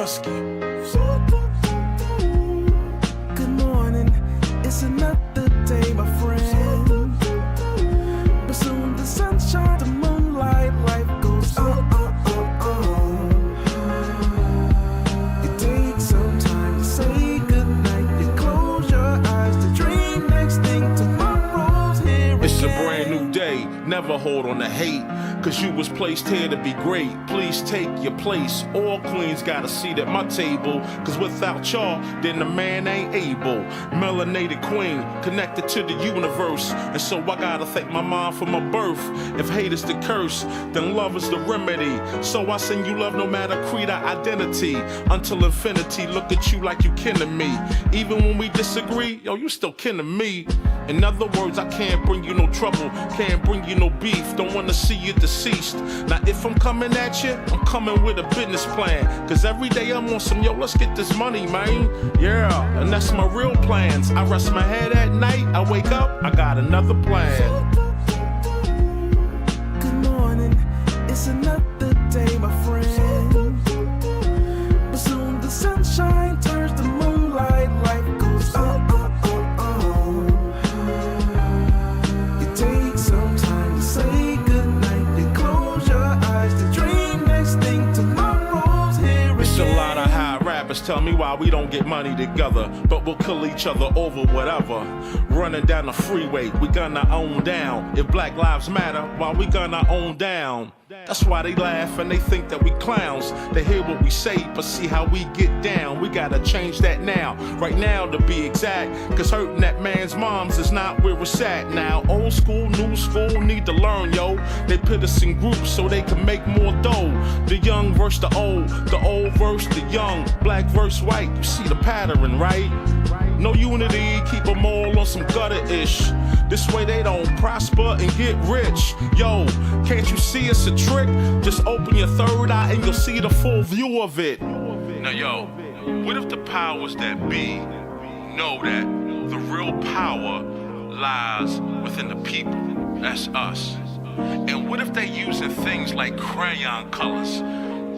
husky. Good morning, it's another day, my friend. But soon the sunshine, the moonlight, life goes on. You take some time to say goodnight. You close your eyes to dream next thing. Tomorrow's here. It's a brand new day. Never hold on to hate. Cause you was placed here to be great. Please take your place. All queens got a seat at my table. Cause without y'all, then the man ain't able. Melanated queen, connected to the universe. And so I gotta thank my mom for my birth. If hate is the curse, then love is the remedy. So I send you love no matter creed or identity. Until infinity, look at you like you kin to me. Even when we disagree, yo, you still kin to me. In other words, I can't bring you no trouble, can't bring you no beef. Don't wanna see you deceased. Now if I'm coming at you, I'm coming with a business plan. Cause every day I'm on some, yo, let's get this money, man. Yeah, and that's my real plans. I rest my head at night, I wake up, I got another plan. Good morning, it's another day, my friend. But soon the sunshine turns to moonlight, life goes on. Tell me why we don't get money together, but we'll kill each other over whatever. Running down the freeway, we gun our own down. If Black Lives Matter, why we gun our own down? That's why they laugh and they think that we clowns. They hear what we say, but see how we get down. We gotta change that now, right now to be exact. Cause hurting that man's moms is not where it's at now. Old school, new school, need to learn, yo. They put us in groups so they can make more dough. The young versus the old versus the young. Black versus white, you see the pattern, right? No unity, keep them all on some gutter-ish. This way they don't prosper and get rich. Yo, can't you see it's a trick? Just open your third eye and you'll see the full view of it. Now yo, what if the powers that be know that the real power lies within the people? That's us. And what if they using things like crayon colors,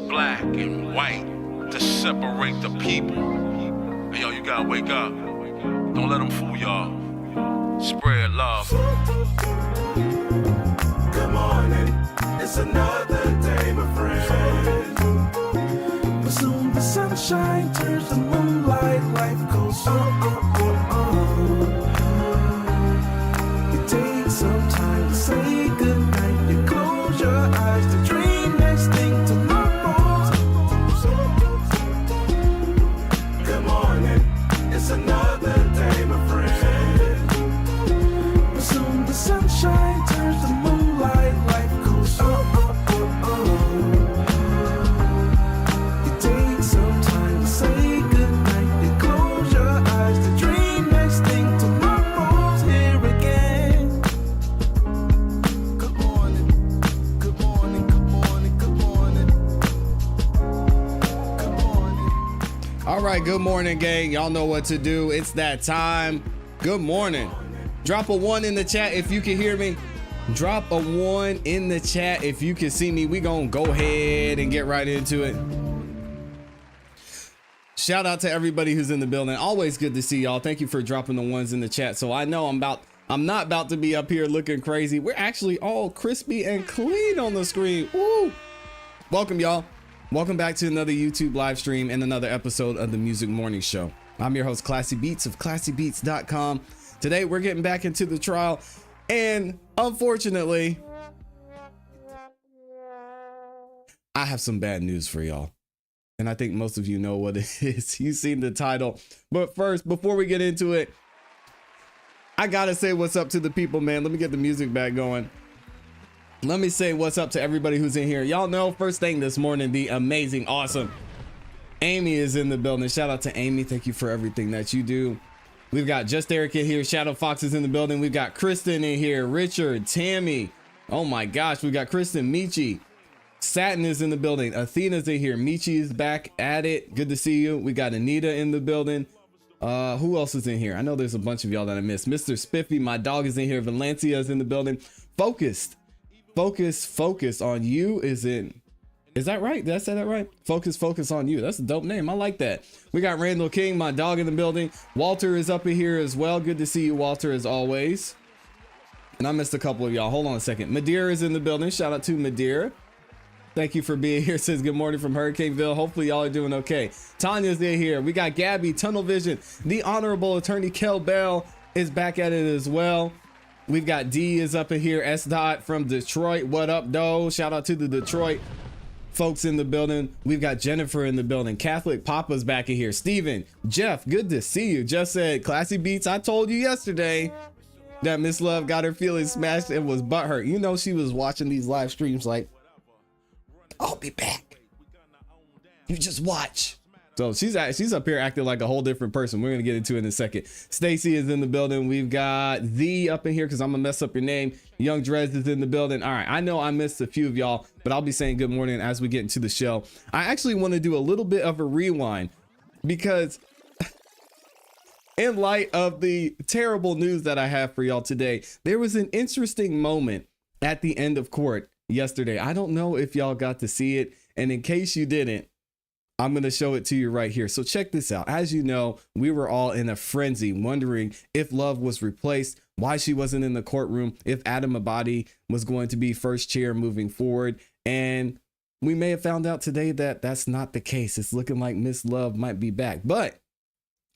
black and white, to separate the people? Hey, yo, you gotta wake up. Don't let them fool y'all. Spread love. Good morning, it's another day, my friend. But soon the sunshine turns to moonlight, life goes on. You take some time to say goodnight. You close your eyes to dream next thing tomorrow. Good morning, it's another day, my friend. But soon the sunshine turns to moonlight, life goes on. You take some time to say goodnight. You close your eyes to dream next thing tomorrow's here again. Good morning, good morning, good morning, good morning. Good morning. All right, good morning, gang. Y'all know what to do. It's that time. Good morning. Drop a 1 in the chat if you can hear me. Drop a 1 in the chat if you can see me. We gonna go ahead and get right into it. Shout out to everybody who's in the building. Always good to see y'all. Thank you for dropping the 1s in the chat. So I know I'm not about to be up here looking crazy. We're actually all crispy and clean on the screen. Woo! Welcome, y'all. Welcome back to another YouTube live stream and another episode of the Music Morning Show. I'm your host, ClassE Beats of ClassEbeats.com. Today, we're getting back into the trial, and unfortunately, I have some bad news for y'all. And I think most of you know what it is. You've seen the title. But first, before we get into it, I gotta say what's up to the people, man. Let me get the music back going. Let me say what's up to everybody who's in here. Y'all know, first thing this morning, the amazing, awesome Amy is in the building. Shout out to Amy. Thank you for everything that you do. We've got Just Eric in here. Shadow Fox is in the building. We've got Kristen in here. Richard, Tammy. Oh my gosh. We've got Kristen, Michi. Satin is in the building. Athena's in here. Michi is back at it. Good to see you. We got Anita in the building. Who else is in here? I know there's a bunch of y'all that I missed. Mr. Spiffy, my dog, is in here. Valencia is in the building. Focus on you is in. Is that right? Did I say that right? Focus on you. That's a dope name. I like that. We got Randall King, my dog, in the building. Walter is up in here as well. Good to see you, Walter, as always. And I missed a couple of y'all. Hold on a second. Madeira is in the building. Shout out to Madeira. Thank you for being here. Says good morning from Hurricaneville. Hopefully y'all are doing okay. Tanya's in here. We got Gabby, Tunnel Vision. The Honorable Attorney Kel Bell is back at it as well. We've got D is up in here. S. Dot from Detroit. What up, though? Shout out to the Detroit folks in the building. We've got Jennifer in the building. Catholic Papa's back in here. Steven, Jeff, good to see you. Just said, Classy Beats, I told you yesterday that Miss Love got her feelings smashed and was butthurt. You know, she was watching these live streams like, I'll be back. You just watch. So she's up here acting like a whole different person. We're gonna get into it in a second. Stacy is in the building. We've got the up in here because I'm gonna mess up your name. Young Drez is in the building. All right, I know I missed a few of y'all, but I'll be saying good morning as we get into the show. I actually want to do a little bit of a rewind because in light of the terrible news that I have for y'all today, there was an interesting moment at the end of court yesterday. I don't know if y'all got to see it, and in case you didn't, I'm going to show it to you right here. So check this out. As you know, we were all in a frenzy wondering if Love was replaced, why she wasn't in the courtroom, if Adam Abadi was going to be first chair moving forward. And we may have found out today that that's not the case. It's looking like Miss Love might be back. But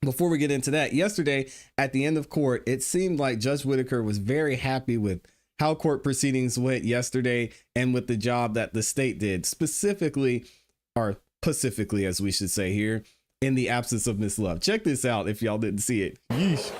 before we get into that, yesterday at the end of court, it seemed like Judge Whitaker was very happy with how court proceedings went yesterday and with the job that the state did, specifically, or pacifically, as we should say here, in the absence of Miss Love. Check this out if y'all didn't see it. Yeesh.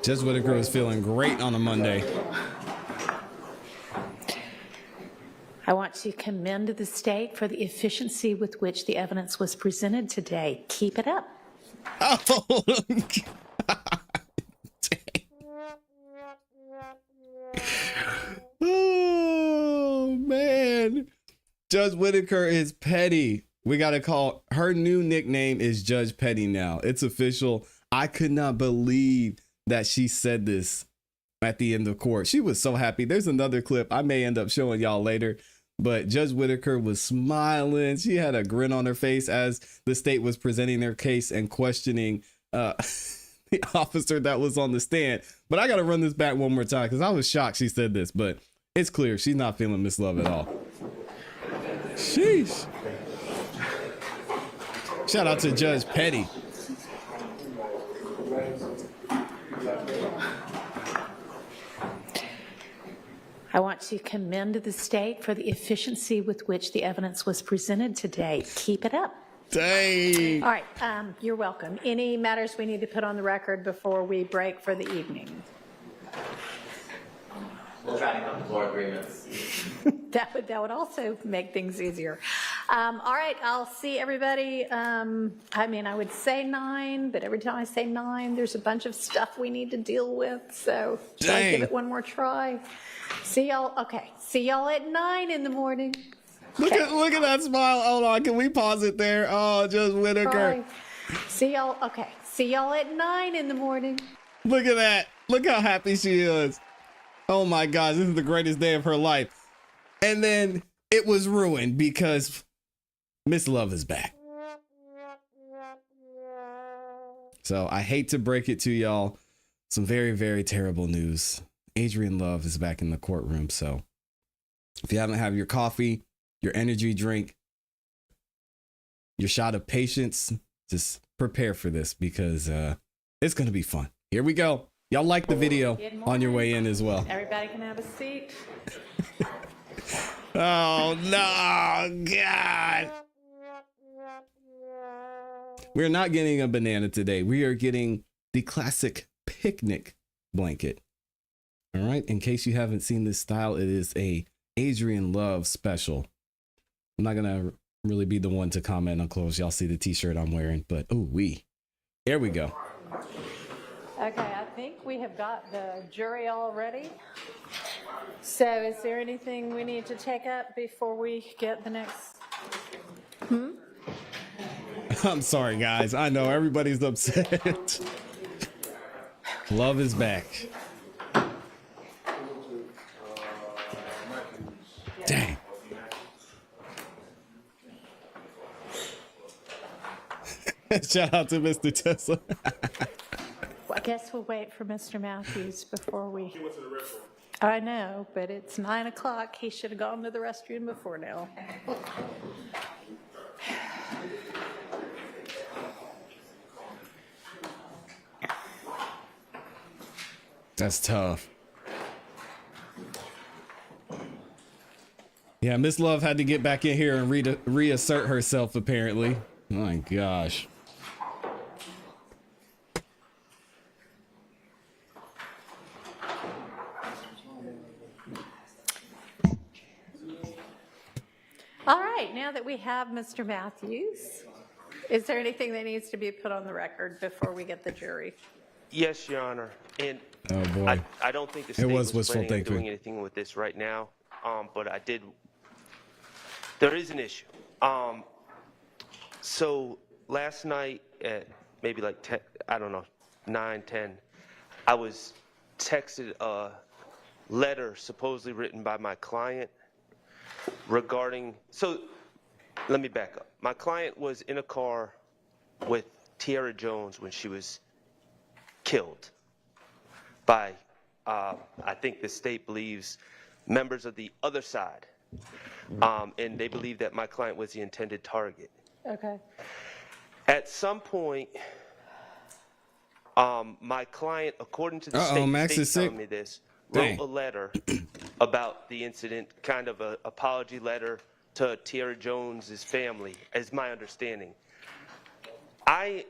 Judge Whitaker was feeling great on a Monday. I want to commend the state for the efficiency with which the evidence was presented today. Keep it up. Oh, oh man. Judge Whitaker is petty. We got to call her new nickname is Judge Petty now. It's official. I could not believe that she said this at the end of court. She was so happy. There's another clip I may end up showing y'all later, but Judge Whitaker was smiling. She had a grin on her face as the state was presenting their case and questioning the officer that was on the stand. But I got to run this back one more time because I was shocked she said this, but it's clear she's not feeling Miss Love at all. Sheesh. Shout out to Judge Petty. I want to commend the state for the efficiency with which the evidence was presented today. Keep it up. Dang. All right, you're welcome. Any matters we need to put on the record before we break for the evening? We'll try to come to floor agreements. That would also make things easier. All right, I'll see everybody. I mean, I would say 9, but every time I say 9, there's a bunch of stuff we need to deal with. So try to give it one more try. See y'all. Okay, see y'all at 9 in the morning. Look at that smile. Hold on, can we pause it there? Oh, Judge Whitaker. See y'all. Okay, see y'all at 9 in the morning. Look at that. Look how happy she is. Oh my gosh, this is the greatest day of her life. And then it was ruined because Miss Love is back. So I hate to break it to y'all. Some very, very terrible news. Adrian Love is back in the courtroom. So if you haven't had your coffee, your energy drink, your shot of patience, just prepare for this because it's going to be fun. Here we go. Y'all like the video on your way in as well. Everybody can have a seat. Oh, no, God. We're not getting a banana today. We are getting the classic picnic blanket. All right. In case you haven't seen this style, it is a Adrian Love special. I'm not going to really be the one to comment on clothes. Y'all see the t-shirt I'm wearing, but oh, there we go. Okay, I think we have got the jury all ready. So is there anything we need to take up before we get the next? I'm sorry, guys. I know everybody's upset. Love is back. Dang. Shout out to Mr. Tesla. Well, I guess we'll wait for Mr. Matthews before we. He went to the restroom. I know, but it's 9 o'clock. He should have gone to the restroom before now. That's tough. Yeah, Miss Love had to get back in here and reassert herself, apparently. Oh my gosh. All right, now that we have Mr. Matthews, is there anything that needs to be put on the record before we get the jury? Yes, Your Honor. And Oh boy. I don't think the state was was wishful planning on doing thinking. anything with this right now, but I did. There is an issue. So last night at maybe like 10, I don't know, 9, 10, I was texted a letter supposedly written by my client regarding, so let me back up. My client was in a car with Tiara Jones when she was killed by, I think the state believes, members of the other side. And they believe that my client was the intended target. Okay. At some point, my client, according to the Max is state sick. telling me this, Dang. wrote a letter about the incident, kind of an apology letter to Tiara Jones's family, as my understanding. I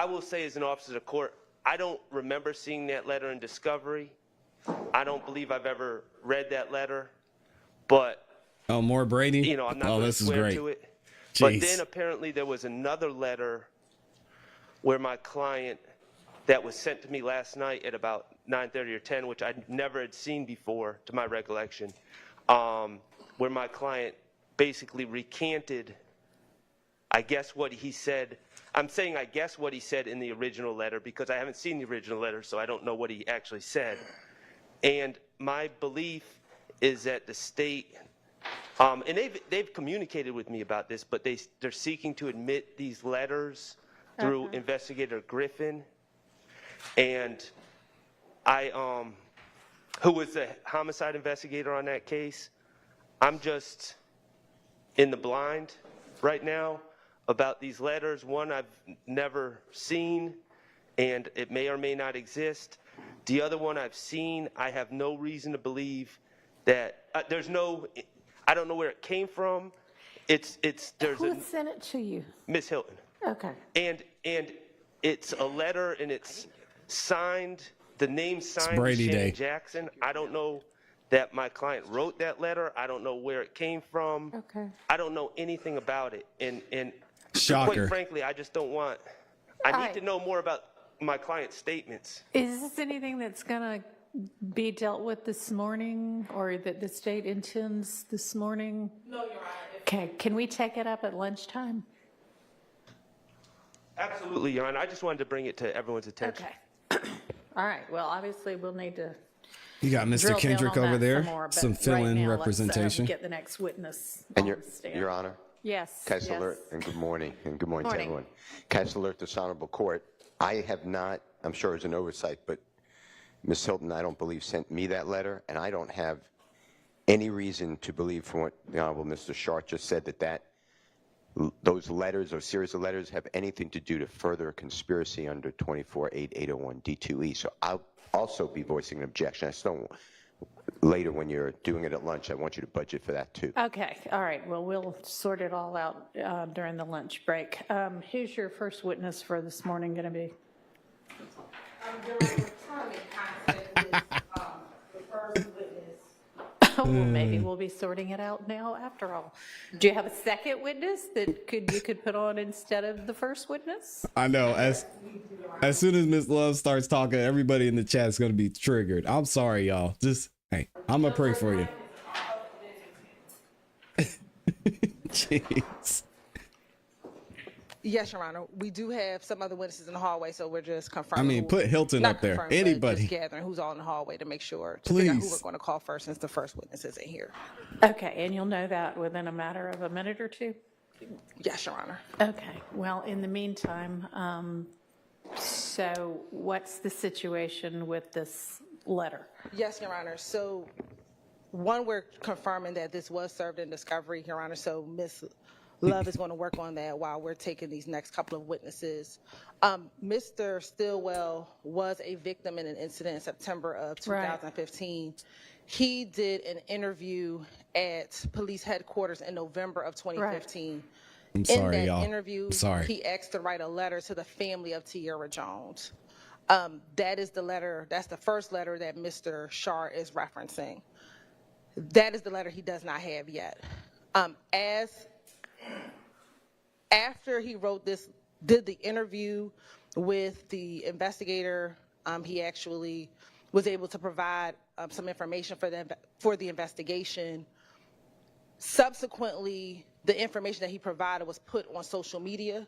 will say, as an officer of the court, I don't remember seeing that letter in discovery. I don't believe I've ever read that letter, but Oh, more Brady? you know, I'm not going to this is swear great. to it. Jeez. But then apparently there was another letter where my client, that was sent to me last night at about 9:30 or 10, which I never had seen before, to my recollection, where my client basically recanted, I guess, what he said. I'm saying I guess what he said in the original letter because I haven't seen the original letter, so I don't know what he actually said. And my belief is that the state, and they've communicated with me about this, but they're seeking to admit these letters through Investigator Griffin, and who was the homicide investigator on that case. I'm just in the blind right now about these letters. One I've never seen, and it may or may not exist. The other one I've seen, I have no reason to believe that there's no, I don't know where it came from. There's Who sent it to you? Miss Hilton. Okay. And it's a letter, and it's signed, the name signed Brady Shannon Day. Jackson. I don't know that my client wrote that letter. I don't know where it came from. Okay. I don't know anything about it. And Shocker. quite frankly, I just don't want, I need Alright. to know more about my client's statements. Is this anything that's going to be dealt with this morning or that the state intends this morning? No, Your Honor. Okay. Can we take it up at lunchtime? Absolutely, Your Honor. I just wanted to bring it to everyone's attention. Okay. All right. Well, obviously, we'll need to You got Mr. drill down Kendrick on over that there. some more, but Some fill-in right now, representation. Let's get the next witness And on the stand. Your Honor, Yes. Case yes. alert, and good morning to Morning. everyone. Case alert, this honorable court. I have not, I'm sure it's an oversight, but Ms. Hilton, I don't believe, sent me that letter, and I don't have any reason to believe from what the Honorable Mr. Sharp just said that those letters or series of letters have anything to do to further a conspiracy under 24-801 D2E. So I'll also be voicing an objection. I just don't, later when you're doing it at lunch, I want you to budget for that too. Okay. All right. Well, we'll sort it all out during the lunch break. Who's your first witness for this morning going to be? Your returning concept is the first witness. Oh, well, maybe we'll be sorting it out now after all. Do you have a second witness that you could put on instead of the first witness? I know. As soon as Miss Love starts talking, everybody in the chat is going to be triggered. I'm sorry, y'all. Just, hey, I'm going to pray for you. Jeez. Yes, Your Honor. We do have some other witnesses in the hallway, so we're just confirming. I mean, put Hilton up there. Anybody. Just gathering who's all in the hallway to make sure. To Please. figure out who we're going to call first since the first witness isn't here. Okay, and you'll know that within a matter of a minute or two? Yes, Your Honor. Okay, well, in the meantime, so what's the situation with this letter? Yes, Your Honor. So, one, we're confirming that this was served in discovery, Your Honor. So, Ms. Love is going to work on that while we're taking these next couple of witnesses. Mr. Stillwell was a victim in an incident in September of 2015. Right. He did an interview at police headquarters in November of 2015. Right. I'm sorry, in that y'all. interview, he asked to write a letter to the family of Tierra Jones. That is the letter, that's the first letter that Mr. Shar is referencing. That is the letter he does not have yet. After he wrote this, did the interview with the investigator, he actually was able to provide some information for the investigation. Subsequently, the information that he provided was put on social media.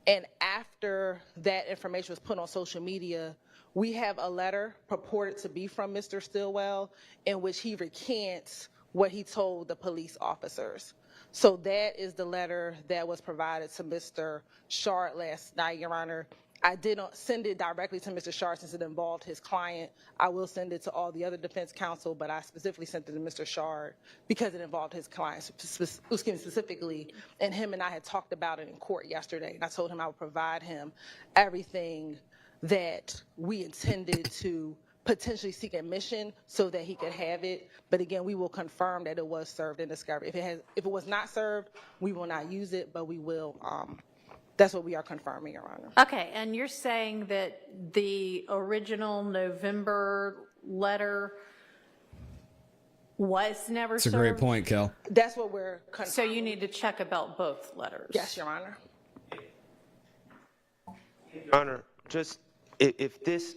And after that information was put on social media, we have a letter purported to be from Mr. Stillwell in which he recants what he told the police officers. So that is the letter that was provided to Mr. Shard last night, Your Honor. I did not send it directly to Mr. Shard since it involved his client. I will send it to all the other defense counsel, but I specifically sent it to Mr. Shard because it involved his client, specifically, and him and I had talked about it in court yesterday, and I told him I would provide him everything that we intended to potentially seek admission so that he could have it. But again, we will confirm that it was served in discovery. If it was not served, we will not use it, but we will. That's what we are confirming, Your Honor. Okay, and you're saying that the original November letter was never served? That's a great point, Kel. That's what we're confirming. So you need to check about both letters? Yes, Your Honor. Your Honor, just if this,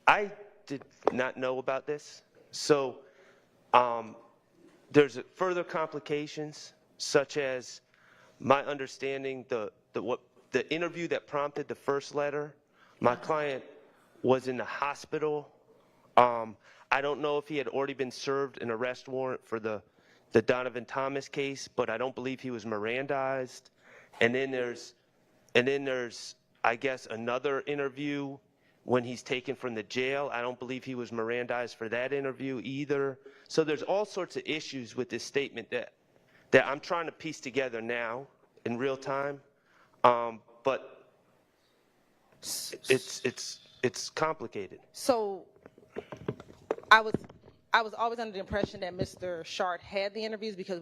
I did not know about this, so there's further complications, such as my understanding the interview that prompted the first letter. My client was in the hospital. I don't know if he had already been served an arrest warrant for the Donovan Thomas case, but I don't believe he was Mirandized. And then there's I guess another interview when he's taken from the jail. I don't believe he was Mirandized for that interview either. So there's all sorts of issues with this statement that I'm trying to piece together now in real time, but it's complicated. So I was always under the impression that Mr. Shard had the interviews because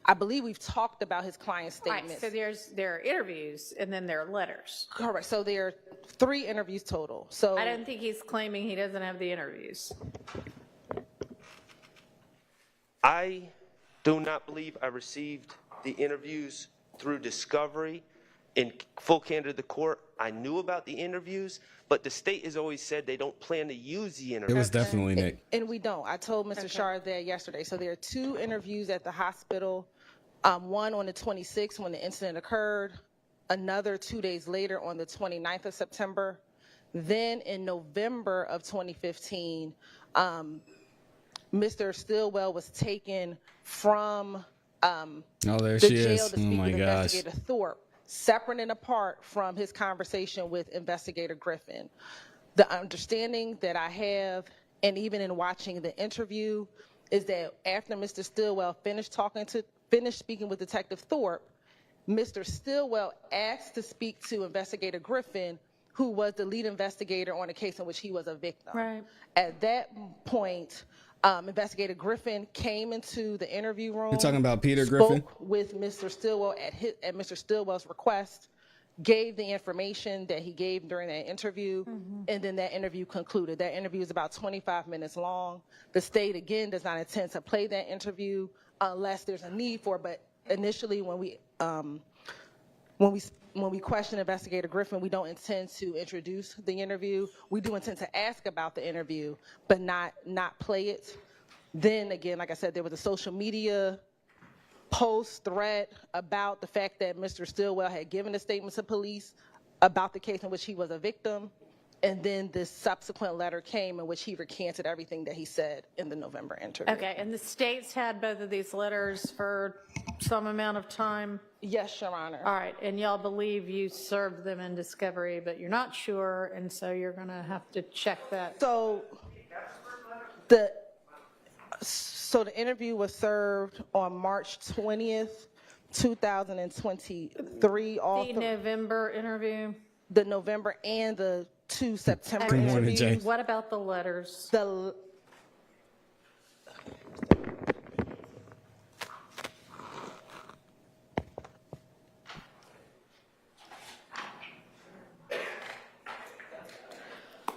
I believe we've talked about his client's statements. Right, so there are interviews and then there are letters. Correct. So there are 3 interviews total. So I don't think he's claiming he doesn't have the interviews. I do not believe I received the interviews through discovery. In full candor to the court, I knew about the interviews, but the state has always said they don't plan to use the interviews. It was definitely Nick. And we don't. I told Mr. Shard that yesterday. So there are 2 interviews at the hospital, one on the 26th when the incident occurred, another 2 days later on the 29th of September. Then in November of 2015, Mr. Stillwell was taken from the jail to speak with Investigator Thorpe, separate and apart from his conversation with Investigator Griffin. The understanding that I have, and even in watching the interview, is that after Mr. Stillwell finished speaking with Detective Thorpe, Mr. Stillwell asked to speak to Investigator Griffin, who was the lead investigator on a case in which he was a victim. Right. At that point, Investigator Griffin came into the interview room. You're talking about Peter Griffin? Spoke with Mr. Stillwell at Mr. Stillwell's request, gave the information that he gave during that interview, and then that interview concluded. That interview is about 25 minutes long. The state, again, does not intend to play that interview unless there's a need for it. But initially, when we question Investigator Griffin, we don't intend to introduce the interview. We do intend to ask about the interview, but not play it. Then again, like I said, there was a social media post thread about the fact that Mr. Stillwell had given a statement to police about the case in which he was a victim. And then this subsequent letter came in which he recanted everything that he said in the November interview. Okay, and the state's had both of these letters for some amount of time? Yes, Your Honor. All right, and y'all believe you served them in discovery, but you're not sure, and so you're gonna have to check that. So the interview was served on March 20th, 2023. The November interview? The November and the 2 September Good morning, interviews. Jay. What about the letters? The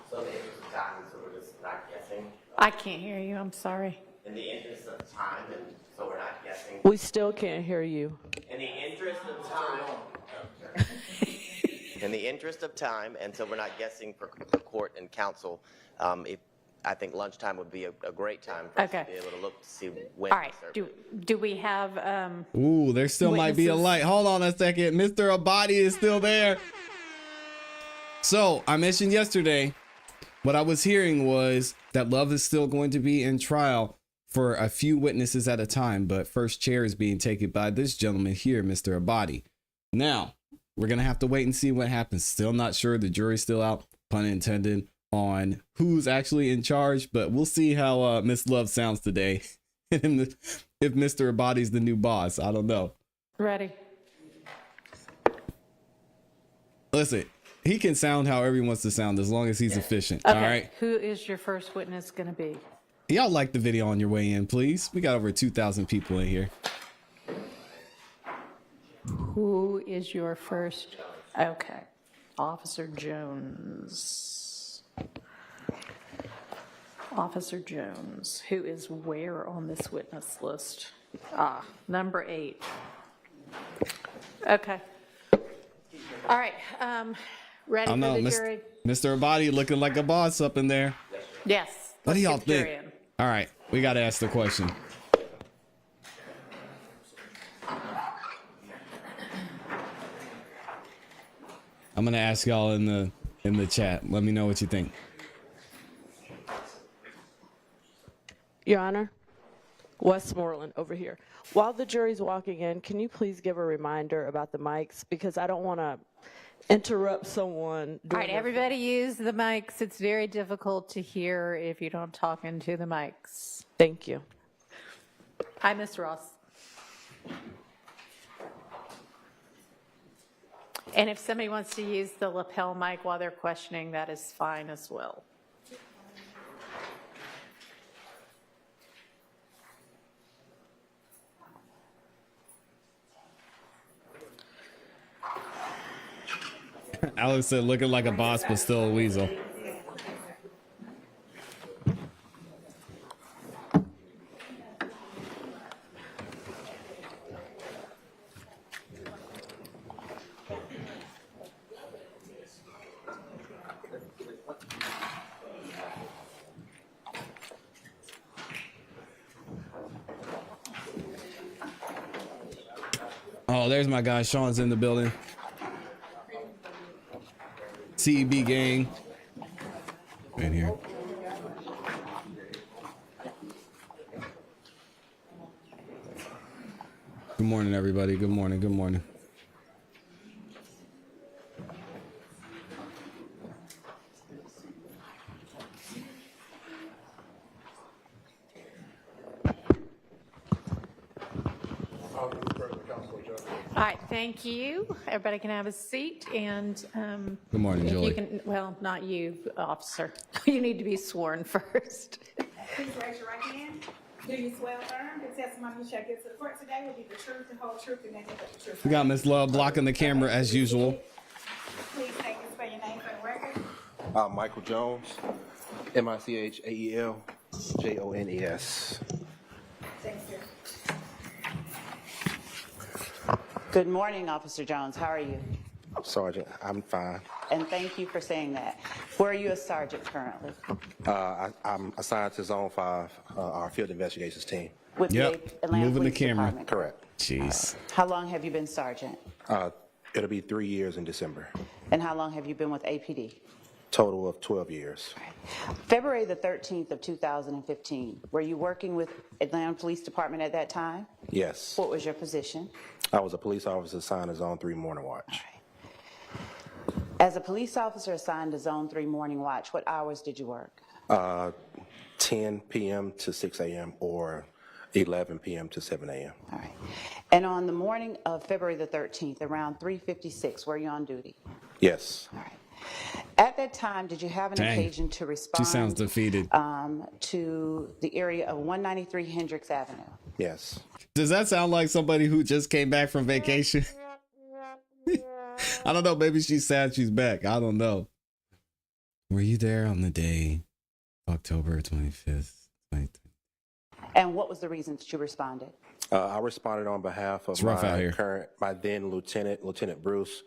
So in the interest of time, so we're just not guessing. I can't hear you, I'm sorry. In the interest of time, and so we're not guessing. We still can't hear you. In the interest of time. In the interest of time, and so we're not guessing for court and counsel, I think lunchtime would be a great time for us to Okay. be able to look to see when. All right, we serve do we have, Ooh, there still might be a Witnesses. light. Hold on a second. Mr. Abadi is still there. So I mentioned yesterday, what I was hearing was that Love is still going to be in trial for a few witnesses at a time, but first chair is being taken by this gentleman here, Mr. Abadi. Now, we're going to have to wait and see what happens. Still not sure. The jury's still out, pun intended, on who's actually in charge, but we'll see how Miss Love sounds today. If Mr. Abadi's the new boss, I don't know. ready? Listen, he can sound however he wants to sound as long as he's efficient. Okay. All right. Who is your first witness gonna be? Y'all like the video on your way in, please. We got over 2,000 people in here. Who is your first? Okay. Officer Jones. Officer Jones, who is where on this witness list? Number 8. Okay. All right, ready I for know, the jury? Mr. Abadi looking like a boss up in there. Yes. What do let's y'all get the jury think? in. All right, we got to ask the question. I'm gonna ask y'all in the chat. Let me know what you think. Your Honor, Westmoreland over here. While the jury's walking in, can you please give a reminder about the mics? Because I don't want to interrupt someone. All right, everybody use the mics. It's very difficult to hear if you don't talk into the mics. Thank you. Hi, Ms. Ross. And if somebody wants to use the lapel mic while they're questioning, that is fine as well. Alex said looking like a boss, but still a weasel. Oh, there's my guy. Sean's in the building. CEB gang. Right here. Good morning, everybody. Good morning. Good morning. All right, thank you. Everybody can have a seat, and Good morning, if Joey. you can, well, not you, officer. You need to be sworn first. Please raise your right hand. Do you swear or affirm the testimony you shall give to the court today will be the truth, the whole truth, and nothing but the truth? We got Miss Love blocking the camera as usual. Please take and spell your name for the record. Michael Jones, Michaeljones. Thank you. Good morning, Officer Jones. How are you? Sergeant, I'm fine. And thank you for saying that. Where are you a sergeant currently? I'm assigned to Zone 5, our field investigations team. With Yep, the Atlanta moving the Police camera. Department? Correct. Jeez. How long have you been sergeant? It'll be 3 years in December. And how long have you been with APD? Total of 12 years. February the 13th of 2015, were you working with Atlanta Police Department at that time? Yes. What was your position? I was a police officer assigned to Zone 3 Morning Watch. As a police officer assigned to Zone 3 Morning Watch, what hours did you work? 10 p.m. to 6 a.m. or 11 p.m. to 7 a.m. All right. And on the morning of February the 13th, around 3:56, were you on duty? Yes. All right. At that time, did you have an Dang. occasion to respond She sounds defeated. to the area of 193 Hendricks Avenue? Yes. Does that sound like somebody who just came back from vacation? I don't know. Maybe she's sad she's back. I don't know. Were you there on the day, October 25th? And what was the reason that you responded? I responded on behalf of It's rough out here. my then Lieutenant Bruce,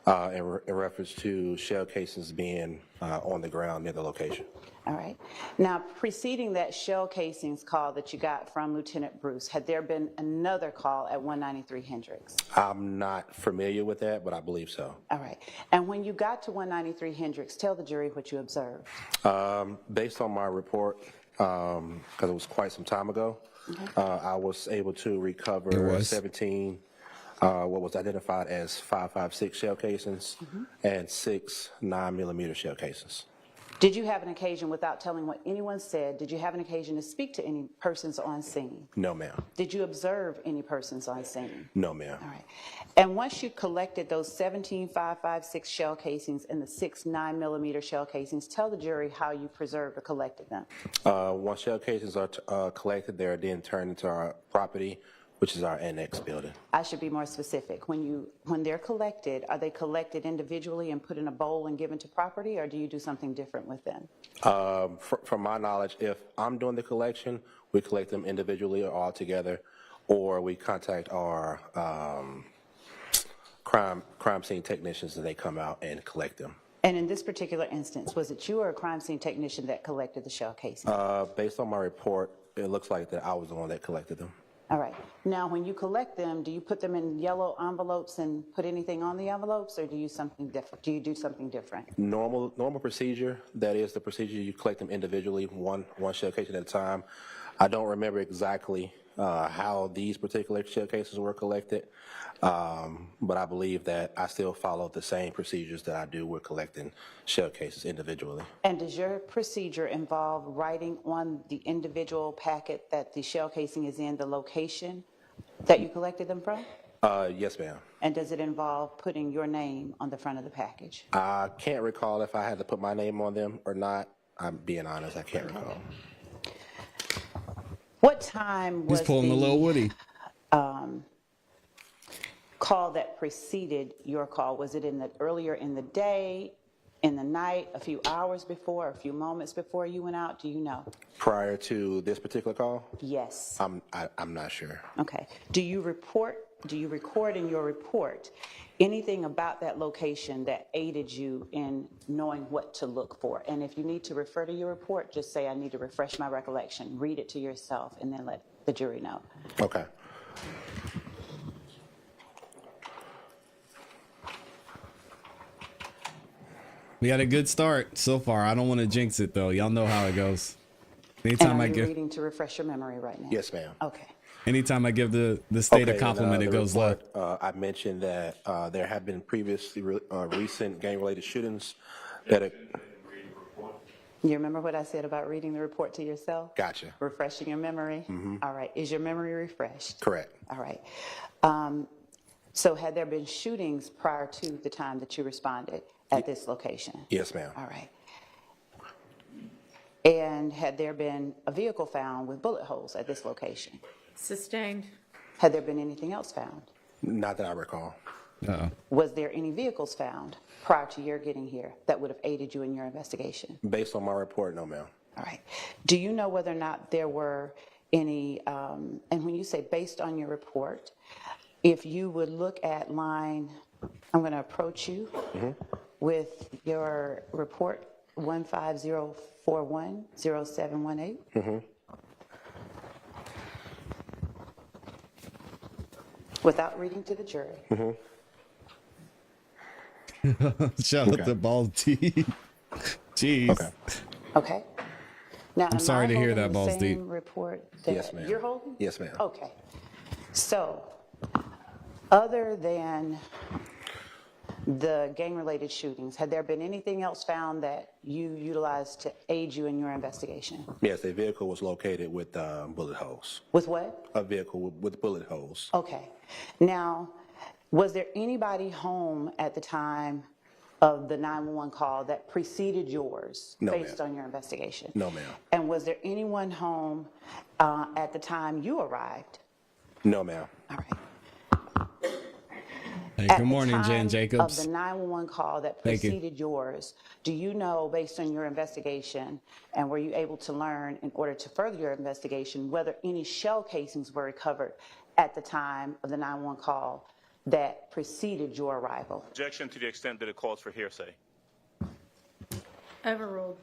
in reference to shell casings being on the ground near the location. All right. Now, preceding that shell casings call that you got from Lieutenant Bruce, had there been another call at 193 Hendricks? I'm not familiar with that, but I believe so. All right. And when you got to 193 Hendricks, tell the jury what you observed. Based on my report, because it was quite some time ago, I was able to recover 17 what was identified as 5.56 shell casings and 6 9mm shell casings. Did you have an occasion, without telling what anyone said, did you have an occasion to speak to any persons on scene? No, ma'am. Did you observe any persons on scene? No, ma'am. All right. And once you collected those 17 5.56 shell casings and the 6 9mm shell casings, tell the jury how you preserved or collected them. Once shell casings are collected, they are then turned into our property, which is our annex building. I should be more specific. When they're collected, are they collected individually and put in a bowl and given to property, or do you do something different with them? From my knowledge, if I'm doing the collection, we collect them individually or all together, or we contact our crime scene technicians and they come out and collect them. And in this particular instance, was it you or a crime scene technician that collected the shell casings? Based on my report, it looks like that I was the one that collected them. All right. Now, when you collect them, do you put them in yellow envelopes and put anything on the envelopes, or do you something different? Do you do something different? Normal procedure. That is the procedure. You collect them individually, one shell casing at a time. I don't remember exactly how these particular shell cases were collected, but I believe that I still follow the same procedures that I do with collecting shell cases individually. And does your procedure involve writing on the individual packet that the shell casing is in the location that you collected them from? Yes, ma'am. And does it involve putting your name on the front of the package? I can't recall if I had to put my name on them or not. I'm being honest, I can't recall. What time was He's pulling a little Woody. Call that preceded your call? Was it earlier in the day, in the night, a few hours before, a few moments before you went out? Do you know? Prior to this particular call? Yes. I'm not sure. Okay. Do you record in your report anything about that location that aided you in knowing what to look for? And if you need to refer to your report, just say, I need to refresh my recollection. Read it to yourself and then let the jury know. Okay. We had a good start so far. I don't want to jinx it though. Y'all know how it goes. And Anytime are I you give, reading to refresh your memory right now? Yes, ma'am. Okay. anytime I give the state a Okay, compliment, it the goes report, left. I mentioned that there have been previously recent gang-related shootings that You remember what I said about reading the report to yourself? Gotcha. Refreshing your memory? All right. Is your memory refreshed? Correct. All right. So had there been shootings prior to the time that you responded at this location? Yes, ma'am. All right. And had there been a vehicle found with bullet holes at this location? Sustained. Had there been anything else found? Not that I recall. Uh-oh. Was there any vehicles found prior to your getting here that would have aided you in your investigation? Based on my report, no, ma'am. All right. Do you know whether or not there were any, and when you say based on your report, if you would look at line, I'm going to approach you with your report 150410718. Without reading to the jury. Shout out to Balls D. Jeez. Okay. Okay. Now, I'm sorry to hear that, Balls Deep. Report that Yes, ma'am. you're holding? Yes, ma'am. Okay. So, other than the gang-related shootings, had there been anything else found that you utilized to aid you in your investigation? Yes, a vehicle was located with bullet holes. With what? A vehicle with bullet holes. Okay. Now, was there anybody home at the time of the 911 call that preceded yours No, based ma'am. on your investigation? No, ma'am. And was there anyone home at the time you arrived? No, ma'am. All right. Hey, At good morning, the Jan time Jacobs. of the 911 call that Thank you. preceded yours, do you know, based on your investigation, and were you able to learn in order to further your investigation, whether any shell casings were recovered at the time of the 911 call that preceded your arrival? Objection to the extent that it calls for hearsay. Overruled.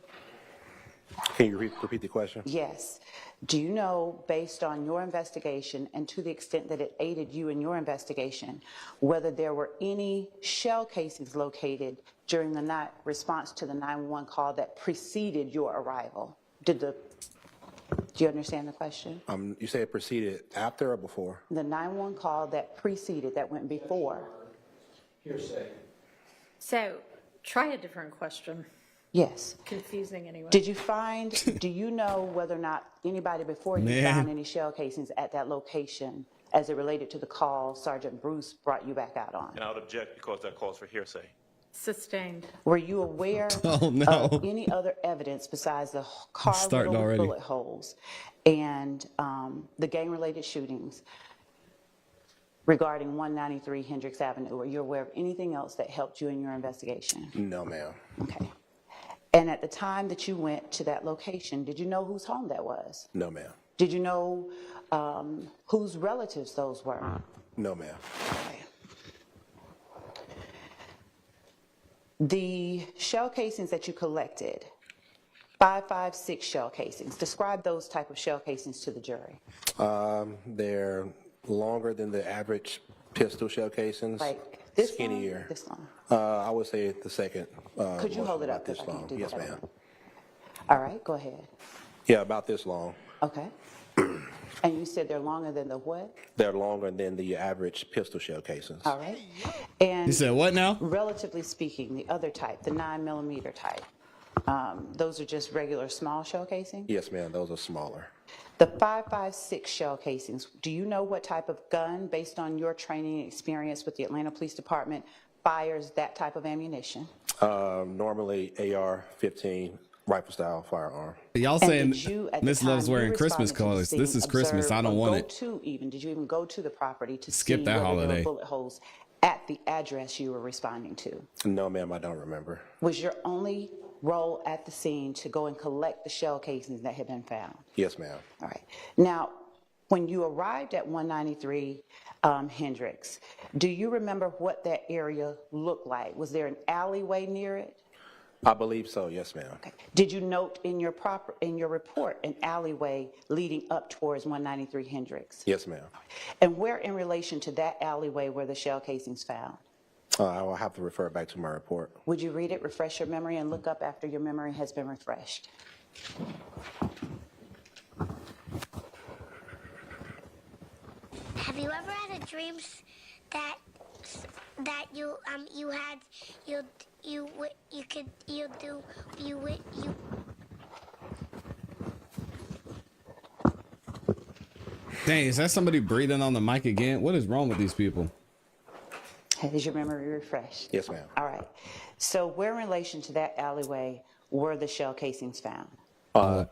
Can you repeat the question? Yes. Do you know, based on your investigation and to the extent that it aided you in your investigation, whether there were any shell casings located during the response to the 911 call that preceded your arrival? Do you understand the question? You say it proceeded after or before? The 911 call that preceded, that went before. Hearsay. So try a different question. Yes. Confusing anyway. Did you find, do you know whether or not anybody before you found any shell casings at that location as it related to the call Sergeant Bruce brought you back out on? And I would object because that calls for hearsay. Sustained. Were you aware of any other evidence besides the car riddled with bullet holes and the gang-related shootings regarding 193 Hendricks Avenue? Were you aware of anything else that helped you in your investigation? No, ma'am. Okay. And at the time that you went to that location, did you know whose home that was? No, ma'am. Did you know whose relatives those were? No, ma'am. Okay. The shell casings that you collected, 5.56 shell casings, describe those type of shell casings to the jury. They're longer than the average pistol shell casings. Like this skinnier. long, this long? I would say the second. Could you hold it up? This 'Cause I can't long. do Yes, that. ma'am. All right, go ahead. Yeah, about this long. Okay. And you said they're longer than the what? They're longer than the average pistol shell casings. All right. And You said what now? relatively speaking, the other type, the 9mm type, those are just regular small shell casings? Yes, ma'am. Those are smaller. The 5.56 shell casings, do you know what type of gun, based on your training and experience with the Atlanta Police Department, fires that type of ammunition? Normally AR-15 rifle style firearm. Y'all And saying did you, at the Miss Love's time you wearing Christmas responded to the colors. scene, This is Christmas. observe I don't or want go it. to even, did you even go to the property to Skip see that whether there holiday. were bullet holes at the address you were responding to? No, ma'am, I don't remember. Was your only role at the scene to go and collect the shell casings that had been found? Yes, ma'am. All right. Now, when you arrived at 193 Hendricks, do you remember what that area looked like? Was there an alleyway near it? I believe so. Yes, ma'am. Okay. Did you note in your report an alleyway leading up towards 193 Hendricks? Yes, ma'am. And where in relation to that alleyway were the shell casings found? I will have to refer back to my report. Would you read it, refresh your memory, and look up after your memory has been refreshed? Have you ever had a dream that you Dang, is that somebody breathing on the mic again? What is wrong with these people? Has your memory refreshed? Yes, ma'am. All right. So where in relation to that alleyway were the shell casings found?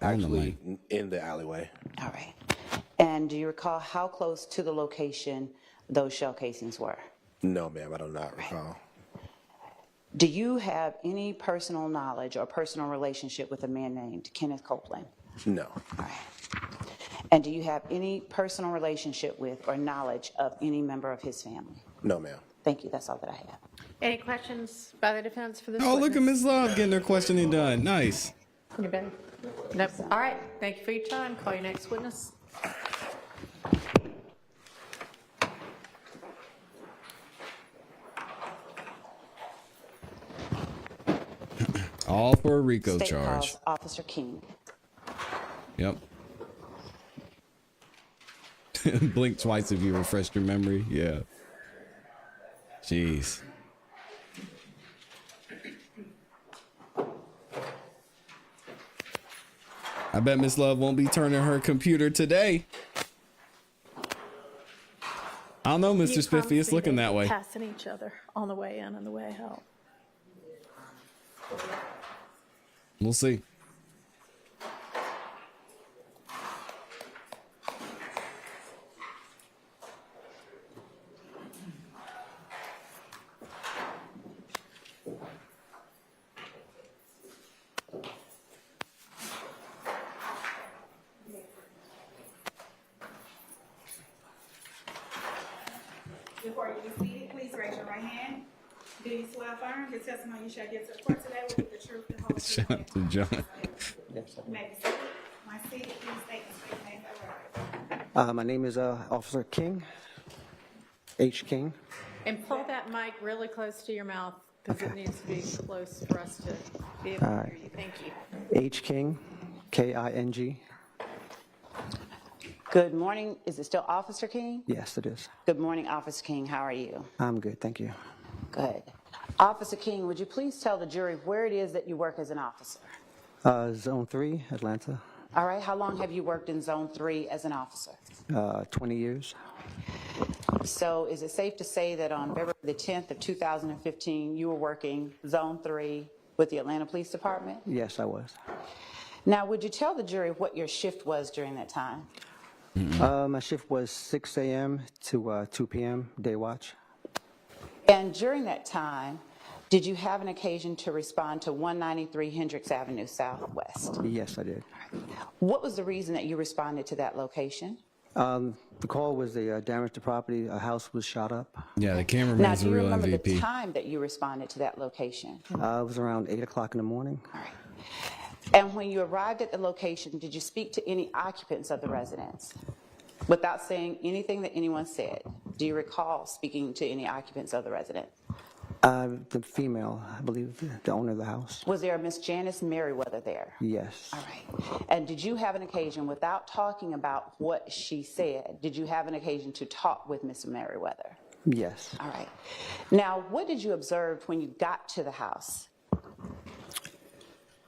Actually, in the alleyway. All right. And do you recall how close to the location those shell casings were? No, ma'am, I do not recall. Do you have any personal knowledge or personal relationship with a man named Kenneth Copeland? No. All right. And do you have any personal relationship with or knowledge of any member of his family? No, ma'am. Thank you. That's all that I have. Any questions by the defense for this Oh, look at witness? Ms. Love getting her questioning done. Nice. Anybody? Nope. All right. Thank you for your time. Call your next witness. All for a RICO State charge. calls Officer King. Yep. Blink twice if you refreshed your memory. Yeah. Jeez. I bet Miss Love won't be turning her computer today. I don't know, Mr. Spiffy. It's looking that way. Passing each other on the way in and the way out. We'll see. Before you be seated, please raise your right hand. Do you swear affirm the testimony you shall give to the court today will be the truth and whole truth? Shout out to John. You may be seated. When seated, please state and state your name for the record. My name is Officer King, H. King. And pull that mic really close to your mouth because it needs to be close for us to be able to hear you. Thank you. H. King, K-I-N-G. Good morning. Is it still Officer King? Yes, it is. Good morning, Officer King. How are you? I'm good, thank you. Good. Officer King, would you please tell the jury where it is that you work as an officer? Zone 3, Atlanta. All right. How long have you worked in Zone 3 as an officer? 20 years. So is it safe to say that on February the 10th of 2015, you were working Zone 3 with the Atlanta Police Department? Yes, I was. Now, would you tell the jury what your shift was during that time? My shift was 6 a.m. to 2 p.m., day watch. And during that time, did you have an occasion to respond to 193 Hendricks Avenue Southwest? Yes, I did. What was the reason that you responded to that location? The call was a damage to property. A house was shot up. Yeah, the Now, cameraman's do a you real remember the MVP. time that you responded to that location? It was around 8 o'clock in the morning. All right. And when you arrived at the location, did you speak to any occupants of the residence? Without saying anything that anyone said, do you recall speaking to any occupants of the residence? The female, I believe, the owner of the house. Was there a Miss Janice Maryweather there? Yes. All right. And did you have an occasion, without talking about what she said, did you have an occasion to talk with Miss Maryweather? Yes. All right. Now, what did you observe when you got to the house?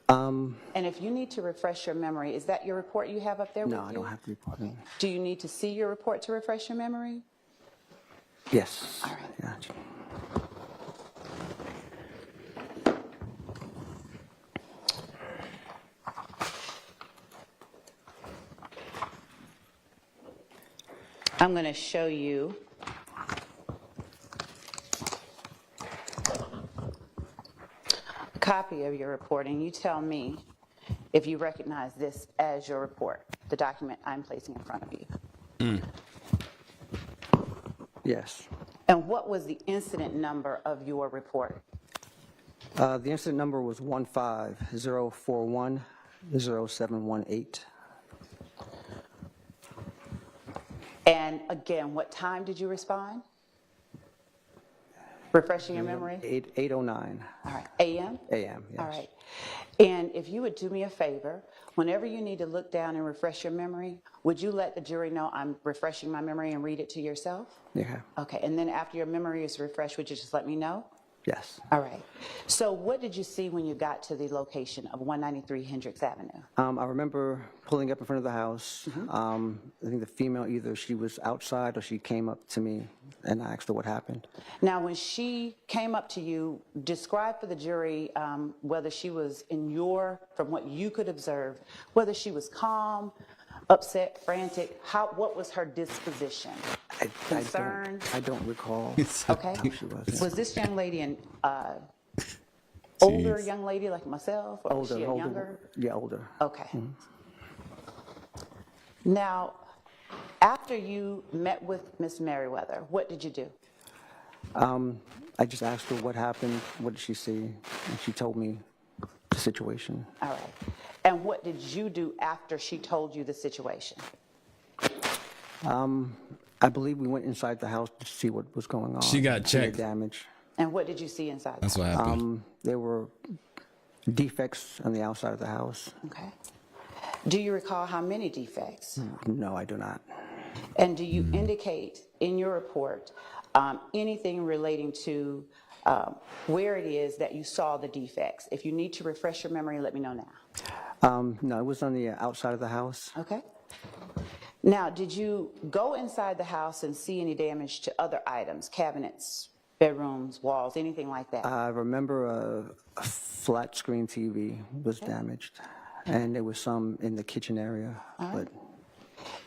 And if you need to refresh your memory, is that your report you have up there with you? No, I don't have to report. No. Do you need to see your report to refresh your memory? Yes. All right. Gotcha. I'm going to show you a copy of your report, and you tell me if you recognize this as your report, the document I'm placing in front of you. Yes. And what was the incident number of your report? The incident number was 150410718. And again, what time did you respond? Refreshing your memory? 8:09 All right. AM? a.m. Yes. All right. And if you would do me a favor, whenever you need to look down and refresh your memory, would you let the jury know I'm refreshing my memory and read it to yourself? Yeah. Okay. And then after your memory is refreshed, would you just let me know? Yes. All right. So what did you see when you got to the location of 193 Hendricks Avenue? I remember pulling up in front of the house. I think the female, either she was outside or she came up to me and I asked her what happened. Now, when she came up to you, describe for the jury whether she was from what you could observe, whether she was calm, upset, frantic, what was her disposition? concerned? I don't recall. Okay. Who she was. Was this young lady an older Jeez. young lady like myself, or was she a younger? Yeah, older. Okay. Now, after you met with Miss Maryweather, what did you do? I just asked her what happened, what did she see, and she told me the situation. All right. And what did you do after she told you the situation? I believe we went inside the house to see what was going on. She got See the checked. damage. And what did you see inside That's the what house? happened. There were defects on the outside of the house. Okay. Do you recall how many defects? No, I do not. And do you indicate in your report anything relating to where it is that you saw the defects? If you need to refresh your memory, let me know now. No, it was on the outside of the house. Okay. Now, did you go inside the house and see any damage to other items, cabinets, bedrooms, walls, anything like that? I remember a flat screen TV was damaged, and there was some in the kitchen area. But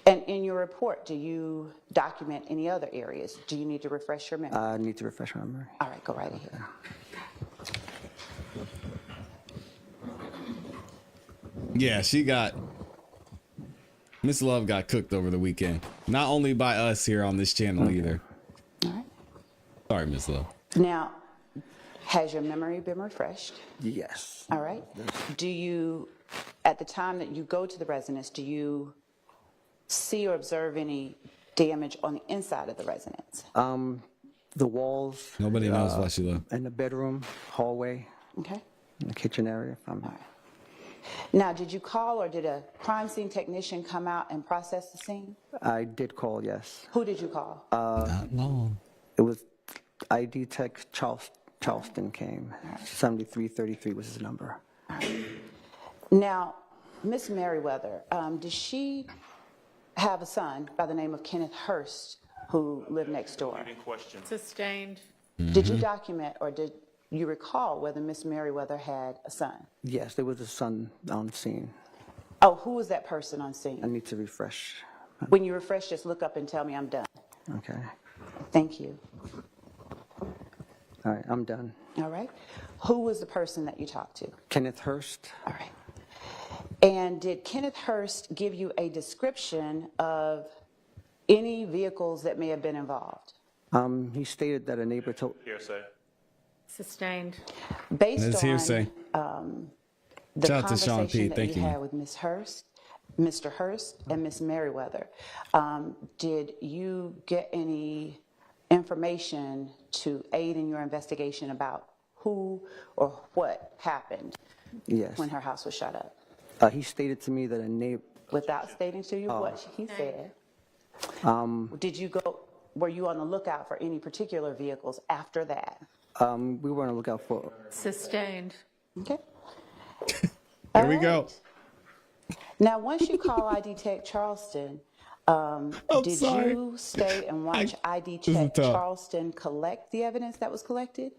And in your report, do you document any other areas? Do you need to refresh your memory? I need to refresh my memory. All right, go right ahead. Yeah, Miss Love got cooked over the weekend. Not only by us here on this channel either. All right. Sorry, Miss Love. Now, has your memory been refreshed? Yes. All right. Do you, at the time that you go to the residence, do you see or observe any damage on the inside of the residence? The walls. Nobody knows why she left. In the bedroom, hallway, Okay. in the kitchen area. Now, did you call or did a crime scene technician come out and process the scene? I did call, yes. Who did you call? Not long. It was ID Tech Charleston came. 7333 was his number. Now, Miss Maryweather, did she have a son by the name of Kenneth Hurst who lived next door? Sustained. Did you document or did you recall whether Miss Maryweather had a son? Yes, there was a son on scene. Oh, who was that person on scene? I need to refresh. When you refresh, just look up and tell me I'm done. Okay. Thank you. All right, I'm done. All right. Who was the person that you talked to? Kenneth Hurst. All right. And did Kenneth Hurst give you a description of any vehicles that may have been involved? He stated that a neighbor told. Hearsay. Sustained. Based That's on hearsay. the Shout out to Sean P. conversation that Thank you you. had with Ms. Hurst, Mr. Hurst and Ms. Maryweather, did you get any information to aid in your investigation about who or what happened Yes. when her house was shut up? He stated to me that a neighbor. Without stating to you what he said, did you go? Were you on the lookout for any particular vehicles after that? We were on the lookout for. Sustained. Okay. There we go. Now, once you call ID Tech Charleston, did sorry. you stay and watch ID this is Tech tough. Charleston collect the evidence that was collected?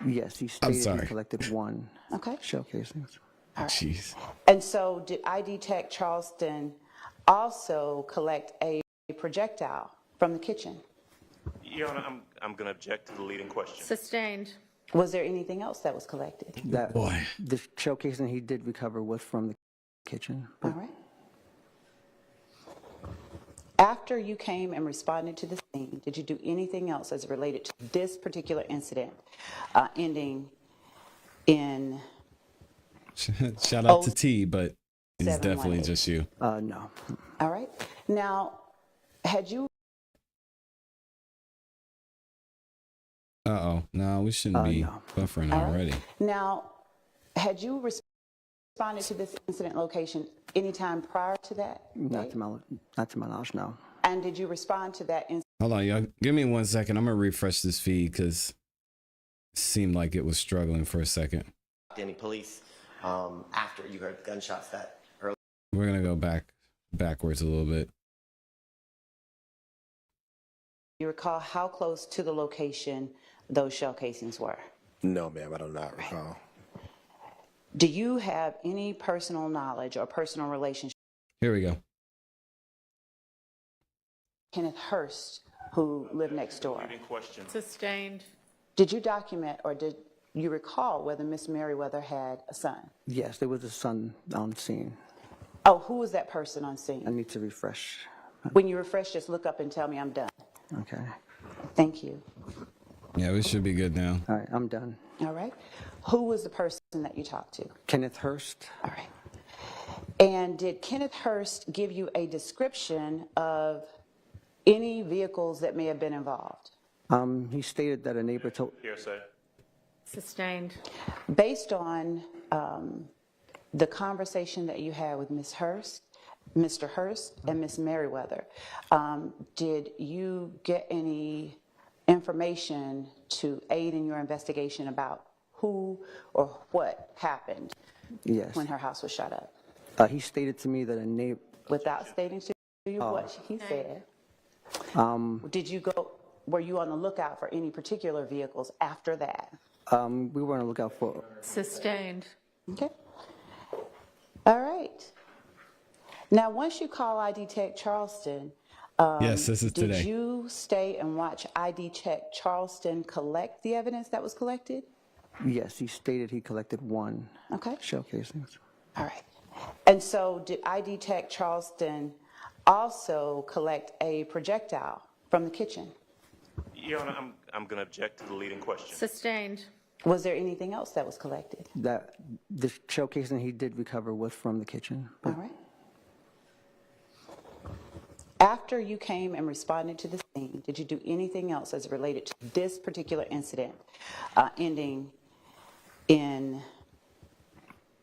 Yes, he I'm stated sorry. he collected one Okay. shell casings. Jeez. And so did ID Tech Charleston also collect a projectile from the kitchen? Your Honor, I'm going to object to the leading question. Sustained. Was there anything else that was collected? That Boy. the shell casing he did recover was from the kitchen. All right. After you came and responded to the scene, did you do anything else as related to this particular incident ending in Shout out to T, but it's definitely 718. just you. No. All right. Now, had you Uh-oh. No, we shouldn't be no. buffering All right. already. Now, had you responded to this incident location anytime prior to that? Not date? to my knowledge, no. And did you respond to that incident? Hold on, y'all. Give me 1 second. I'm going to refresh this feed because it seemed like it was struggling for a second. Any police after you heard gunshots that early? We're going to go backwards a little bit. You recall how close to the location those shell casings were? No, ma'am, I do not recall. Do you have any personal knowledge or personal relationship Here we go. with Kenneth Hurst, who lived next door. Leading question. Sustained. Did you document or did you recall whether Miss Maryweather had a son? Yes, there was a son on scene. Oh, who was that person on scene? I need to refresh. When you refresh, just look up and tell me I'm done. Okay. Thank you. Yeah, we should be good now. All right, I'm done. All right. Who was the person that you talked to? Kenneth Hurst. All right. And did Kenneth Hurst give you a description of any vehicles that may have been involved? He stated that a neighbor told. Hearsay. Sustained. Based on the conversation that you had with Ms. Hurst, Mr. Hurst, and Ms. Maryweather, did you get any information to aid in your investigation about who or what happened Yes. when her house was shot up? He stated to me that a neighbor. Without stating to you what he said, did you go? Were you on the lookout for any particular vehicles after that? We were on the lookout for. Sustained. Okay. All right. Now, once you call ID Tech Charleston, Yes, this is today. did you stay and watch ID Tech Charleston collect the evidence that was collected? Yes, he stated he collected one. Okay. Shell casings. All right. And so did ID Tech Charleston also collect a projectile from the kitchen? Your Honor, I'm going to object to the leading question. Sustained. Was there anything else that was collected? That the shell casing he did recover was from the kitchen. All right. After you came and responded to the scene, did you do anything else as related to this particular incident ending in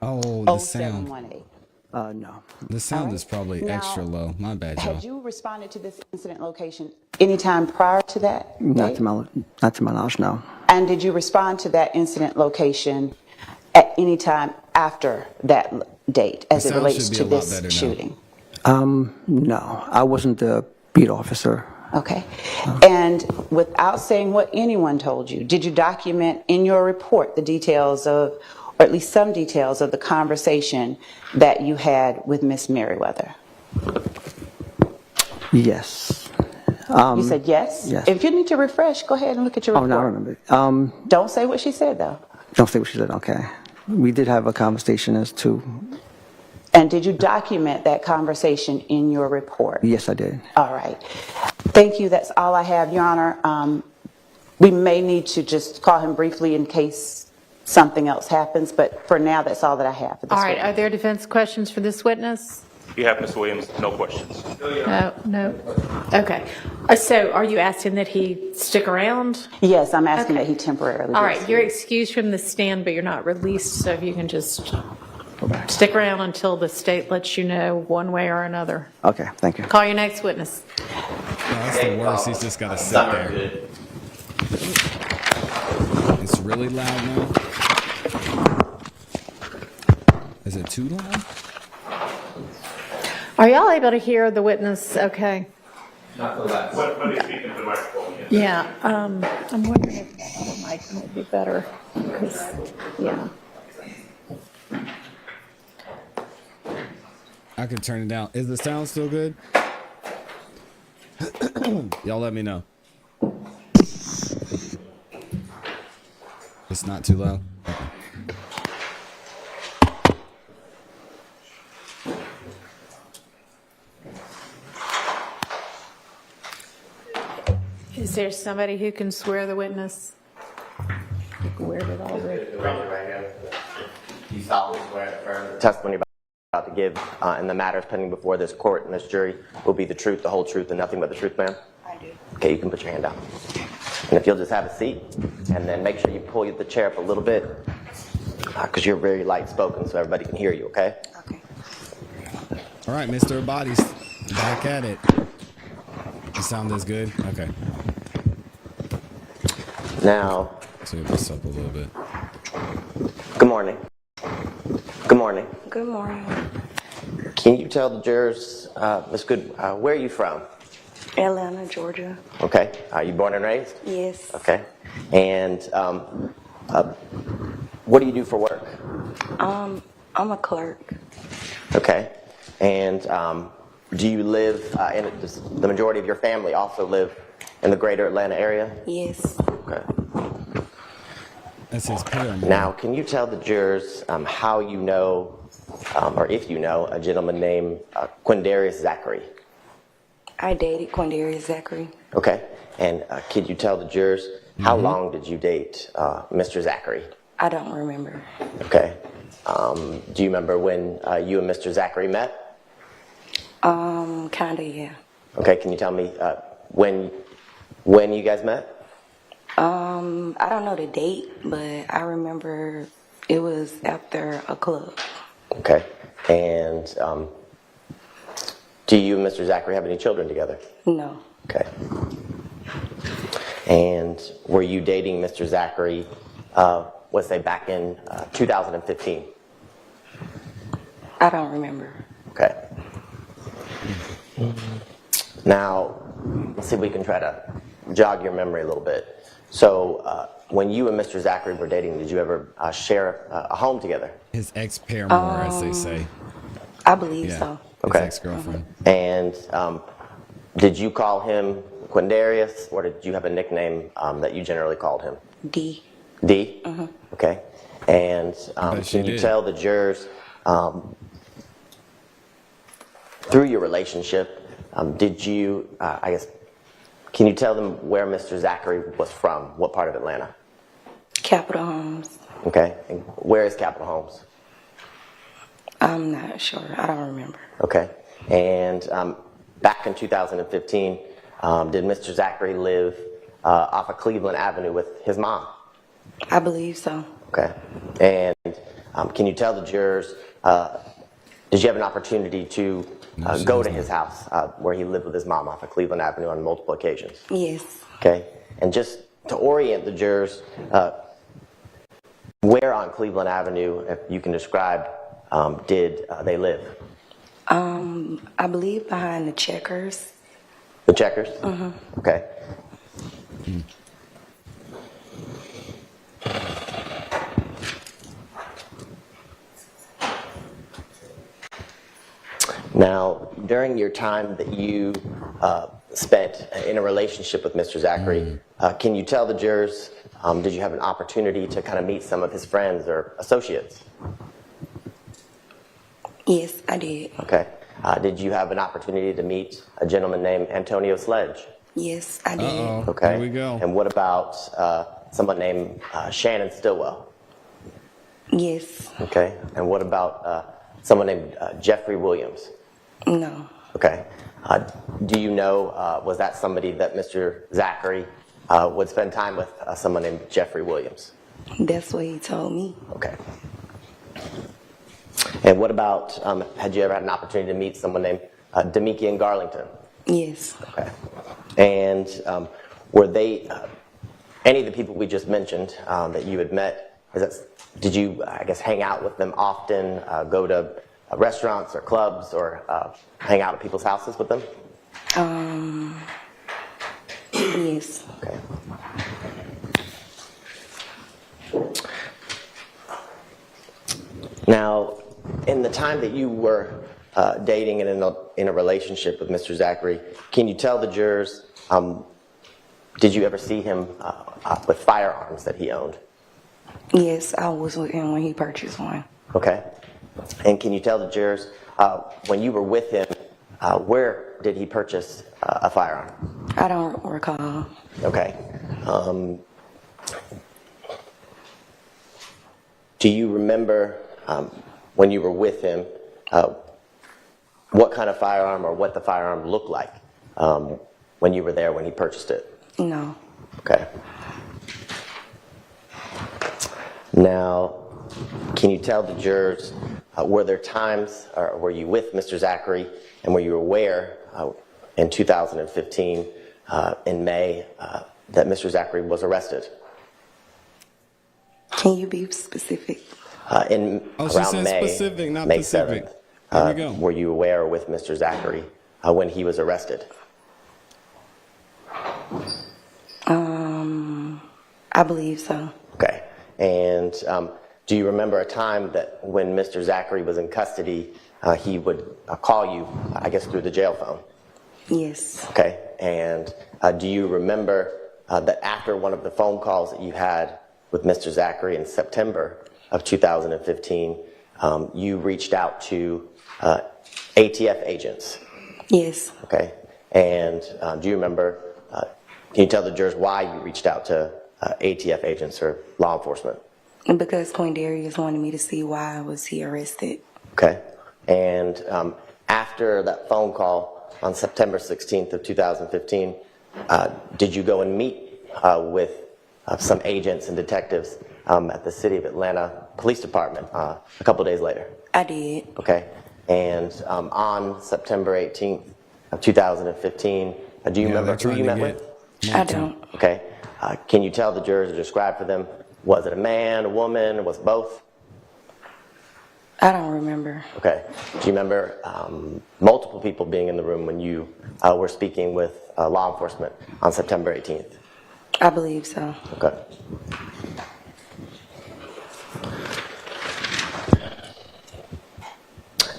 Oh, the sound. 0718? No. The sound All right. is probably Now, extra low. My bad, y'all. Had you responded to this incident location anytime prior to that? Not date? to my knowledge, no. And did you respond to that incident location at any time after that date as The it sound relates should be to a lot this better now. shooting? No, I wasn't the beat officer. Okay. And without saying what anyone told you, did you document in your report the details of, or at least some details of the conversation that you had with Miss Maryweather? Yes. You said yes? yes. If you need to refresh, go ahead and look at your Oh, report. no, I remember. Don't say what she said, though. Don't say what she said. Okay. We did have a conversation as to. And did you document that conversation in your report? Yes, I did. All right. Thank you. That's all I have, Your Honor. We may need to just call him briefly in case something else happens, but for now, that's all that I have for this All right. witness. Are there defense questions for this witness? You have, Ms. Williams, no questions. No. Okay. So are you asking that he stick around? Yes, I'm asking Okay. that he temporarily. All be right. excused. You're excused from the stand, but you're not released. So if you can just stick around until the state lets you know one way or another. Okay, thank you. Call your next witness. No, that's the worst. He's just got to sit there. It's really loud now. Is it too loud? Are y'all able to hear the witness? Okay. What are you speaking to the microphone? Yeah. I'm wondering if the mic might be better. 'Cause, yeah. I can turn it down. Is the sound still good? Y'all let me know. It's not too loud? Okay. Is there somebody who can swear the witness? Where did all the... Raise your right hand. Do you solemnly swear that the testimony you're about to give and the matters pending before this court and this jury will be the truth, the whole truth, and nothing but the truth, ma'am? I do. Okay, you can put your hand down. And if you'll just have a seat, and then make sure you pull the chair up a little bit, because you're very light spoken, so everybody can hear you, okay? Okay. All right, Mr. Bodies, back at it. The sound is good? Okay. Now, Let's move this up a little bit. good morning. Good morning. Good morning. Can you tell the jurors, Ms. Good, where are you from? Atlanta, Georgia. Okay. Are you born and raised? Yes. Okay. And what do you do for work? I'm a clerk. Okay. And do you live, the majority of your family also live in the greater Atlanta area? Yes. Okay. That's his paramour. Now, can you tell the jurors how you know, or if you know, a gentleman named Quindarius Zachary? I dated Quindarius Zachary. Okay. And could you tell the jurors how long did you date Mr. Zachary? I don't remember. Okay. Do you remember when you and Mr. Zachary met? Kinda, yeah. Okay. Can you tell me when you guys met? I don't know the date, but I remember it was after a club. Okay. And do you and Mr. Zachary have any children together? No. Okay. And were you dating Mr. Zachary, let's say back in 2015? I don't remember. Okay. Now, let's see if we can try to jog your memory a little bit. So, when you and Mr. Zachary were dating, did you ever share a home together? His ex-paramour, as they say. I believe so. His Okay. ex-girlfriend. And did you call him Quindarius, or did you have a nickname that you generally called him? D. D? Okay. And she can you did. tell the jurors, through your relationship, did you, can you tell them where Mr. Zachary was from? What part of Atlanta? Capitol Homes. Okay. And where is Capitol Homes? I'm not sure. I don't remember. Okay. And back in 2015, did Mr. Zachary live off of Cleveland Avenue with his mom? I believe so. Okay. And can you tell the jurors, did you have an opportunity to go to his house where he lived with his mom off of Cleveland Avenue on multiple occasions? Yes. Okay. And just to orient the jurors, where on Cleveland Avenue, if you can describe, did they live? I believe behind the Checkers. The Checkers? Okay. Now, during your time that you spent in a relationship with Mr. Zachary, can you tell the jurors, did you have an opportunity to kind of meet some of his friends or associates? Yes, I did. Okay. Did you have an opportunity to meet a gentleman named Antonio Sledge? Yes, I did. Okay. Here we go. And what about someone named Shannon Stillwell? Yes. Okay. And what about someone named Jeffrey Williams? No. Okay. Do you know, was that somebody that Mr. Zachary would spend time with, someone named Jeffrey Williams? That's what he told me. Okay. And what about, had you ever had an opportunity to meet someone named Demikian Garlington? Yes. Okay. And were they, any of the people we just mentioned that you had met, did you, I guess, hang out with them often, go to restaurants or clubs, or hang out at people's houses with them? Yes. Okay. Now, in the time that you were dating and in a relationship with Mr. Zachary, can you tell the jurors, did you ever see him with firearms that he owned? Yes, I was with him when he purchased one. Okay. And can you tell the jurors, when you were with him, where did he purchase a firearm? I don't recall. Okay. Do you remember when you were with him, what kind of firearm or what the firearm looked like when you were there when he purchased it? No. Okay. Now, can you tell the jurors, were there times, or were you with Mr. Zachary, and were you aware in 2015, in May, that Mr. Zachary was arrested? Can you be specific? She Around said May, specific, not May Pacific. 7th, Here we go. were you aware with Mr. Zachary when he was arrested? I believe so. Okay. And do you remember a time that when Mr. Zachary was in custody, he would call you, I guess, through the jail phone? Yes. Okay. And do you remember that after one of the phone calls that you had with Mr. Zachary in September of 2015, you reached out to ATF agents? Yes. Okay. And do you remember, can you tell the jurors why you reached out to ATF agents or law enforcement? Because Quindarius wanted me to see why was he arrested. Okay. And after that phone call on September 16th of 2015, did you go and meet with some agents and detectives at the City of Atlanta Police Department a couple days later? I did. Okay. And on September 18th of 2015, do you remember who you met with? I don't. Okay. Can you tell the jurors or describe for them, was it a man, a woman, was it both? I don't remember. Okay. Do you remember multiple people being in the room when you were speaking with law enforcement on September 18th? I believe so. Okay.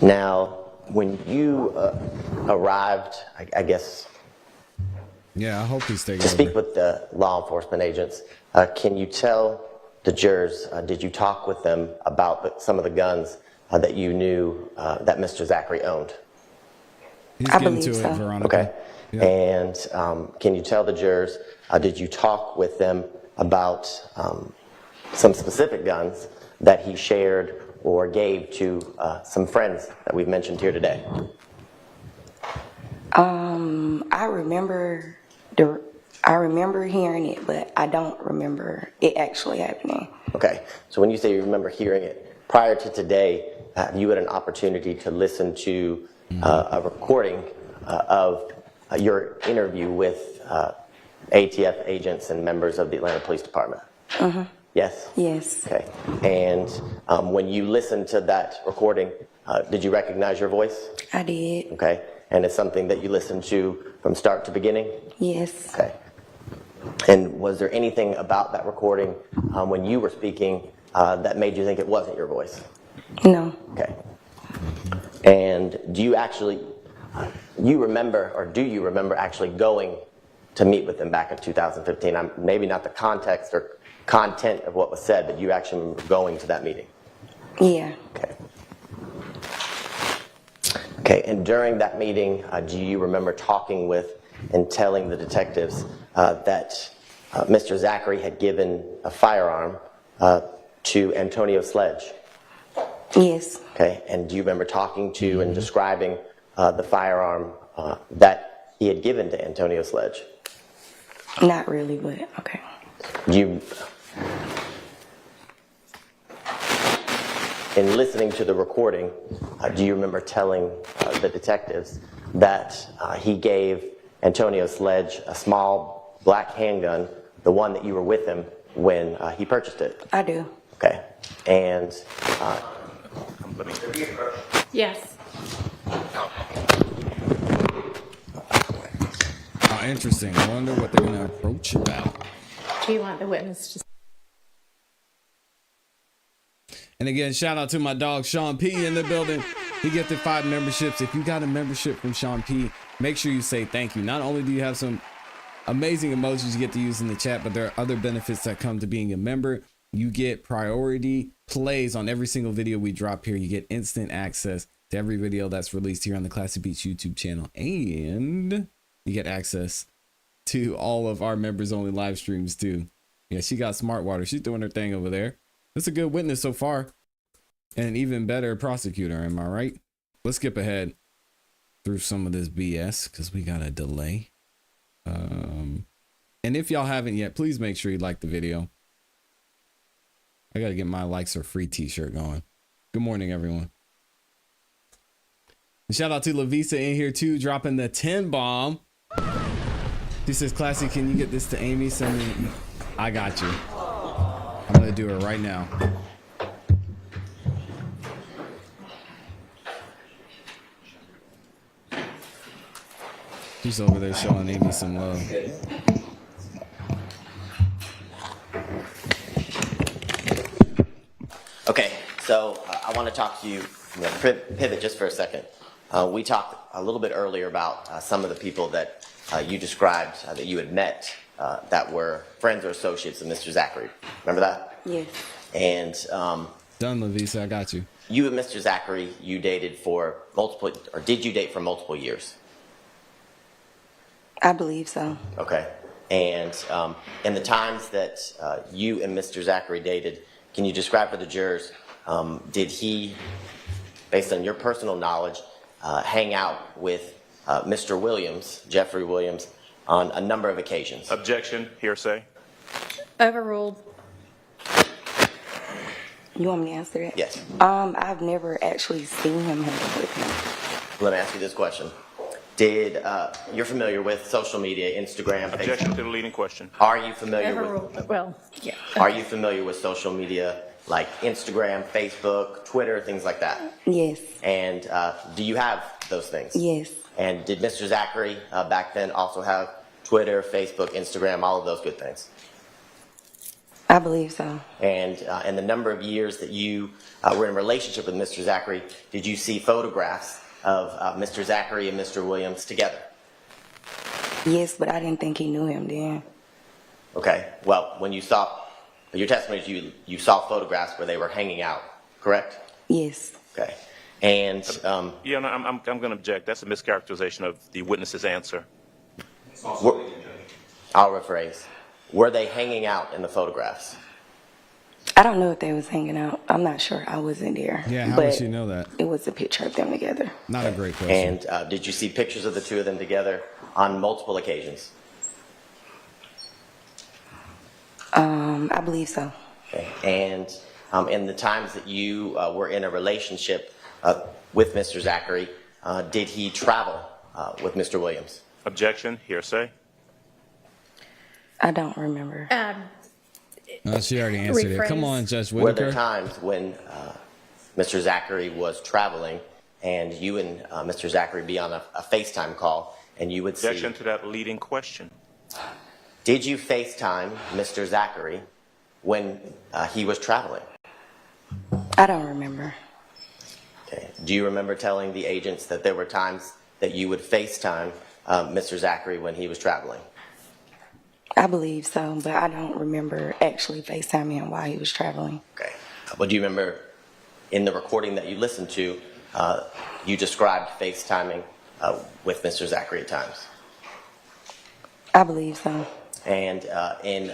Now, when you arrived, I guess, yeah, I hope he's taking to speak with the law enforcement agents, can you tell the jurors, did you talk with them about some of the guns that you knew that Mr. Zachary owned? He's getting to it, Veronica. Okay. Yeah. And can you tell the jurors, did you talk with them about some specific guns that he shared or gave to some friends that we've mentioned here today? I remember hearing it, but I don't remember it actually happening. Okay. So when you say you remember hearing it, prior to today, you had an opportunity to listen to a recording of your interview with ATF agents and members of the Atlanta Police Department. Mm-hmm. Yes? Yes. Okay. And when you listened to that recording, did you recognize your voice? I did. Okay. And it's something that you listened to from start to beginning? Yes. Okay. And was there anything about that recording when you were speaking that made you think it wasn't your voice? No. Okay. And do you actually, you remember, or do you remember actually going to meet with them back in 2015? Maybe not the context or content of what was said, but you actually remember going to that meeting? Yeah. Okay. Okay, and during that meeting, do you remember talking with and telling the detectives that Mr. Zachary had given a firearm to Antonio Sledge? Yes. Okay, and do you remember talking to and describing the firearm that he had given to Antonio Sledge? Not really, but okay. In listening to the recording, do you remember telling the detectives that he gave Antonio Sledge a small black handgun, the one that you were with him when he purchased it? I do. Okay. And Yes. Oh, interesting. I wonder what they're going to approach about. Do you want the witness to? And again, shout out to my dog Sean P in the building. He gifted 5 memberships. If you got a membership from Sean P, make sure you say thank you. Not only do you have some amazing emojis you get to use in the chat, but there are other benefits that come to being a member. You get priority plays on every single video we drop here. You get instant access to every video that's released here on the ClassE Beats YouTube channel. And you get access to all of our members only live streams too. Yeah, she got smart water. She's doing her thing over there. That's a good witness so far. And an even better prosecutor, am I right? Let's skip ahead through some of this BS because we got a delay. And if y'all haven't yet, please make sure you like the video. I got to get my likes are free t-shirt going. Good morning, everyone. And shout out to Lavisa in here too, dropping the 10 bomb. She says, ClassE, can you get this to Amy? Send me. I got you. I'm going to do it right now. She's over there showing Amy some love. okay, so I want to talk to you, pivot just for a second. We talked a little bit earlier about some of the people that you described that you had met that were friends or associates of Mr. Zachary. Remember that? Yes. And Done, Lavisa. I got you. you and Mr. Zachary, you dated for multiple, or did you date for multiple years? I believe so. Okay. And in the times that you and Mr. Zachary dated, can you describe for the jurors, did he, based on your personal knowledge, hang out with Mr. Williams, Jeffrey Williams, on a number of occasions? Objection, hearsay. Overruled. You want me to answer that? Yes. I've never actually seen him hang with him. Let me ask you this question. Did, you're familiar with social media, Instagram, Objection Facebook? to the leading question. Are you familiar with, Overruled. Well, yeah. are you familiar with social media like Instagram, Facebook, Twitter, things like that? Yes. And do you have those things? Yes. And did Mr. Zachary back then also have Twitter, Facebook, Instagram, all of those good things? I believe so. And in the number of years that you were in a relationship with Mr. Zachary, did you see photographs of Mr. Zachary and Mr. Williams together? Yes, but I didn't think he knew him then. Okay. Well, when you saw, your testimony is you saw photographs where they were hanging out, correct? Yes. Okay. And Yeah, no, I'm going to object. That's a mischaracterization of the witness's answer. I'll rephrase. Were they hanging out in the photographs? I don't know if they was hanging out. I'm not sure. I wasn't there. Yeah, how but would she know that? It was a picture of them together. Not a great question. And did you see pictures of the two of them together on multiple occasions? I believe so. Okay. And in the times that you were in a relationship with Mr. Zachary, did he travel with Mr. Williams? Objection, hearsay. I don't remember. She already answered it. Come on, Judge Were there Whitaker. times when Mr. Zachary was traveling and you and Mr. Zachary be on a FaceTime call and you would see... Objection to that leading question. Did you FaceTime Mr. Zachary when he was traveling? I don't remember. Okay. Do you remember telling the agents that there were times that you would FaceTime Mr. Zachary when he was traveling? I believe so, but I don't remember actually FaceTiming him while he was traveling. Okay. Well, do you remember in the recording that you listened to, you described FaceTiming with Mr. Zachary at times? I believe so. And in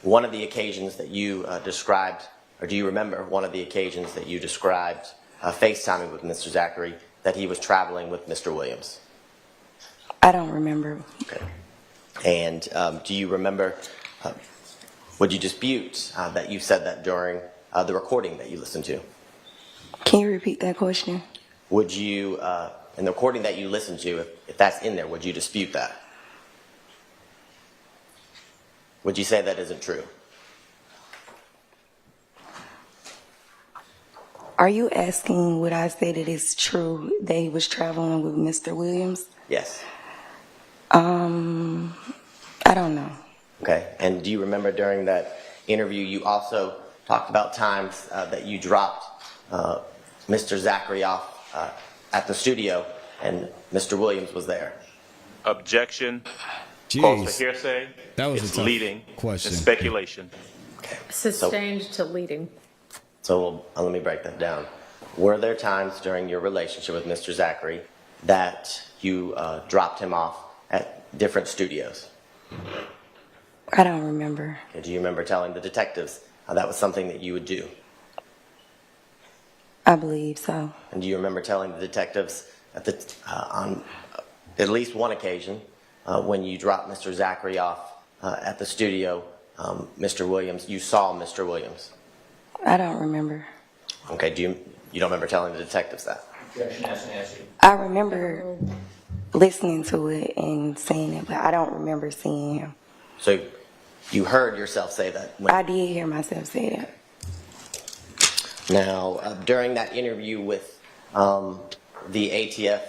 one of the occasions that you described, or do you remember one of the occasions that you described FaceTiming with Mr. Zachary that he was traveling with Mr. Williams? I don't remember. Okay. And do you remember, would you dispute that you said that during the recording that you listened to? Can you repeat that question? Would you, in the recording that you listened to, if that's in there, would you dispute that? Would you say that isn't true? Are you asking would I say that it's true that he was traveling with Mr. Williams? Yes. I don't know. Okay. And do you remember during that interview you also talked about times that you dropped Mr. Zachary off at the studio and Mr. Williams was there? Objection. Jeez. Calls for hearsay. That was it's a tough leading question. and speculation. Sustained to leading. So let me break that down. Were there times during your relationship with Mr. Zachary that you dropped him off at different studios? I don't remember. Okay, do you remember telling the detectives that was something that you would do? I believe so. And do you remember telling the detectives on at least one occasion when you dropped Mr. Zachary off at the studio, Mr. Williams, you saw Mr. Williams? I don't remember. Okay, you don't remember telling the detectives that? I remember listening to it and seeing it, but I don't remember seeing him. So you heard yourself say that? I did hear myself say that. Now, during that interview with the ATF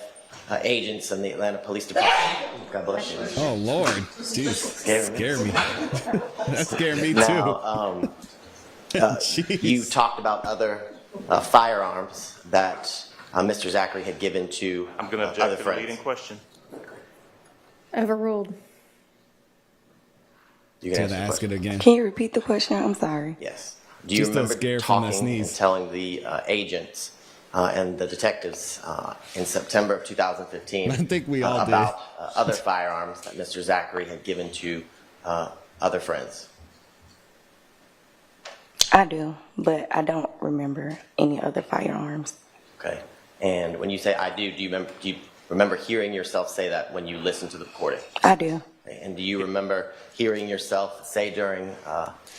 agents and the Atlanta Police Department, God bless you. Oh, Lord. Jeez. Scared me. That scared me, too. Now, you talked about other firearms that Mr. Zachary had given to I'm going to other object to the friends. leading question. Overruled. You can ask it again. Can you repeat the question? I'm sorry. Yes. Do you She's still remember scared from that talking and sneeze. telling the agents and the detectives in September of 2015 I think we all about other firearms that Mr. Zachary had given to other friends? I do, but I don't remember any other firearms. Okay. And when you say I do you remember hearing yourself say that when you listened to the recording? I do. And do you remember hearing yourself say during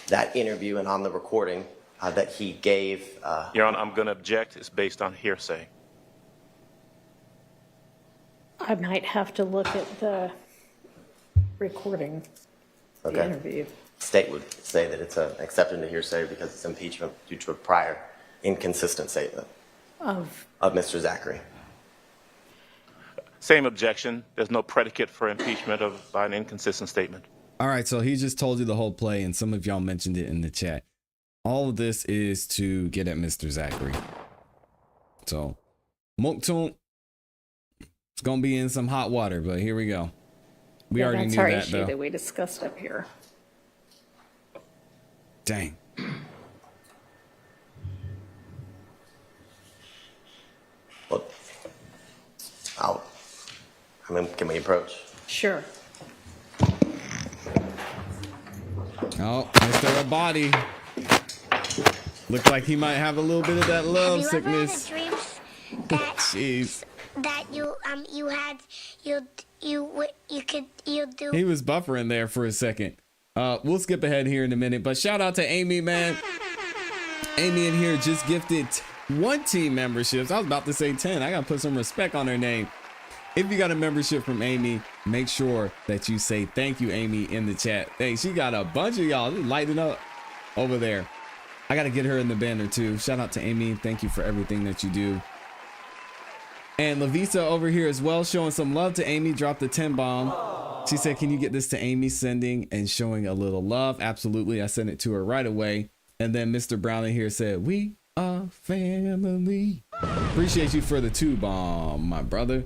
that interview and on the recording that he gave... Your Honor, I'm going to object. It's based on hearsay. I might have to look at the recording, the interview. State would say that it's an exception to hearsay because it's impeachment due to a prior inconsistent statement Of Mr. Zachary. Same objection. There's no predicate for impeachment by an inconsistent statement. All right, so he just told you the whole play, and some of y'all mentioned it in the chat. All of this is to get at Mr. Zachary. So, Moktoon, it's going to be in some hot water, but here we go. We already knew that, That's our issue though. that we discussed up here. Dang. Well, can we approach? Sure. Oh, Mr. Abadi. Looks like he might have a little bit of that love sickness. Have you ever had a dream that Jeez. that you do? He was buffering there for a second. We'll skip ahead here in a minute, but shout out to Amy, man. Amy in here just gifted 1 team memberships. I was about to say 10. I gotta put some respect on her name. If you got a membership from Amy, make sure that you say thank you, Amy, in the chat. Hey, she got a bunch of y'all lighting up over there. I gotta get her in the banner too. Shout out to Amy. Thank you for everything that you do. And Lavisa over here as well, showing some love to Amy. Dropped the 10 bomb. She said, can you get this to Amy? Sending and showing a little love. Absolutely. I sent it to her right away. And then Mr. Brown in here said, we are family. Appreciate you for the 2 bomb, my brother.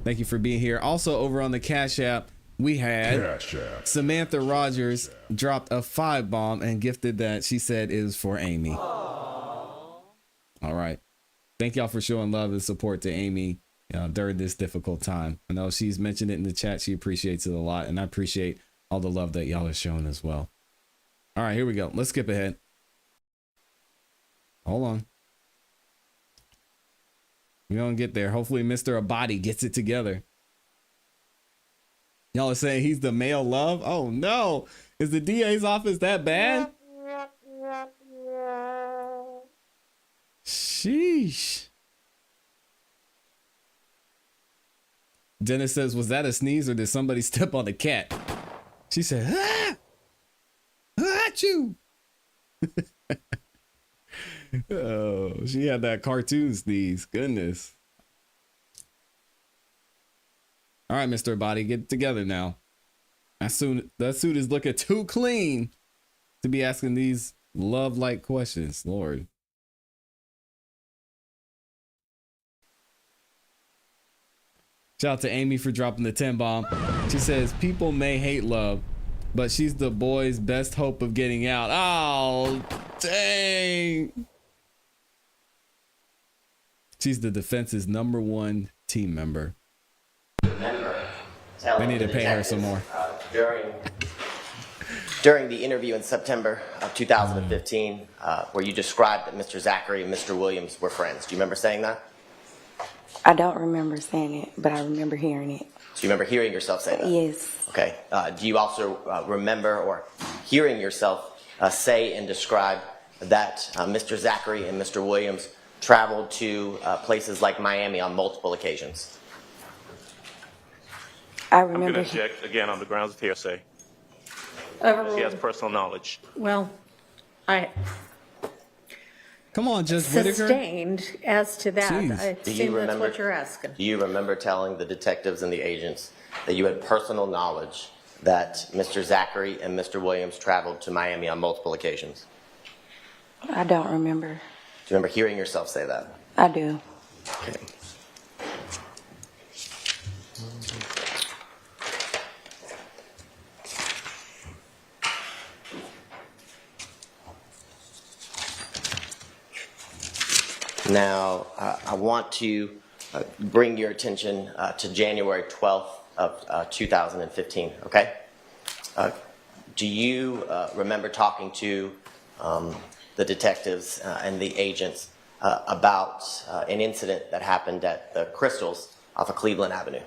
Thank you for being here. Also over on the Cash App, we had Samantha Rogers dropped a 5 bomb and gifted that. She said is for Amy. All right. Thank y'all for showing love and support to Amy during this difficult time. I know she's mentioned it in the chat. She appreciates it a lot. And I appreciate all the love that y'all are showing as well. All right, here we go. Let's skip ahead. Hold on. We're going to get there. Hopefully Mr. Abadi gets it together. Y'all are saying he's the male love? Oh, no. Is the DA's office that bad? Sheesh. Dennis says, was that a sneeze or did somebody step on the cat? She said, achoo. Oh, she had that cartoon sneeze. Goodness. All right, Mr. Body, get it together now. That suit is looking too clean to be asking these love-like questions, Lord. Shout out to Amy for dropping the 10 bomb. She says, people may hate love, but she's the boy's best hope of getting out. Oh, dang. She's the defense's #1 team member. They need to pay her some more. During the interview in September of 2015, where you described that Mr. Zachary and Mr. Williams were friends. Do you remember saying that? I don't remember saying it, but I remember hearing it. So you remember hearing yourself say that? Yes. Okay. Do you also remember or hearing yourself say and describe that Mr. Zachary and Mr. Williams traveled to places like Miami on multiple occasions? I I'm remember. going to object again on the grounds of hearsay. She has personal knowledge. Well, Come on, Judge Whitaker. Sustained as to that. Jeez. I assume that's what you're asking. Do you remember telling the detectives and the agents that you had personal knowledge that Mr. Zachary and Mr. Williams traveled to Miami on multiple occasions? I don't remember. Do you remember hearing yourself say that? I do. Okay. Now, I want to bring your attention to January 12th of 2015, okay? Do you remember talking to the detectives and the agents about an incident that happened at the Crystals off of Cleveland Avenue?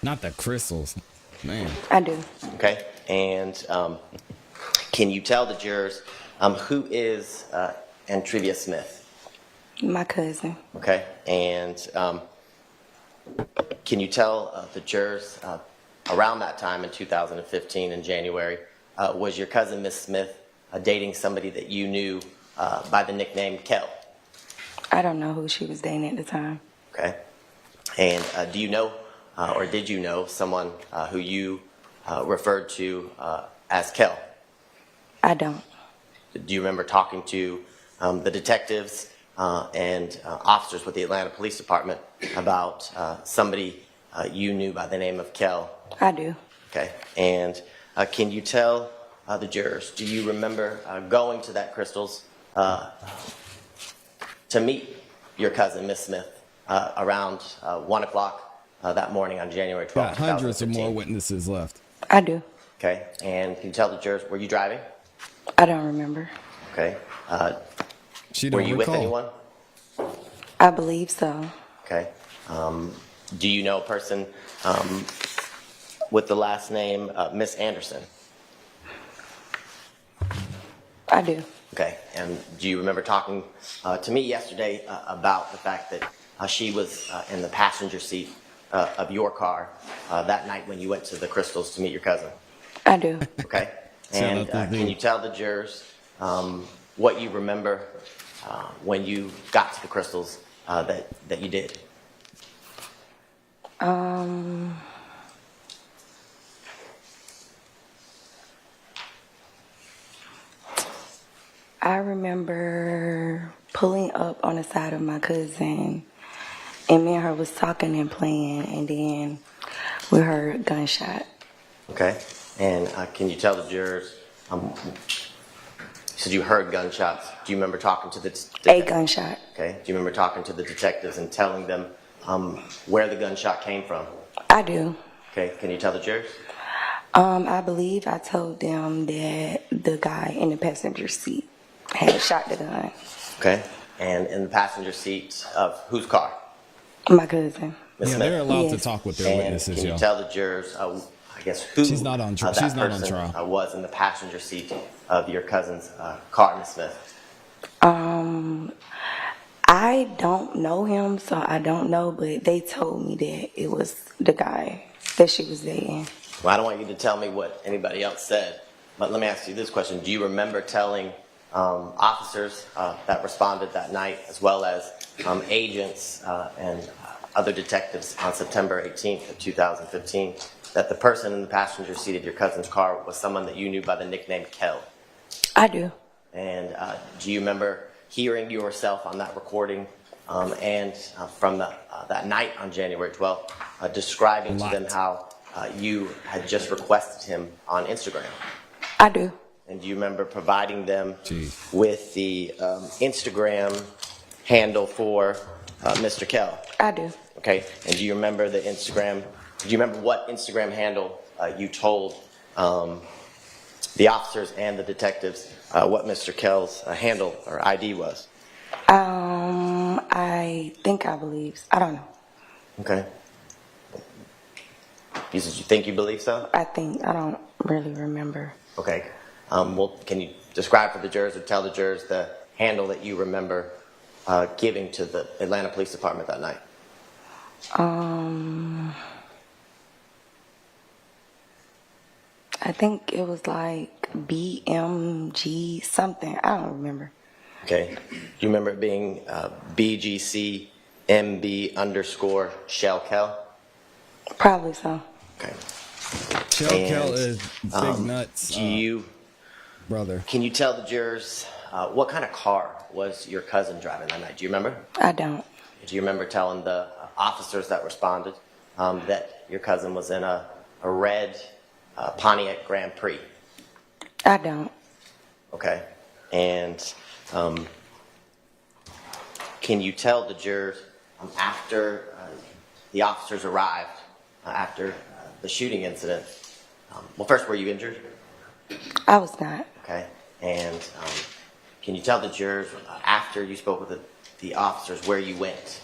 Not the Crystals, man. I do. Okay, and can you tell the jurors who is Antrivia Smith? My cousin. Okay, and can you tell the jurors around that time in 2015 in January, was your cousin Miss Smith dating somebody that you knew by the nickname Kel? I don't know who she was dating at the time. Okay, and do you know or did you know someone who you referred to as Kel? I don't. Do you remember talking to the detectives and officers with the Atlanta Police Department about somebody you knew by the name of Kel? I do. Okay, and can you tell the jurors, do you remember going to that Crystals to meet your cousin, Miss Smith, around 1 o'clock that morning on January 12th? Got hundreds of more witnesses left. I do. Okay, and can you tell the jurors, were you driving? I don't remember. Okay. She were don't you recall. with anyone? I believe so. Okay. Do you know a person with the last name Miss Anderson? I do. Okay, and do you remember talking to me yesterday about the fact that she was in the passenger seat of your car that night when you went to the Crystals to meet your cousin? I do. Okay, and can you tell the jurors what you remember when you got to the Crystals that you did? I remember pulling up on the side of my cousin, and me and her was talking and playing, and then we heard a gunshot. Okay, and can you tell the jurors, you said you heard gunshots. Do you remember talking to the A gunshot. Okay, do you remember talking to the detectives and telling them where the gunshot came from? I do. Okay, can you tell the jurors? I believe I told them that the guy in the passenger seat had shot the gun. Okay, and in the passenger seat of whose car? My cousin. Ms. Yeah, Smith? they're allowed to talk with their And witnesses, can you yo. tell the jurors, I guess, who She's not on that she's not on person trial. was in the passenger seat of your cousin's car, Ms. Smith? I don't know him, so I don't know, but they told me that it was the guy that she was dating. Well, I don't want you to tell me what anybody else said, but let me ask you this question. Do you remember telling officers that responded that night, as well as agents and other detectives on September 18th of 2015, that the person in the passenger seat of your cousin's car was someone that you knew by the nickname Kel? I do. And do you remember hearing yourself on that recording and from that night on January 12th, describing to them how you had just requested him on Instagram? I do. And do you remember providing them with the Instagram handle for Mr. Kel? I do. Okay. And do you remember the Instagram? Do you remember what Instagram handle you told the officers and the detectives what Mr. Kel's handle or ID was? I think I believe. I don't know. Okay. You said you think you believe so? I think. I don't really remember. Okay. Well, can you describe for the jurors or tell the jurors the handle that you remember giving to the Atlanta Police Department that night? I think it was like BMG something. I don't remember. Okay. Do you remember it being BGCMB_Shell Probably so. Okay. Shell Kel is big nuts. Do you, brother? Can you tell the jurors what kind of car was your cousin driving that night? Do you remember? I don't. Do you remember telling the officers that responded that your cousin was in a red Pontiac Grand Prix? I don't. Okay. And can you tell the jurors after the officers arrived, after the shooting incident, well, first, were you injured? I was not. Okay. And can you tell the jurors after you spoke with the officers where you went?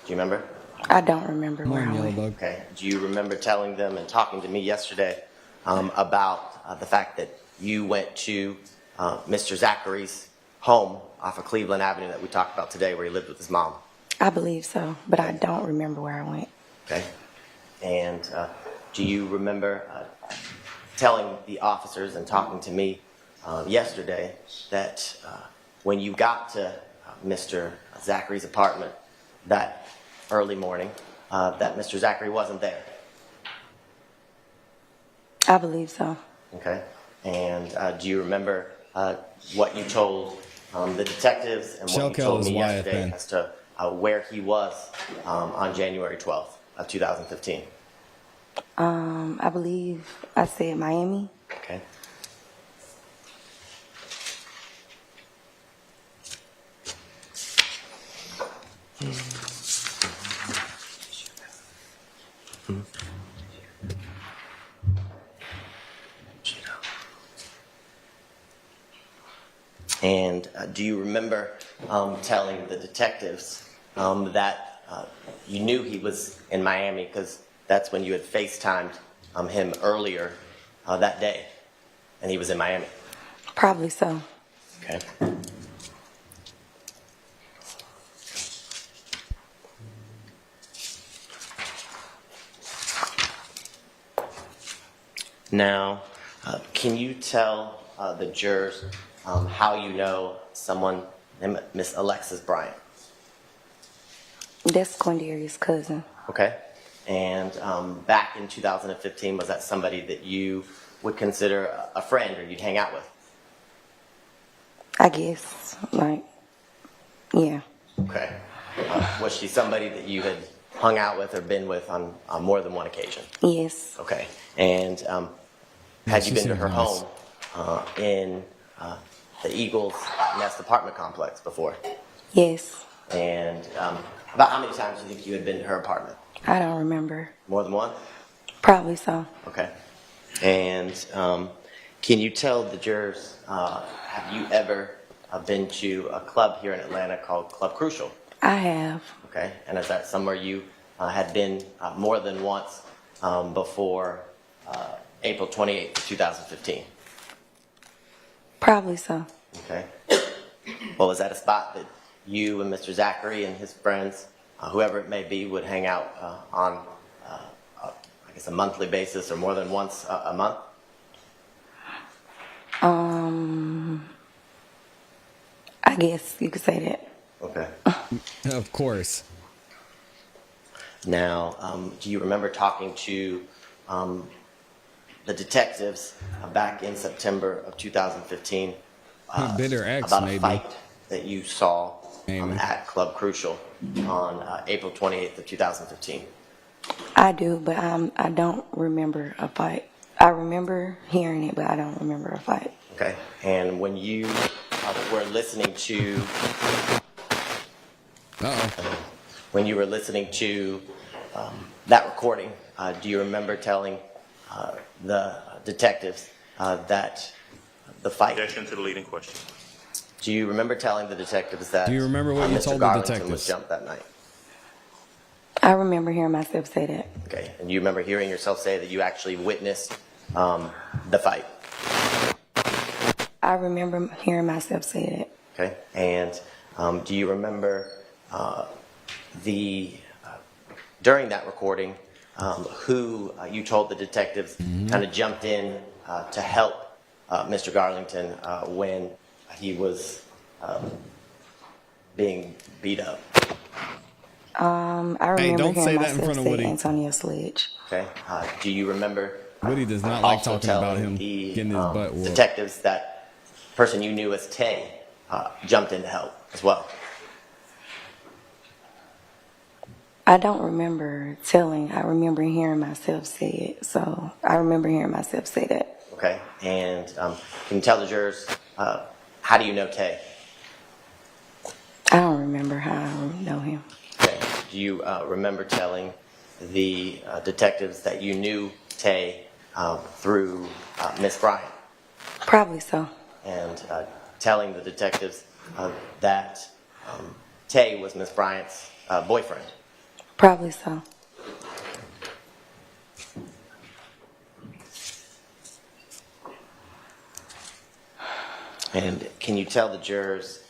Do you remember? I don't remember where I went. Okay. Do you remember telling them and talking to me yesterday about the fact that you went to Mr. Zachary's home off of Cleveland Avenue that we talked about today, where he lived with his mom? I believe so, but I don't remember where I went. Okay. And do you remember telling the officers and talking to me yesterday that when you got to Mr. Zachary's apartment that early morning, that Mr. Zachary wasn't there? I believe so. Okay. And do you remember what you told the detectives and what you told me yesterday as to where he was on January 12th of 2015? I believe I said Miami. Okay. And do you remember telling the detectives that you knew he was in Miami because that's when you had FaceTimed him earlier that day, and he was in Miami? Probably so. Okay. Now, can you tell the jurors how you know someone named Miss Alexis Bryant? That's Quindarius' cousin. Okay. And back in 2015, was that somebody that you would consider a friend or you'd hang out with? I guess, like, yeah. Okay. Was she somebody that you had hung out with or been with on more than one occasion? Yes. Okay. And had you been to her home in the Eagles Nest apartment complex before? Yes. And about how many times do you think you had been to her apartment? I don't remember. More than one? Probably so. Okay. And can you tell the jurors, have you ever been to a club here in Atlanta called Club Crucial? I have. Okay. And is that somewhere you had been more than once before April 28th, 2015? Probably so. Okay. Well, was that a spot that you and Mr. Zachary and his friends, whoever it may be, would hang out on, I guess, a monthly basis or more than once a month? I guess you could say that. Okay. Of course. Now, do you remember talking to the detectives back in September of 2015 Bitter ex, about a maybe. fight that you saw at Club Crucial on April 28th of 2015? I do, but I don't remember a fight. I remember hearing it, but I don't remember a fight. Okay. And when you were listening to... When you were listening to that recording, do you remember telling the detectives that the fight... Objection to the leading question. Do you remember telling the detectives that... Do you remember what you Mr. told the Garlington detectives? was jumped that night? I remember hearing myself say that. Okay. And you remember hearing yourself say that you actually witnessed the fight? I remember hearing myself say that. Okay. And do you remember during that recording, who you told the detectives kind of jumped in to help Mr. Garlington when he was being beat up? I remember don't say hearing that in myself front of say Woody. Antonio Sledge. Okay. Do you remember Woody does not like also talking about telling him the getting his butt whooped. detectives that person you knew as Tay jumped in to help as well? I don't remember telling. I remember hearing myself say it. So I remember hearing myself say that. Okay. And can you tell the jurors, how do you know Tay? I don't remember how I know him. Okay. Do you remember telling the detectives that you knew Tay through Miss Bryant? Probably so. And telling the detectives that Tay was Miss Bryant's boyfriend? Probably so. And can you tell the jurors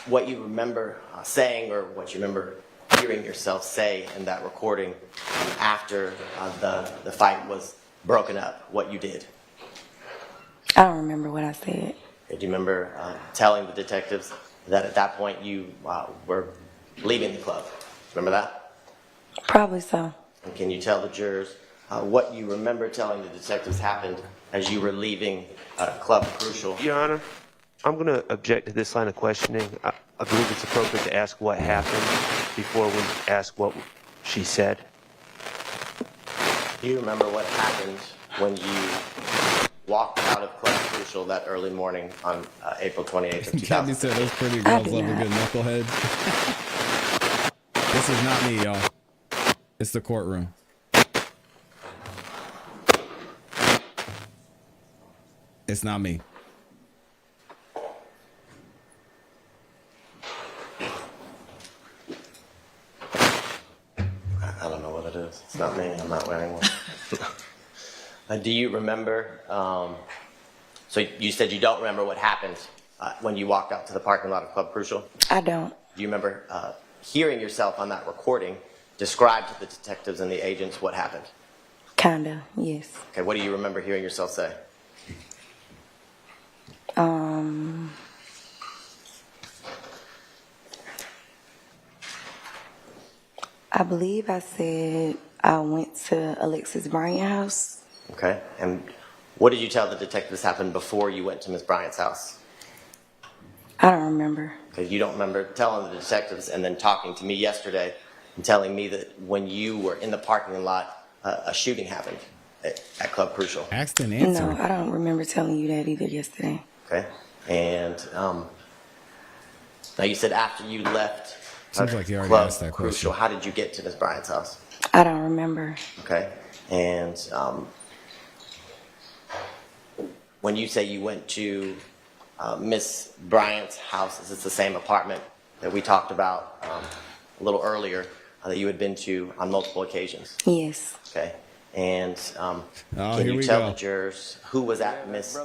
what you remember saying or what you remember hearing yourself say in that recording after the fight was broken up, what you did? I don't remember what I said. Do you remember telling the detectives that at that point you were leaving the club? Remember that? Probably so. And can you tell the jurors what you remember telling the detectives happened as you were leaving Club Crucial? Your Honor, I'm going to object to this line of questioning. I believe it's appropriate to ask what happened before we ask what she said. Do you remember what happened when you walked out of Club Crucial that early morning on April 28th of 2000? Gabby said those pretty girls love a good knucklehead. This is not me, y'all. It's the courtroom. It's not me. I don't know what it is. It's not me. I'm not wearing one. Do you remember? So you said you don't remember what happened when you walked out to the parking lot of Club Crucial? I don't. Do you remember hearing yourself on that recording describe to the detectives and the agents what happened? Kinda, yes. Okay, what do you remember hearing yourself say? I believe I said I went to Alexis Bryant's house. Okay, and what did you tell the detectives happened before you went to Miss Bryant's house? I don't remember. Because you don't remember telling the detectives and then talking to me yesterday and telling me that when you were in the parking lot, a shooting happened at Club Crucial. Asked and answered. No, I don't remember telling you that either yesterday. Okay, and now you said after you left Seems like you already Club asked that Crucial, question. how did you get to Miss Bryant's house? I don't remember. Okay, and when you say you went to Miss Bryant's house, is this the same apartment that we talked about a little earlier that you had been to on multiple occasions? Yes. Okay, and can here you we tell go. the jurors who was at Miss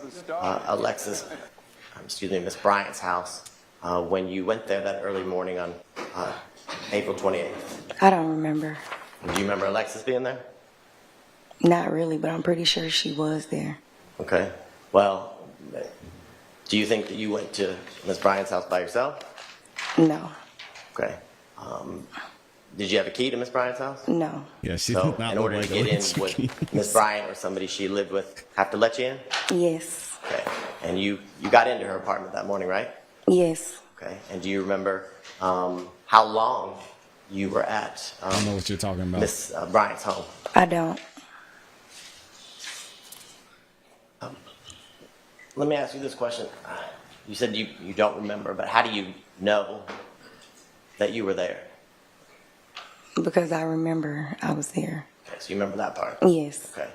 Miss Bryant's house when you went there that early morning on April 28th? I don't remember. Do you remember Alexis being there? Not really, but I'm pretty sure she was there. Okay. Well, do you think that you went to Miss Bryant's house by yourself? No. Okay. Did you have a key to Miss Bryant's house? No. Yeah, she So, did not in look order like to get in, Alexis would Keys. Miss Bryant or somebody she lived with have to let you in? Yes. Okay. And you got into her apartment that morning, right? Yes. Okay. And do you remember how long you were at I don't know what you're talking about. Miss Bryant's home? I don't. Let me ask you this question. You said you don't remember, but how do you know that you were there? Because I remember I was there. Okay, so you remember that part? Yes. Okay.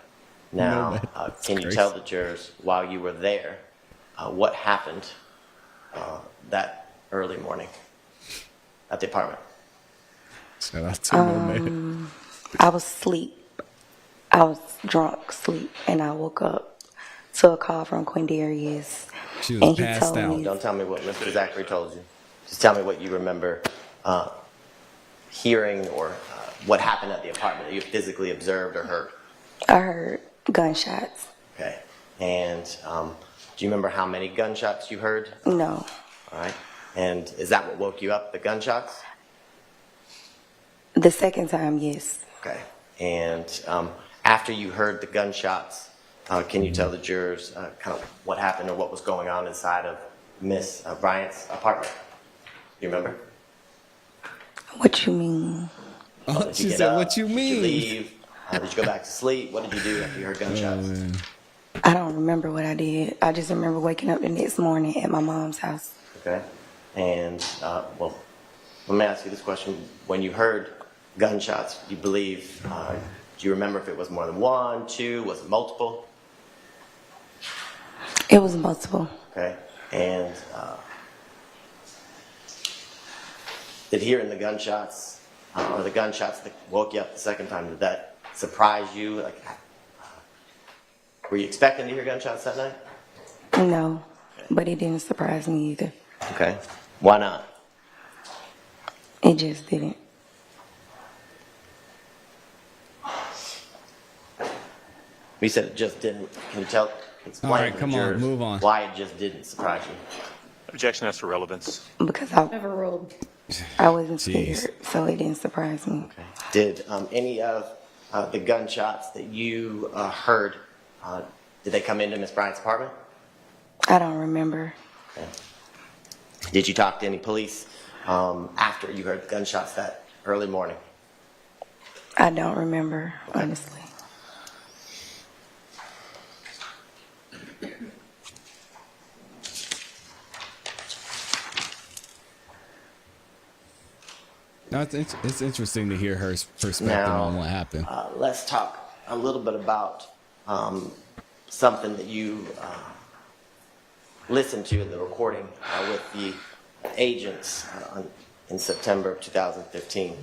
Now, No, that's can you crazy. tell the jurors while you were there what happened that early morning at the apartment? Shout out to Nomad. I was asleep. I was drunk, asleep, and I woke up to a call from Quindarius. She was and he passed told out. me, Don't tell me what Mr. Zachary told you. Just tell me what you remember hearing or what happened at the apartment that you physically observed or heard. I heard gunshots. Okay. And do you remember how many gunshots you heard? No. All right. And is that what woke you up, the gunshots? The second time, yes. Okay. And after you heard the gunshots, can you tell the jurors kind of what happened or what was going on inside of Miss Bryant's apartment? You remember? What you mean? Oh, Did she you get said, up? "What you Did mean?" you leave? Did you go back to sleep? What did you do after you heard gunshots? man. I don't remember what I did. I just remember waking up the next morning at my mom's house. Okay. And, well, let me ask you this question. When you heard gunshots, do you believe, do you remember if it was more than one, two, was it multiple? It was multiple. Okay. And did hearing the gunshots, or the gunshots that woke you up the second time, did that surprise you? Like, were you expecting to hear gunshots that night? No, but it didn't surprise me either. Okay. Why not? It just didn't. You said it just didn't. Can you explain All right, to the come on, jurors move on. why it just didn't surprise you? Objection as to relevance. Because Overruled. I wasn't Jeez. scared, so it didn't surprise me. Did any of the gunshots that you heard, did they come into Miss Bryant's apartment? I don't remember. Okay. Did you talk to any police after you heard the gunshots that early morning? I don't remember, honestly. No, it's interesting to hear her perspective Now, on what happened. Let's talk a little bit about something that you listened to in the recording with the agents in September of 2015.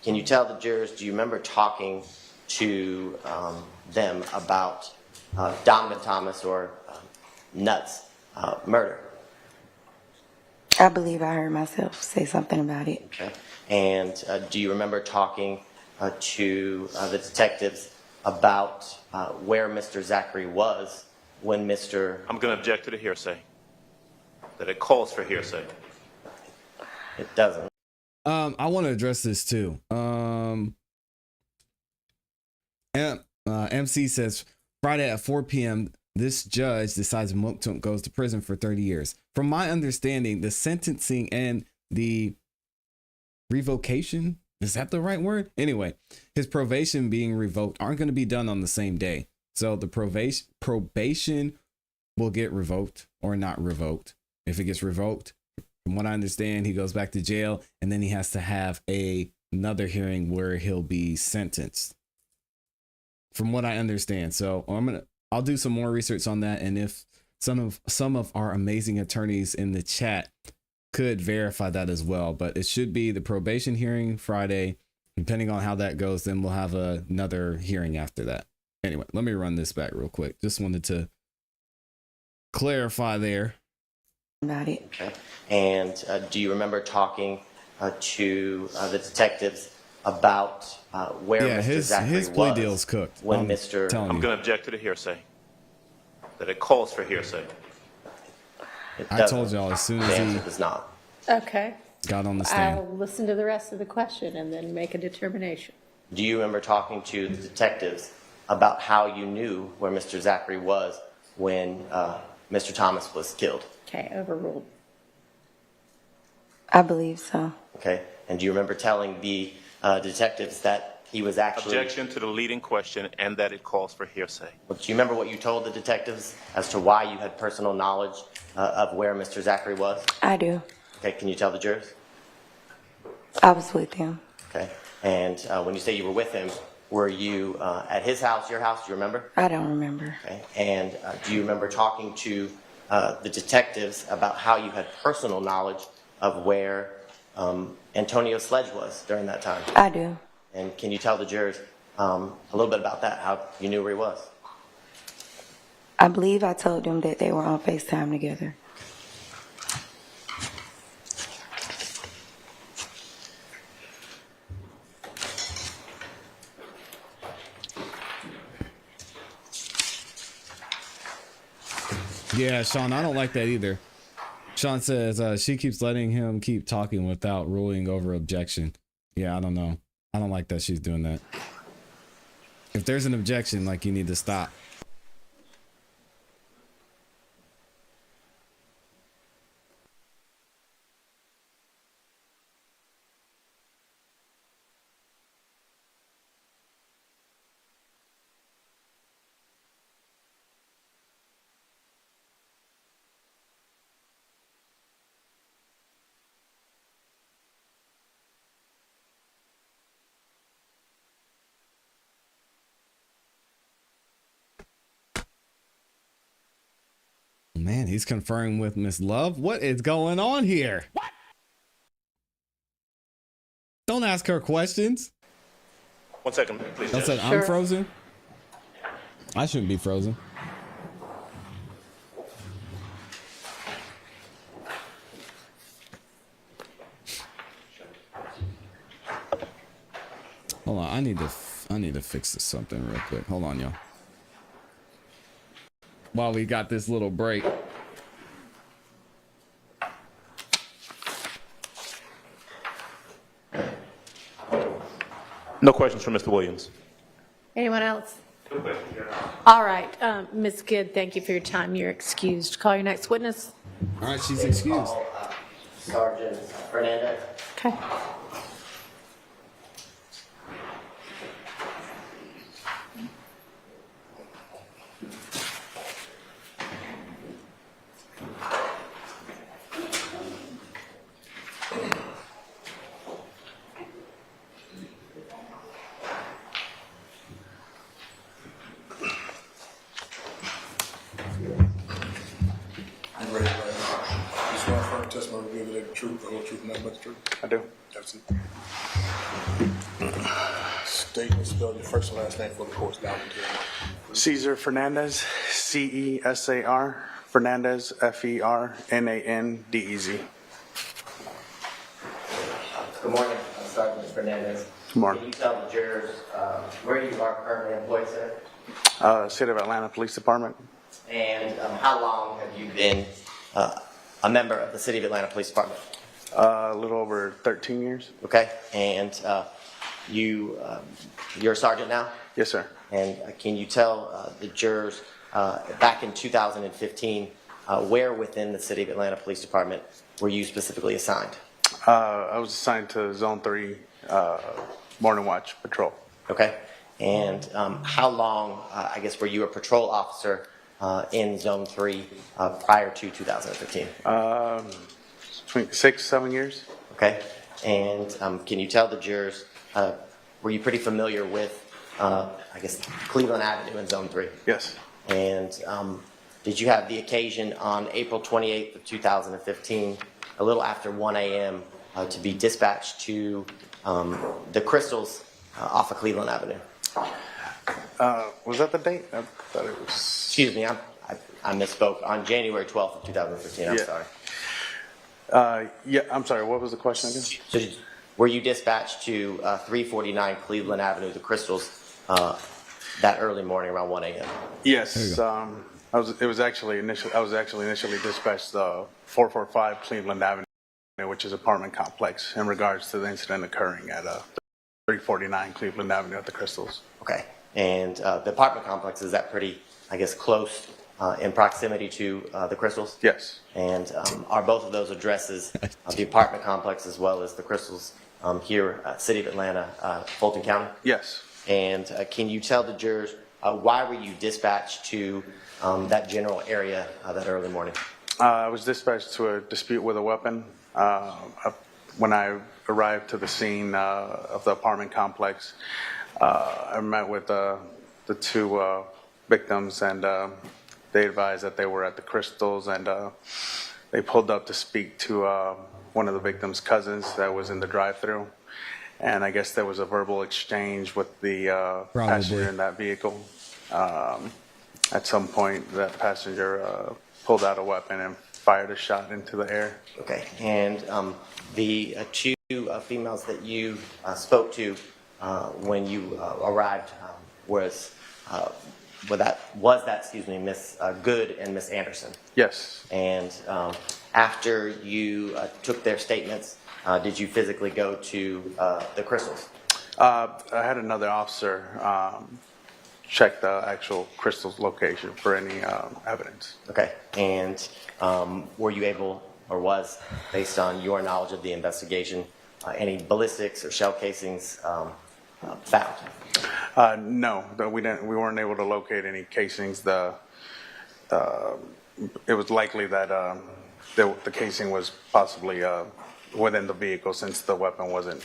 Can you tell the jurors, do you remember talking to them about Donovan Thomas or Nuts murder? I believe I heard myself say something about it. Okay. And do you remember talking to the detectives about where Mr. Zachary was when Mr. I'm going to object to the hearsay. That it calls for hearsay. It doesn't. I want to address this too. MC says Friday at 4 p.m. this judge decides Mooktoon goes to prison for 30 years. From my understanding, the sentencing and the revocation, is that the right word? Anyway, his probation being revoked aren't going to be done on the same day. So the probation will get revoked or not revoked. If it gets revoked, from what I understand, he goes back to jail and then he has to have another hearing where he'll be sentenced. From what I understand. So I'll do some more research on that. And if some of our amazing attorneys in the chat could verify that as well, but it should be the probation hearing Friday. Depending on how that goes, then we'll have another hearing after that. Anyway, let me run this back real quick. Just wanted to clarify there. About it. Okay. And do you remember talking to the detectives about where Mr. Zachary his plea was deal's cooked. when I'm Mr. telling I'm you. going to object to the hearsay. That it calls for hearsay. It I doesn't. told y'all as soon The as answer he does not. Okay. got on the stand. I'll listen to the rest of the question and then make a determination. Do you remember talking to the detectives about how you knew where Mr. Zachary was when Mr. Thomas was killed? Okay, overruled. I believe so. Okay. And do you remember telling the detectives that he was actually... Objection to the leading question and that it calls for hearsay. Do you remember what you told the detectives as to why you had personal knowledge of where Mr. Zachary was? I do. Okay. Can you tell the jurors? I was with him. Okay. And when you say you were with him, were you at his house, your house? Do you remember? I don't remember. Okay. And do you remember talking to the detectives about how you had personal knowledge of where Antonio Sledge was during that time? I do. And can you tell the jurors a little bit about that, how you knew where he was? I believe I told them that they were on FaceTime together. Yeah, Sean, I don't like that either. Sean says she keeps letting him keep talking without ruling over objection. Yeah, I don't know. I don't like that she's doing that. If there's an objection, like, you need to stop. Man, he's conferring with Miss Love. What is going on here? What? Don't ask her questions. 1 second, please. I said I'm frozen. I shouldn't be frozen. Hold on, I need to fix this something real quick. Hold on, y'all. While we got this little break. No questions from Mr. Williams. Anyone else? All right, Ms. Good, thank you for your time. You're excused. Call your next witness. All right, she's excused. Sergeant Fernandez. Okay. Testimony will reveal the truth, the whole truth, and nothing but the truth. I do. That's it. State and spell your first and last name for the court's document. Cesar Fernandez, C-E-S-A-R, Fernandez, F-E-R-N-A-N-D-E-Z. Good morning, Sergeant Fernandez. Good morning. Can you tell the jurors where you are currently employed, sir? City of Atlanta Police Department. And how long have you been a member of the City of Atlanta Police Department? A little over 13 years. Okay, and you're a sergeant now? Yes, sir. And can you tell the jurors back in 2015 where within the City of Atlanta Police Department were you specifically assigned? I was assigned to Zone 3 Morning Watch Patrol. Okay, and how long, I guess, were you a patrol officer in Zone 3 prior to 2015? Between 6-7 years. Okay, and can you tell the jurors, were you pretty familiar with, I guess, Cleveland Avenue in Zone 3? Yes. And did you have the occasion on April 28th of 2015, a little after 1 a.m., to be dispatched to the Crystals off of Cleveland Avenue? Was that the date? I thought it was... Excuse me, I misspoke. On January 12th of 2015, I'm sorry. Yeah, I'm sorry, what was the question again? So were you dispatched to 349 Cleveland Avenue, the Crystals, that early morning around 1 a.m.? Yes, I was actually initially dispatched 445 Cleveland Avenue, which is an apartment complex, in regards to the incident occurring at 349 Cleveland Avenue at the Crystals. Okay, and the apartment complex, is that pretty, I guess, close in proximity to the Crystals? Yes. And are both of those addresses, the apartment complex as well as the Crystals, here at City of Atlanta, Fulton County? Yes. And can you tell the jurors why were you dispatched to that general area that early morning? I was dispatched to a dispute with a weapon. When I arrived to the scene of the apartment complex, I met with the two victims, and they advised that they were at the Crystals, and they pulled up to speak to one of the victim's cousins that was in the drive-thru. And I guess there was a verbal exchange with the passenger in that vehicle. At some point, that passenger pulled out a weapon and fired a shot into the air. Okay, and the two females that you spoke to when you arrived was that Miss Good and Miss Anderson? Yes. And after you took their statements, did you physically go to the Crystals? I had another officer check the actual Crystals location for any evidence. Okay, and were you able, or was, based on your knowledge of the investigation, any ballistics or shell casings found? No, we weren't able to locate any casings. It was likely that the casing was possibly within the vehicle, since the weapon wasn't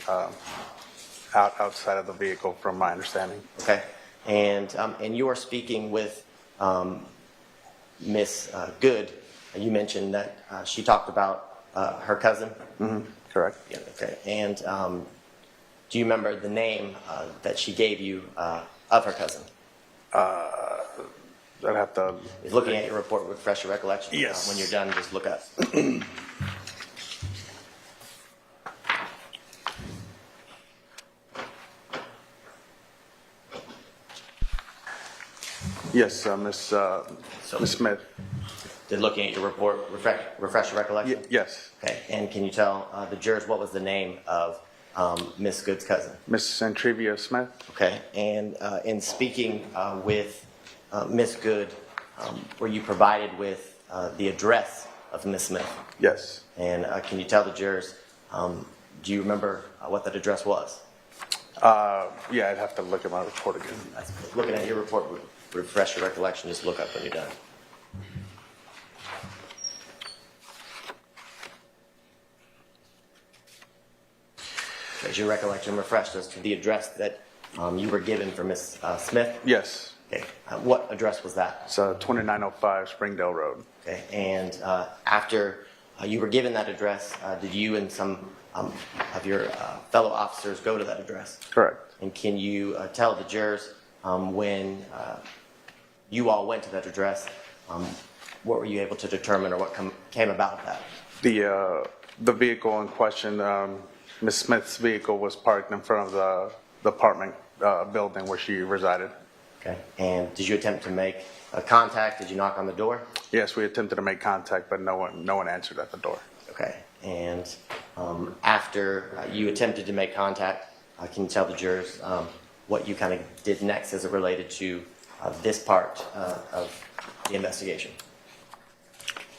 outside of the vehicle, from my understanding. Okay, and you are speaking with Miss Good. you mentioned that she talked about her cousin? Correct. Yeah, okay. And do you remember the name that she gave you of her cousin? I'd have to... Looking at your report would refresh your recollection. Yes. When you're done, just look up. Yes, Miss Smith. Did looking at your report refresh your recollection? Yes. Okay. And can you tell the jurors what was the name of Miss Good's cousin? Miss Centrivia Smith. Okay. And in speaking with Miss Good, were you provided with the address of Miss Smith? Yes. And can you tell the jurors, do you remember what that address was? Yeah, I'd have to look at my report again. Looking at your report would refresh your recollection. Just look up when you're done. Is your recollection refreshed as to the address that you were given for Miss Smith? Yes. Okay. What address was that? It's 2905 Springdale Road. Okay. And after you were given that address, did you and some of your fellow officers go to that address? Correct. And can you tell the jurors when you all went to that address, what were you able to determine or what came about that? The vehicle in question, Miss Smith's vehicle, was parked in front of the apartment building where she resided. Okay. And did you attempt to make contact? Did you knock on the door? Yes, we attempted to make contact, but no one answered at the door. Okay. And after you attempted to make contact, can you tell the jurors what you kind of did next as it related to this part of the investigation?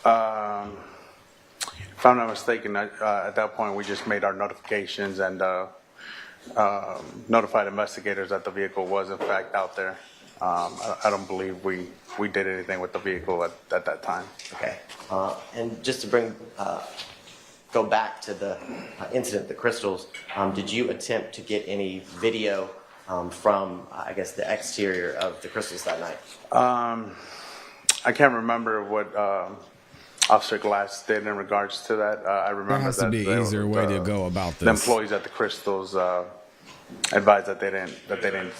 If I'm not mistaken, at that point we just made our notifications and notified investigators that the vehicle was in fact out there. I don't believe we did anything with the vehicle at that time. Okay. And just to go back to the incident, the crystals, did you attempt to get any video from, I guess, the exterior of the crystals that night? I can't remember what Officer Glass did in regards to that. I remember there has to be an easier way to go about this. The employees at the crystals advised that they didn't.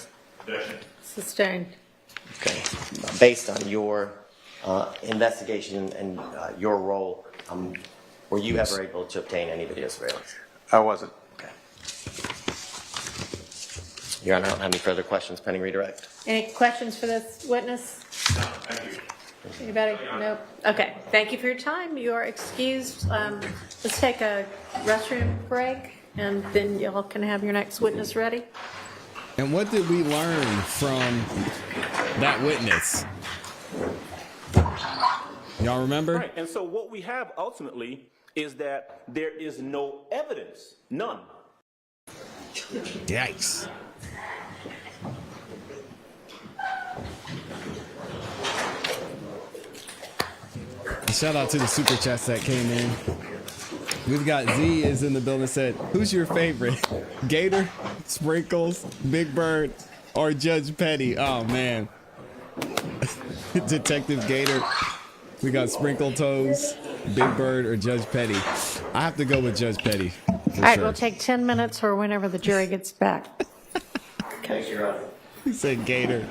Sustained. Okay. Based on your investigation and your role, were you ever able to obtain any video surveillance? I wasn't. Okay. Your Honor, I don't have any further questions pending redirect. Any questions for this witness? No, thank you. Anybody? Nope. Okay. Thank you for your time. You are excused. Let's take a restroom break, and then y'all can have your next witness ready. And what did we learn from that witness? Y'all remember? Right. And so what we have ultimately is that there is no evidence, none. Yikes. Shout out to the super chats that came in. We've got Z is in the building, said, who's your favorite? Gator, Sprinkles, Big Bird, or Judge Petty? Oh man. Detective Gator. We got Sprinkle Toes, Big Bird, or Judge Petty. I have to go with Judge Petty. All right, we'll take 10 minutes or whenever the jury gets back. Thank you, Your Honor. He said Gator.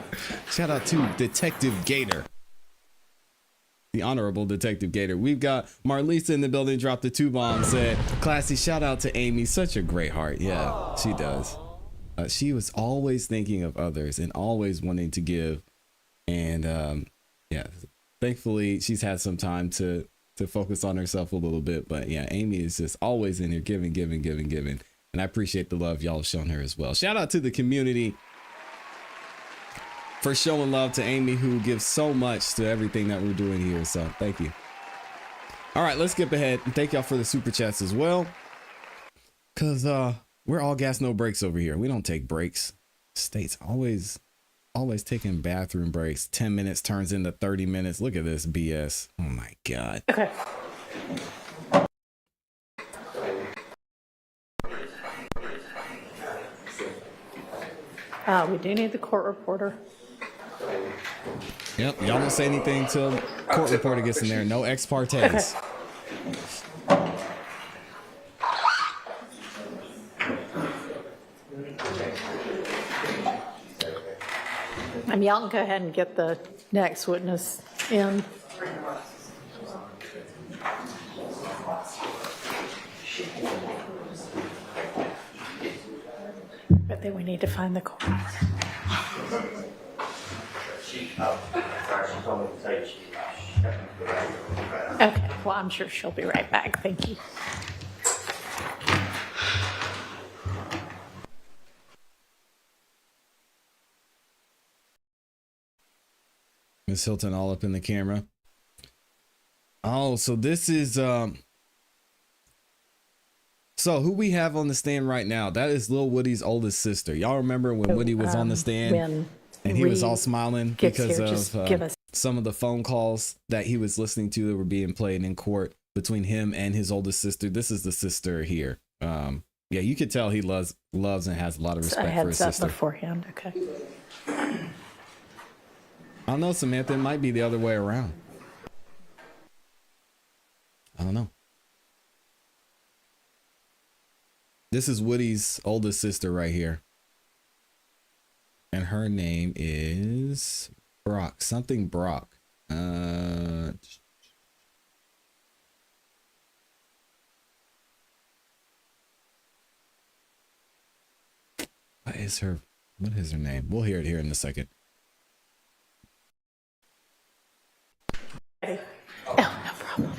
Shout out to Detective Gator. The Honorable Detective Gator. We've got Marlisa in the building, dropped the 2 bombs, said, ClassE, shout out to Amy. Such a great heart. Yeah, she does. She was always thinking of others and always wanting to give. And yeah, thankfully she's had some time to focus on herself a little bit. But yeah, Amy is just always in here giving. And I appreciate the love y'all have shown her as well. Shout out to the community for showing love to Amy, who gives so much to everything that we're doing here. So thank you. All right, let's skip ahead and thank y'all for the super chats as well. Cause we're all gas, no breaks over here. We don't take breaks. State's always taking bathroom breaks. 10 minutes turns into 30 minutes. Look at this BS. Oh my God. Okay. We do need the court reporter. Yep, y'all don't say anything till court reporter gets in there. No ex partes. Y'all can go ahead and get the next witness in. But then we need to find the court. Okay, well, I'm sure she'll be right back. Thank you. Miss Hilton all up in the camera. Oh, so this is so who we have on the stand right now? That is Lil Woody's oldest sister. Y'all remember when Woody was on the stand and he was all smiling because of some of the phone calls that he was listening to that were being played in court between him and his oldest sister. This is the sister here. Yeah, you could tell he loves and has a lot of respect for his sister. Beforehand, okay. I don't know, Samantha. It might be the other way around. I don't know. This is Woody's oldest sister right here. And her name is Brock. Something Brock. What is her name? We'll hear it here in a second. Oh, no problem.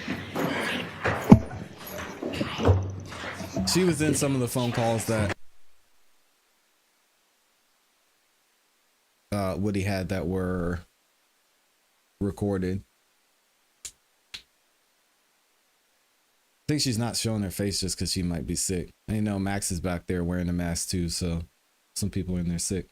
She was in some of the phone calls that Woody had that were recorded. I think she's not showing her face just because she might be sick. I know Max is back there wearing a mask too, so some people are in there sick.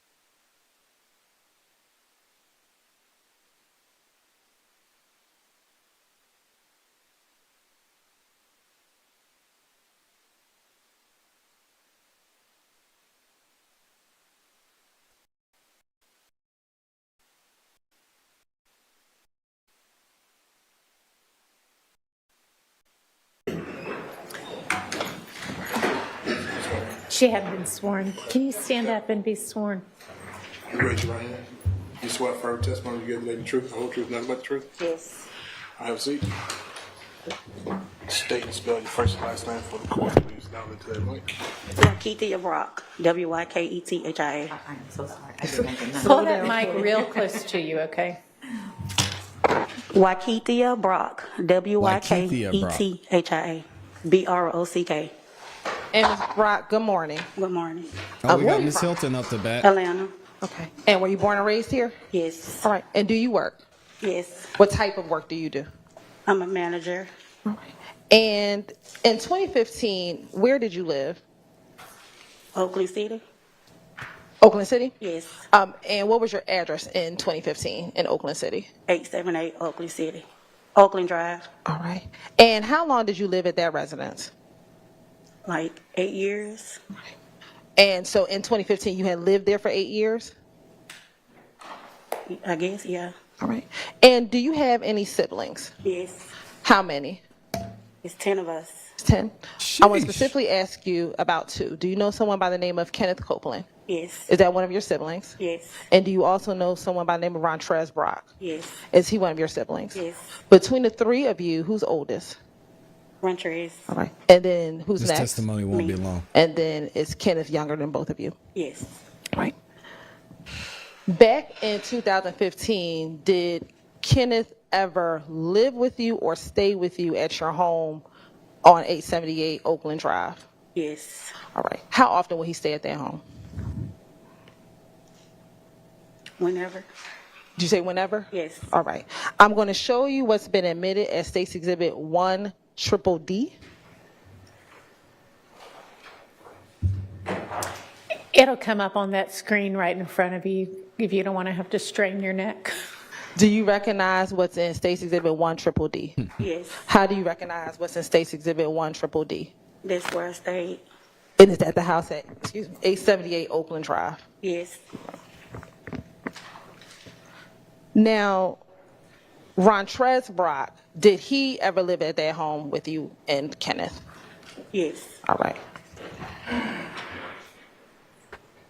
She hadn't been sworn. Can you stand up and be sworn? You raise your right hand. You swear firm testimony you give the truth, the whole truth, nothing but the truth? Yes. I have a seat. State and spell your first and last name for the court, please. Now into that mic. Yarbrough. Wykeithia. I'm so sorry. Pull that mic real close to you, okay? Yarbrough. Wykeithia. Brock. And Ms. Brock, good morning. Good morning. Oh, we got Miss Hilton up the bat. Atlanta. Okay. And were you born and raised here? Yes. All right. And do you work? Yes. What type of work do you do? I'm a manager. All right. And in 2015, where did you live? Oakland City. Oakland City? Yes. And what was your address in 2015 in Oakland City? 878 Oakland City. Oakland Drive. All right. And how long did you live at that residence? Like 8 years. And so in 2015, you had lived there for 8 years? I guess, yeah. All right. And do you have any siblings? Yes. How many? It's 10 of us. 10? I want to specifically ask you about 2. Do you know someone by the name of Kenneth Copeland? Yes. Is that one of your siblings? Yes. And do you also know someone by the name of Rontrez Brock? Yes. Is he one of your siblings? Yes. Between the 3 of you, who's oldest? Rontrez. All right. And then who's This next? testimony won't be long. And then is Kenneth younger than both of you? Yes. Right. Back in 2015, did Kenneth ever live with you or stay with you at your home on 878 Oakland Drive? Yes. All right. How often would he stay at that home? Whenever. Did you say whenever? Yes. All right. I'm going to show you what's been admitted as State's Exhibit 1DDD. It'll come up on that screen right in front of you if you don't want to have to strain your neck. Do you recognize what's in State's Exhibit 1DDD? Yes. How do you recognize what's in State's Exhibit 1DDD? That's where I stayed. And it's at the house at 878 Oakland Drive. Yes. Now, Rontrez Brock, did he ever live at that home with you and Kenneth? Yes. All right.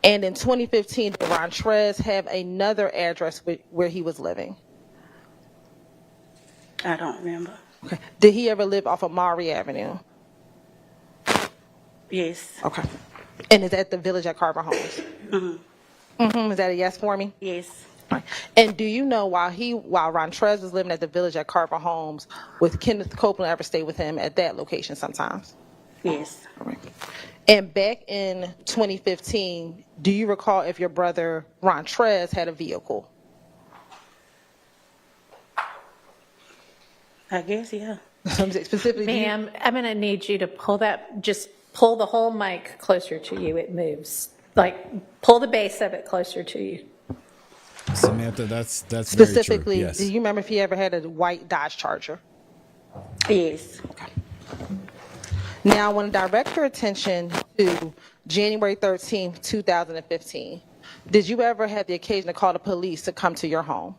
And in 2015, did Rontrez have another address where he was living? I don't remember. Okay. Did he ever live off of Maury Avenue? Yes. Okay. And is that the Village at Carver Homes? Is that a yes for me? Yes. Right. And do you know while Rontrez was living at the Village at Carver Homes, with Kenneth Copeland ever stay with him at that location sometimes? Yes. All right. And back in 2015, do you recall if your brother Rontrez had a vehicle? I guess, yeah. Specifically, Ma'am, I'm going to need you to just pull the whole mic closer to you. It moves. Like, pull the base of it closer to you. Samantha, that's specifically, very true. Yes. do you remember if he ever had a white Dodge Charger? Yes. Okay. Now, I want to direct your attention to January 13th, 2015. Did you ever have the occasion to call the police to come to your home?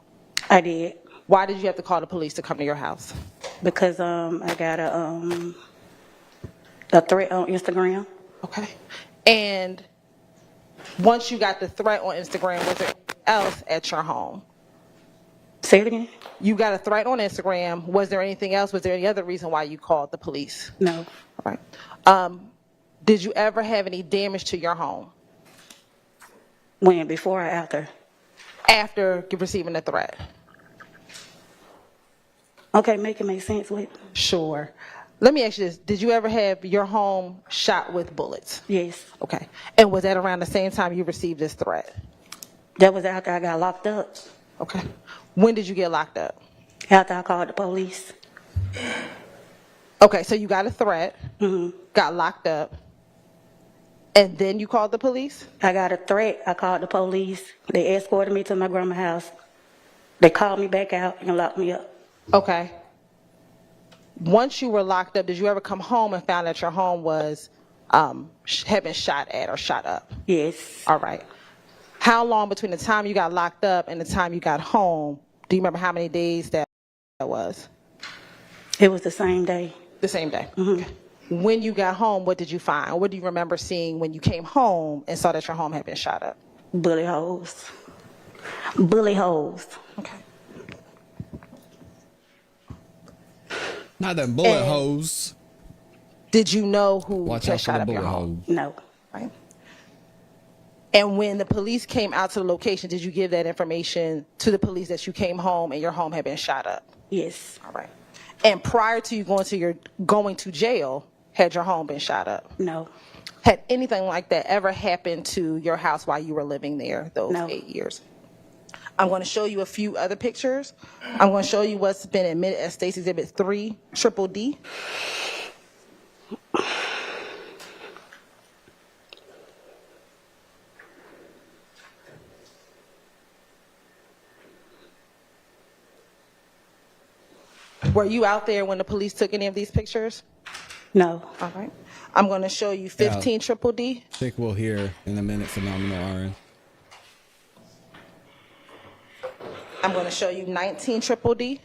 I did. Why did you have to call the police to come to your house? Because I got a threat on Instagram. Okay. And once you got the threat on Instagram, was there anything else at your home? Say it again. You got a threat on Instagram. Was there anything else? Was there any other reason why you called the police? No. All right. Did you ever have any damage to your home? When? Before or after? After receiving the threat. Okay, make it make sense with. Sure. Let me ask you this. Did you ever have your home shot with bullets? Yes. Okay. And was that around the same time you received this threat? That was after I got locked up. Okay. When did you get locked up? After I called the police. Okay, so you got a threat, got locked up, and then you called the police? I got a threat. I called the police. They escorted me to my grandma's house. They called me back out and locked me up. Okay. Once you were locked up, did you ever come home and found that your home was had been shot at or shot up? Yes. All right. How long between the time you got locked up and the time you got home? Do you remember how many days that was? It was the same day. The same day. Okay. When you got home, what did you find? What do you remember seeing when you came home and saw that your home had been shot up? Bullet holes. Bullet holes. Okay. Not that bullet hose. Did you know who Watch had out for shot the up your bullet home? hole. No. Right. And when the police came out to the location, did you give that information to the police that you came home and your home had been shot up? Yes. All right. And prior to you going to jail, had your home been shot up? No. Had anything like that ever happened to your house while you were living there those No. 8 years? I'm going to show you a few other pictures. I'm going to show you what's been admitted as State's Exhibit 3, Triple D. Were you out there when the police took any of these pictures? No. All right. I'm going to show you 15 Triple D. I think we'll hear in a minute phenomenal RN. I'm going to show you 19 Triple D.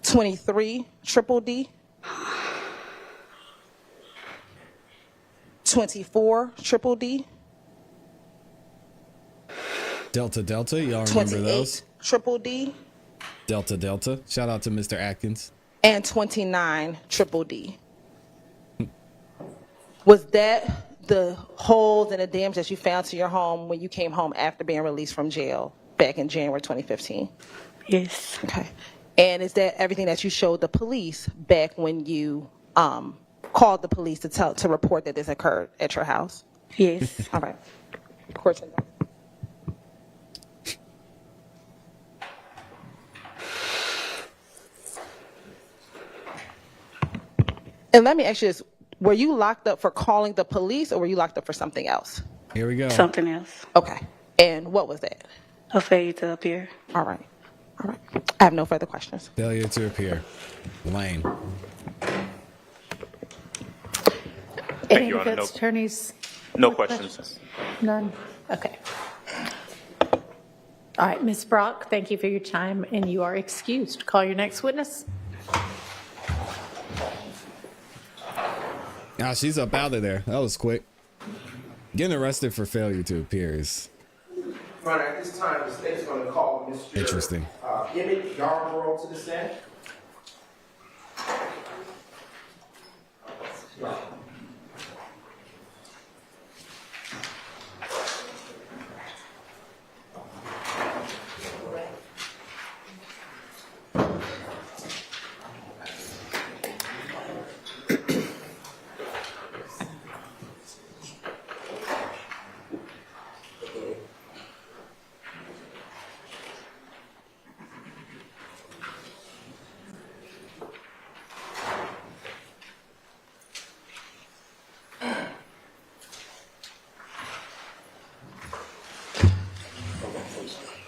23 Triple D. 24 Triple D. Delta Delta, y'all remember 28 those? Triple D. Delta Delta. Shout out to Mr. Atkins. And 29 Triple D. Was that the holes and the damage that you found to your home when you came home after being released from jail back in January 2015? Yes. Okay. And is that everything that you showed the police back when you called the police to report that this occurred at your house? Yes. All right. Court's in. And let me ask you this. Were you locked up for calling the police or were you locked up for something else? Here we go. Something else. Okay. And what was that? A failure to appear. All right. All right. I have no further questions. Failure to appear. Lane. Any Your Honor, defense attorneys? No questions. None? Okay. All right, Ms. Brock, thank you for your time, and you are excused. Call your next witness. Now she's up out of there. That was quick. Getting arrested for failure to appear is Right, at this time, the state is going to call Mr. interesting. Emmett Yarbrough to the stand.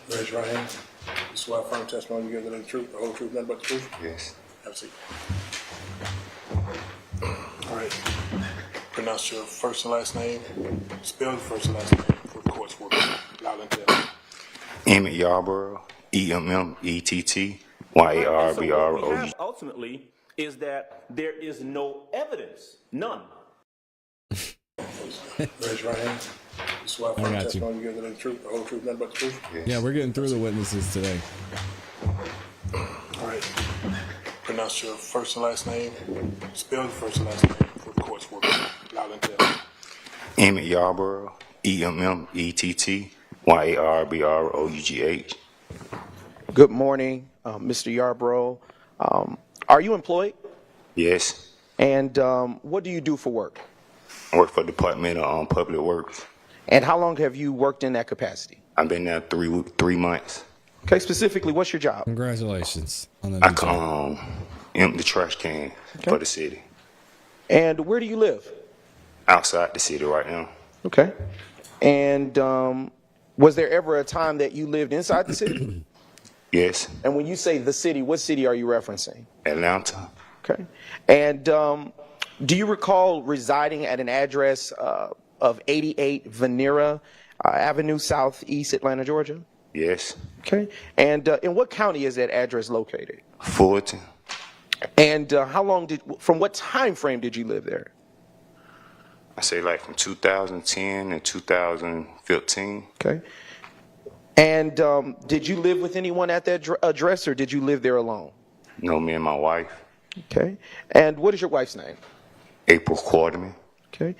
Raise your right hand. You swear firm testimony you give the truth, the whole truth, nothing but the truth? Yes. Have a seat. All right. Pronounce your first and last name. Spell your first and last name for the court's work. Loud and clear. Emmett Yarbrough, Emmett Ultimately, is that there is no evidence, none. Raise your right hand. You swear firm testimony you give the truth, the whole truth, nothing but the truth? Yes. Yeah, we're getting through the witnesses today. All right. Pronounce your first and last name. Spell your first and last name for the court's work. Loud and clear. Emmett Yarbrough, Emmett Good morning, Mr. Yarbrough. Are you employed? Yes. And what do you do for work? I work for the Department of Public Works. And how long have you worked in that capacity? I've been there 3 months. Okay, specifically, what's your job? Congratulations on the I new job. empty the trash can for the city. And where do you live? Outside the city right now. Okay. And was there ever a time that you lived inside the city? Yes. And when you say the city, what city are you referencing? Atlanta. Okay. And do you recall residing at an address of 88 Venera Avenue, Southeast Atlanta, Georgia? Yes. Okay. And in what county is that address located? Fulton. And from what time frame did you live there? I say like from 2010 and 2015. Okay. And did you live with anyone at that address, or did you live there alone? No, me and my wife. Okay. And what is your wife's name? April Quarterman. Okay.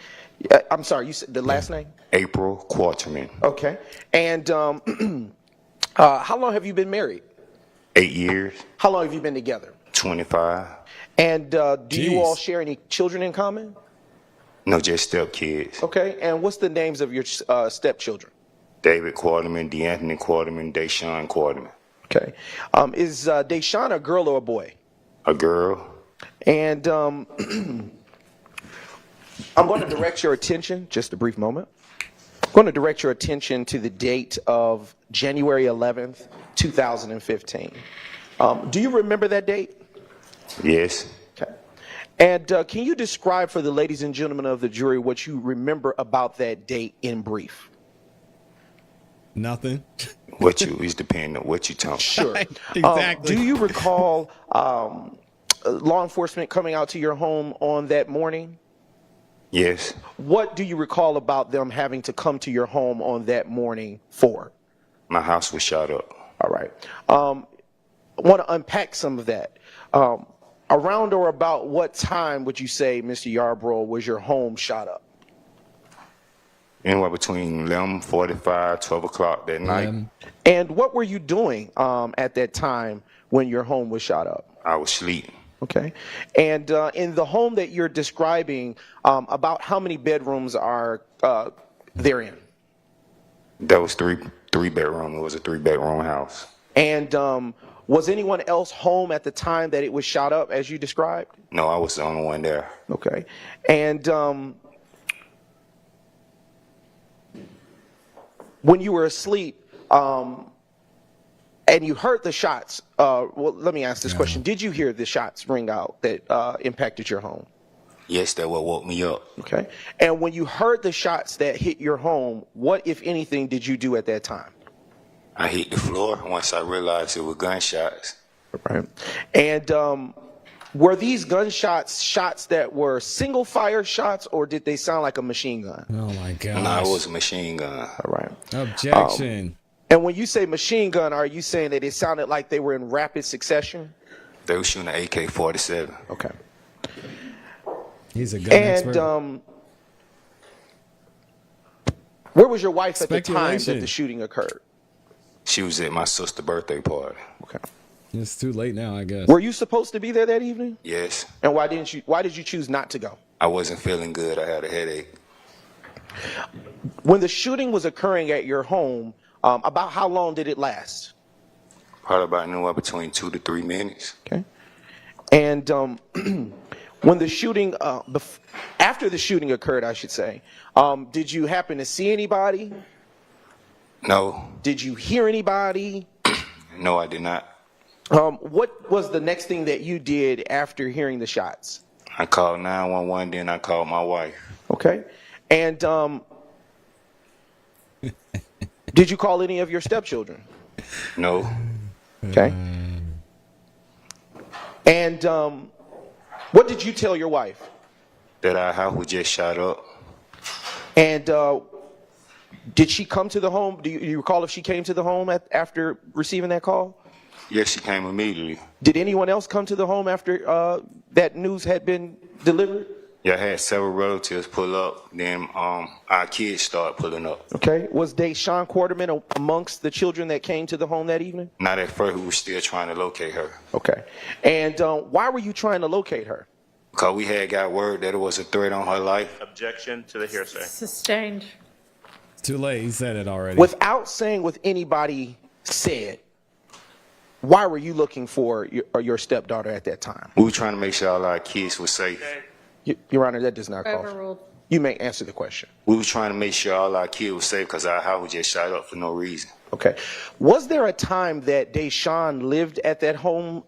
I'm sorry, you said the last name? April Quarterman. Okay. And how long have you been married? 8 years. How long have you been together? 25. And do you all share any children in common? No, just stepkids. Okay. And what's the names of your stepchildren? David Quarterman, DeAnthony Quarterman, Deshaun Quarterman. Okay. Is Deshaun a girl or a boy? A girl. And I'm going to direct your attention, just a brief moment. I'm going to direct your attention to the date of January 11th, 2015. Do you remember that date? Yes. Okay. And can you describe for the ladies and gentlemen of the jury what you remember about that date in brief? Nothing. It's depending on what you tell me. Sure. Exactly. Do you recall law enforcement coming out to your home on that morning? Yes. What do you recall about them having to come to your home on that morning for? My house was shot up. All right. I want to unpack some of that. Around or about what time would you say, Mr. Yarbrough, was your home shot up? Anywhere between 11:45, 12 o'clock that night. And what were you doing at that time when your home was shot up? I was sleeping. Okay. And in the home that you're describing, about how many bedrooms are therein? That was three bedroom. It was a 3-bedroom house. And was anyone else home at the time that it was shot up, as you described? No, I was the only one there. Okay. And when you were asleep, and you heard the shots, well, let me ask this question. Did you hear the shots ring out that impacted your home? Yes, that what woke me up. Okay. And when you heard the shots that hit your home, what, if anything, did you do at that time? I hit the floor once I realized it was gunshots. Right. And were these gunshots shots that were single fire shots, or did they sound like a machine gun? Oh my gosh. No, it was a machine gun. All right. Objection. And when you say machine gun, are you saying that it sounded like they were in rapid succession? They were shooting an AK-47. Okay. He's a gun expert. And where was your wife at the time that Speculation. the shooting occurred? She was at my sister's birthday party. Okay. It's too late now, I guess. Were you supposed to be there that evening? Yes. And why did you choose not to go? I wasn't feeling good. I had a headache. When the shooting was occurring at your home, about how long did it last? Probably about anywhere between 2 to 3 minutes. Okay. And when the shooting, after the shooting occurred, I should say, did you happen to see anybody? No. Did you hear anybody? No, I did not. What was the next thing that you did after hearing the shots? I called 911, then I called my wife. Okay. And did you call any of your stepchildren? No. Okay. And what did you tell your wife? That our house was just shot up. And did she come to the home? Do you recall if she came to the home after receiving that call? Yes, she came immediately. Did anyone else come to the home after that news had been delivered? Yeah, I had several relatives pull up. Then our kids started pulling up. Okay. Was Deshaun Quarterman amongst the children that came to the home that evening? Not at first. We were still trying to locate her. Okay. And why were you trying to locate her? Because we had got word that it was a threat on her life. Objection to the hearsay. Sustained. Too late. He said it already. Without saying what anybody said, why were you looking for your stepdaughter at that time? We were trying to make sure all our kids were safe. Your Honor, that does not call. Overruled. You may answer the question. We were trying to make sure all our kids were safe because our house was just shot up for no reason. Okay. Was there a time that Deshaun lived at that home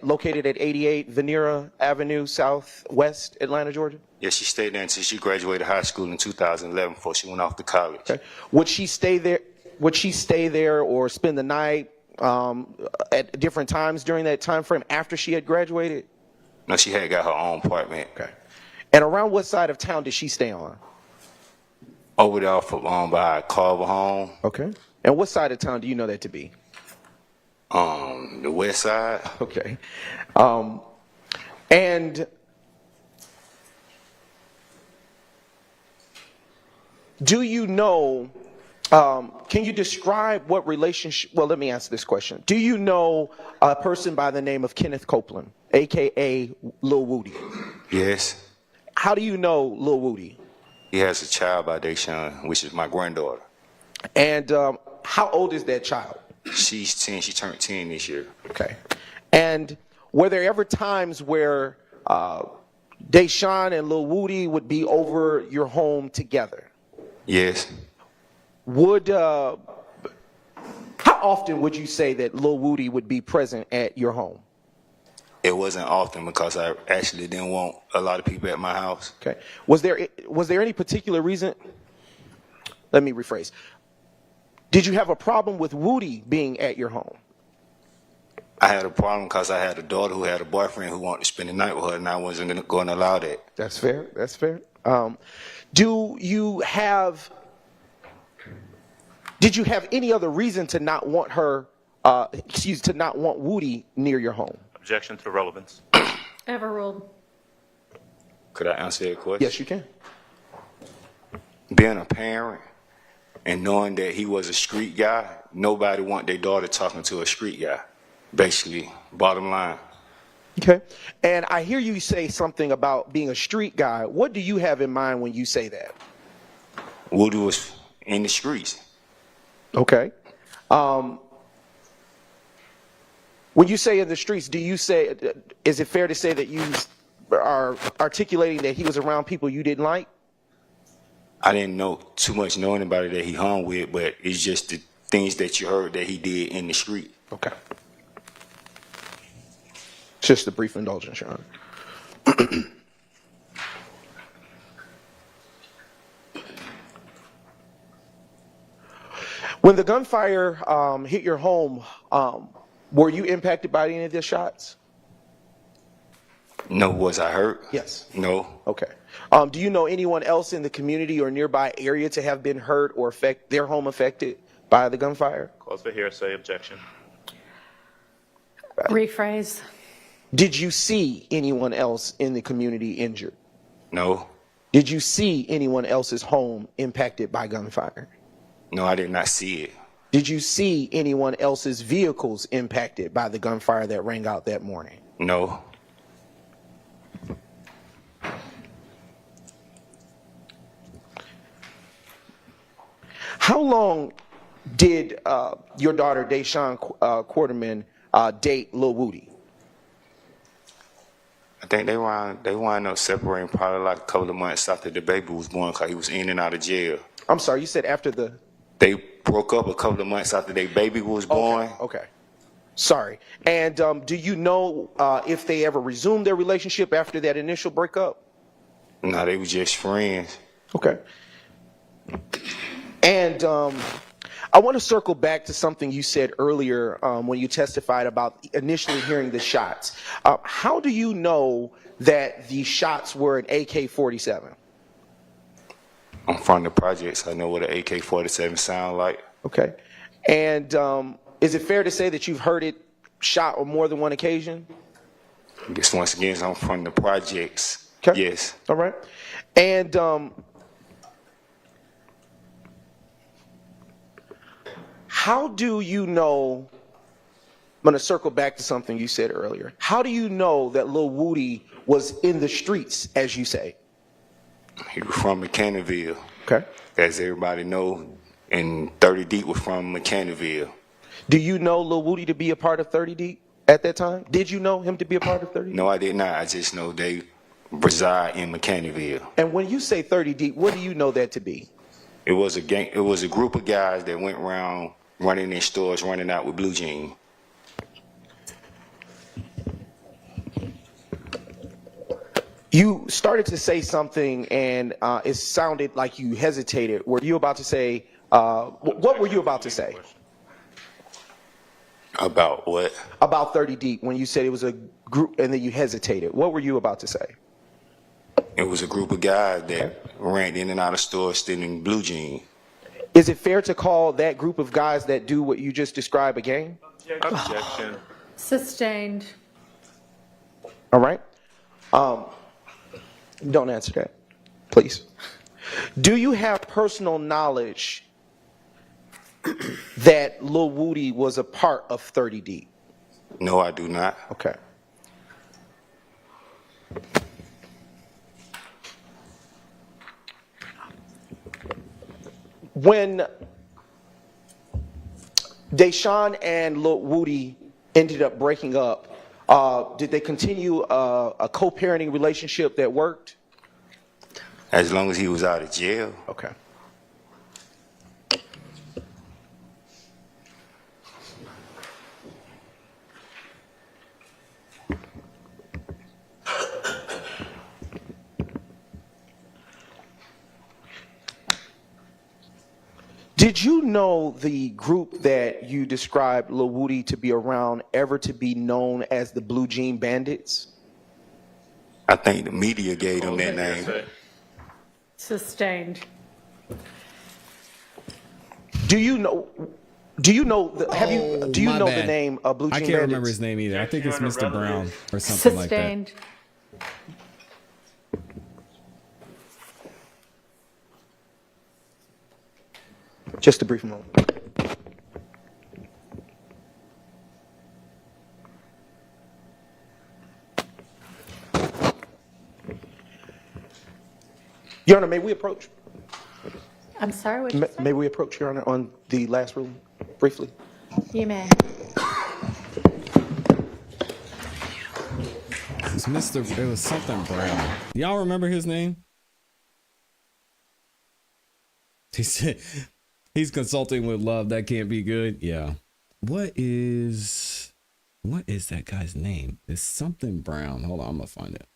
located at 88 Venera Avenue, Southwest Atlanta, Georgia? Yes, she stayed there until she graduated high school in 2011 before she went off to college. Okay. Would she stay there? Would she stay there or spend the night at different times during that time frame after she had graduated? No, she had got her own apartment. Okay. And around what side of town did she stay on? Over there off of, by Carver Home. Okay. And what side of town do you know that to be? The west side. Okay. And do you know, can you describe what relationship, well, let me answer this question. Do you know a person by the name of Kenneth Copeland, AKA Lil Woody? Yes. How do you know Lil Woody? He has a child by Deshaun, which is my granddaughter. And how old is that child? She's 10. She turned 10 this year. Okay. And were there ever times where Deshaun and Lil Woody would be over your home together? Yes. How often would you say that Lil Woody would be present at your home? It wasn't often because I actually didn't want a lot of people at my house. Okay. Was there any particular reason? Let me rephrase. Did you have a problem with Woody being at your home? I had a problem because I had a daughter who had a boyfriend who wanted to spend the night with her, and I wasn't going to allow that. That's fair. That's fair. Did you have any other reason to not want to not want Woody near your home? Objection to relevance. Overruled. Could I answer that question? Yes, you can. Being a parent and knowing that he was a street guy, nobody want their daughter talking to a street guy. Basically, bottom line. Okay. And I hear you say something about being a street guy. What do you have in mind when you say that? Woody was in the streets. Okay. When you say in the streets, is it fair to say that you are articulating that he was around people you didn't like? I didn't know too much know anybody that he hung with, but it's just the things that you heard that he did in the street. Okay. Just a brief indulgence, Your Honor. When the gunfire hit your home, were you impacted by any of the shots? No, was I hurt? Yes. No. Okay. Do you know anyone else in the community or nearby area to have been hurt or their home affected by the gunfire? Close for hearsay. Objection. Rephrase. Did you see anyone else in the community injured? No. Did you see anyone else's home impacted by gunfire? No, I did not see it. Did you see anyone else's vehicles impacted by the gunfire that rang out that morning? No. How long did your daughter, Deshawn Quarterman, date Lil Woody? I think they wound up separating probably like a couple of months after the baby was born because he was in and out of jail. I'm sorry, you said after the... They broke up a couple of months after their baby was born. Okay. Sorry. And do you know if they ever resumed their relationship after that initial breakup? No, they were just friends. Okay. And I want to circle back to something you said earlier when you testified about initially hearing the shots. How do you know that the shots were an AK-47? I'm from the projects. I know what an AK-47 sound like. Okay. And is it fair to say that you've heard it shot on more than one occasion? I guess once again, I'm from the projects. Okay. Yes. All right. And how do you know, I'm going to circle back to something you said earlier. How do you know that Lil Woody was in the streets, as you say? He was from McKinneyville. Okay. As everybody know, and 30 Deep was from McKinneyville. Do you know Lil Woody to be a part of 30 Deep at that time? Did you know him to be a part of 30 Deep? No, I did not. I just know they reside in McKinneyville. And when you say 30 Deep, what do you know that to be? It was a gang. It was a group of guys that went around running in stores, running out with blue jeans. You started to say something, and it sounded like you hesitated. Were you about to say, what were you about to say? About what? About 30 Deep, when you said it was a group, and then you hesitated. What were you about to say? It was a group of guys that ran in and out of stores stealing blue jeans. Is it fair to call that group of guys that do what you just described a gang? Objection. Sustained. All right. Don't answer that, please. Do you have personal knowledge that Lil Woody was a part of 30 Deep? No, I do not. Okay. When Deshawn and Lil Woody ended up breaking up, did they continue a co-parenting relationship that worked? As long as he was out of jail. Okay. Did you know the group that you described Lil Woody to be around ever to be known as the Blue Jean Bandits? I think the media gave them that name. Sustained. Do you know the name of Blue Jean Bandits? I can't remember his name either. I think it's Mr. Brown or something like that. Sustained. Just a brief moment. Your Honor, may we approach? I'm sorry, what you say? May we approach, Your Honor, on the last ruling, briefly? You may. It was something Brown. Y'all remember his name? He said he's consulting with Love. That can't be good. Yeah. What is that guy's name? It's something Brown. Hold on, I'm gonna find it.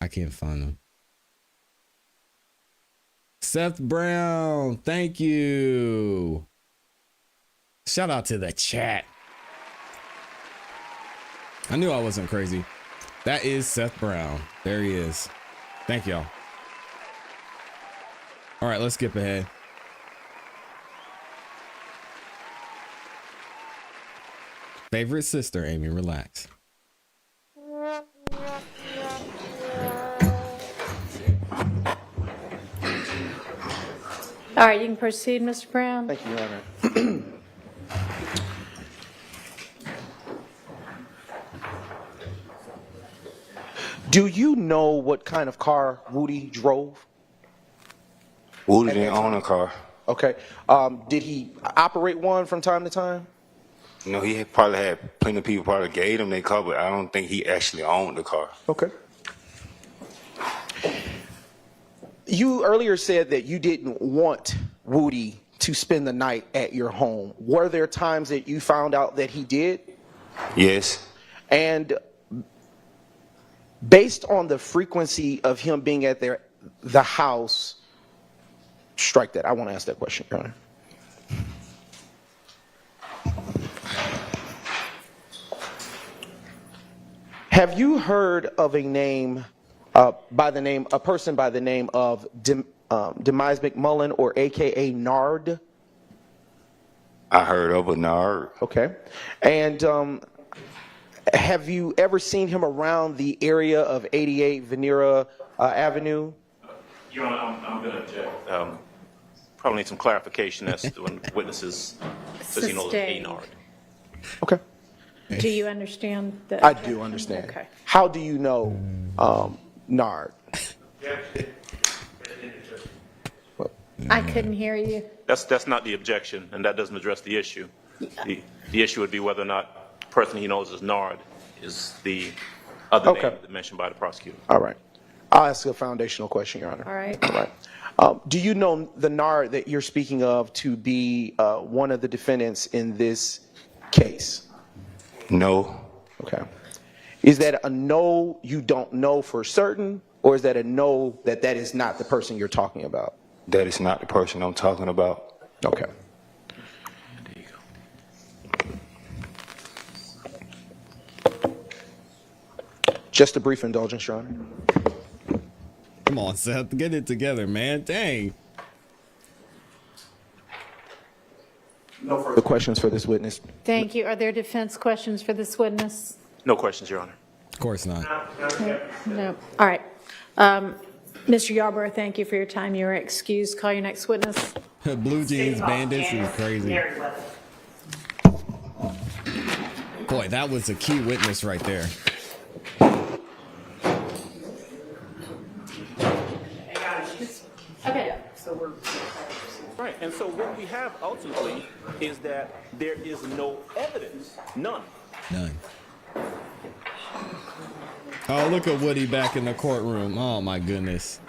I can't find him. Seth Brown, thank you. Shout out to the chat. I knew I wasn't crazy. That is Seth Brown. There he is. Thank y'all. All right, let's skip ahead. Favorite sister, Amy, relax. All right, you can proceed, Mr. Brown. Thank you, Your Honor. Do you know what kind of car Woody drove? Woody didn't own a car. Okay. Did he operate one from time to time? You know, he probably had plenty of people probably gave him their car, but I don't think he actually owned the car. Okay. You earlier said that you didn't want Woody to spend the night at your home. Were there times that you found out that he did? Yes. And based on the frequency of him being at the house, strike that. I want to ask that question, Your Honor. Have you heard of a person by the name of Demise McMullen, or AKA Nard? I heard of a Nard. Okay. And have you ever seen him around the area of 88 Venera Avenue? Your Honor, I'm going to object. Probably need some clarification as to when witnesses says he knows a Nard. Okay. Do you understand that? I do understand. Okay. How do you know Nard? I couldn't hear you. That's not the objection, and that doesn't address the issue. The issue would be whether or not the person he knows as Nard is the other name mentioned by the prosecutor. All right. I'll ask a foundational question, Your Honor. All right. All right. Do you know the Nard that you're speaking of to be one of the defendants in this case? No. Okay. Is that a no, you don't know for certain, or is that a no, that is not the person you're talking about? That is not the person I'm talking about. Okay. Just a brief indulgence, Your Honor. Come on, Seth, get it together, man. Dang. No further questions for this witness. Thank you. Are there defense questions for this witness? No questions, Your Honor. Of course not. No. All right. Mr. Yarbrough, thank you for your time. You are excused. Call your next witness. Blue jeans bandits is crazy. Boy, that was a key witness right there. Okay. So we're right, and so what we have ultimately is that there is no evidence, none. Oh, look at Woody back in the courtroom. Oh my goodness.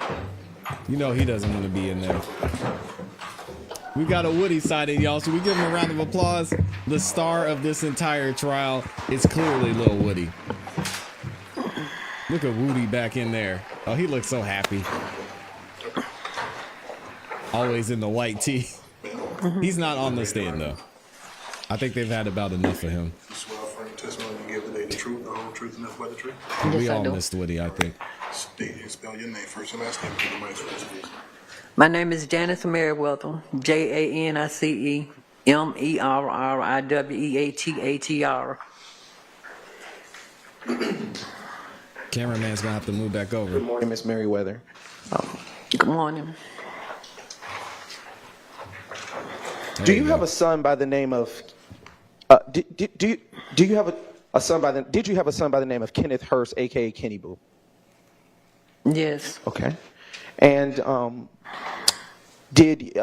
You know he doesn't want to be in there. We got a Woody sighting, y'all. So we give him a round of applause. The star of this entire trial is clearly Lil Woody. Look at Woody back in there. Oh, he looks so happy. Always in the white tee. He's not on the stand though. I think they've had about enough of him. We all missed Woody, I think. State and spell your name first and last name for the mic first, please. My name is Janice Maryweather, Janice Merriweather. Cameraman's gonna have to move back over. Good morning, Miss Maryweather. Good morning. Do you have a son by the name of? Do you have a son by the? Did you have a son by the name of Kenneth Hurst, aka Kenny Boo? Yes. Okay. And did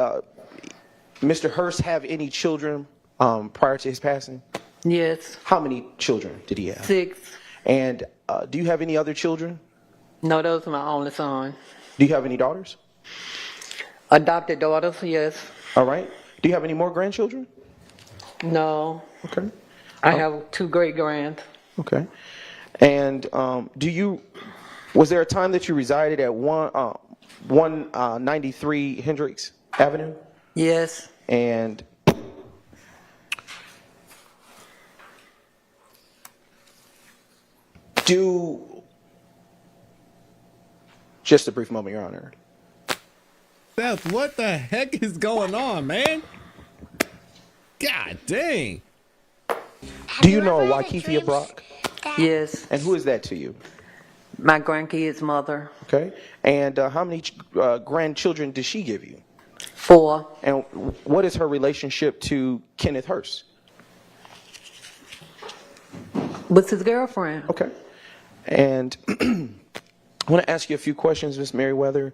Mr. Hurst have any children prior to his passing? Yes. How many children did he have? 6. And do you have any other children? No, those are my only son. Do you have any daughters? Adopted daughters, yes. All right. Do you have any more grandchildren? No. Okay. I have 2 great grands. Okay. And do you Was there a time that you resided at 193 Hendricks Avenue? Yes. And just a brief moment, Your Honor. Seth, what the heck is going on, man? God dang. Do you know Keia Brock? Yes. And who is that to you? My grandkid's mother. Okay. And how many grandchildren did she give you? 4. And what is her relationship to Kenneth Hurst? What's his girlfriend? Okay. And I want to ask you a few questions, Ms. Maryweather.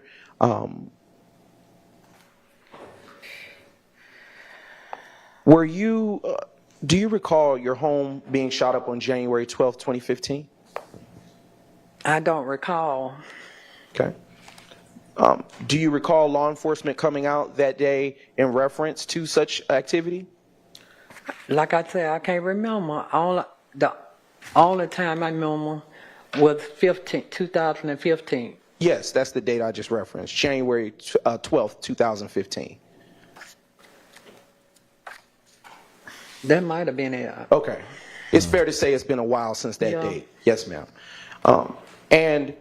Do you recall your home being shot up on January 12th, 2015? I don't recall. Okay. Do you recall law enforcement coming out that day in reference to such activity? Like I said, I can't remember. All the time I remember was 2015. Yes, that's the date I just referenced, January 12th, 2015. That might have been it. Okay. It's fair to say it's been a while since that date. Yes, ma'am. And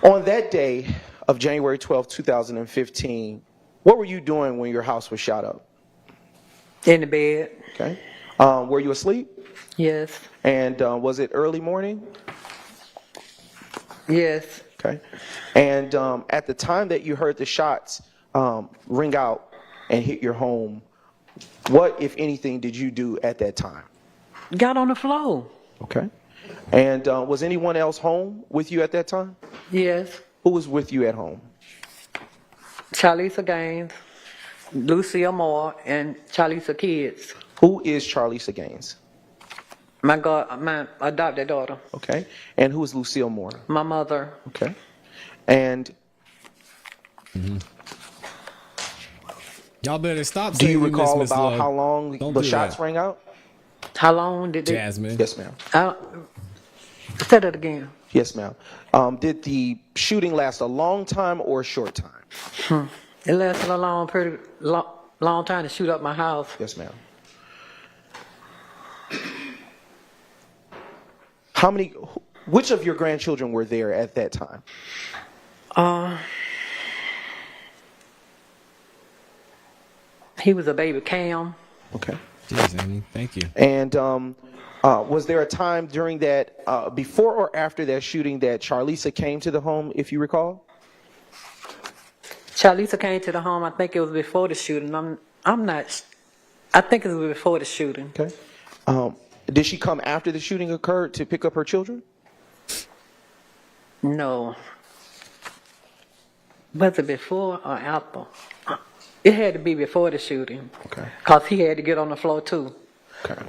on that day of January 12th, 2015, what were you doing when your house was shot up? In the bed. Okay. Were you asleep? Yes. And was it early morning? Yes. Okay. And at the time that you heard the shots ring out and hit your home, what, if anything, did you do at that time? Got on the floor. Okay. And was anyone else home with you at that time? Yes. Who was with you at home? Charlisa Gaines, Lucille Moore, and Charlisa kids. Who is Charlisa Gaines? My adopted daughter. Okay. And who is Lucille Moore? My mother. Okay. And y'all better stop. Do you saying recall Miss about Love. how long Don't the do shots that. rang out? How long did it? Jasmine. Yes, ma'am. Say that again. Yes, ma'am. Did the shooting last a long time or a short time? It lasted a pretty long time to shoot up my house. Yes, ma'am. Which of your grandchildren were there at that time? He was a baby Cam. Okay. Jeez, Amy, thank you. And was there a time during that, before or after that shooting, that Charlisa came to the home, if you recall? Charlisa came to the home. I think it was before the shooting. I'm not. I think it was before the shooting. Okay. Did she come after the shooting occurred to pick up her children? No. Was it before or after? It had to be before the shooting. Okay. Because he had to get on the floor too. Okay.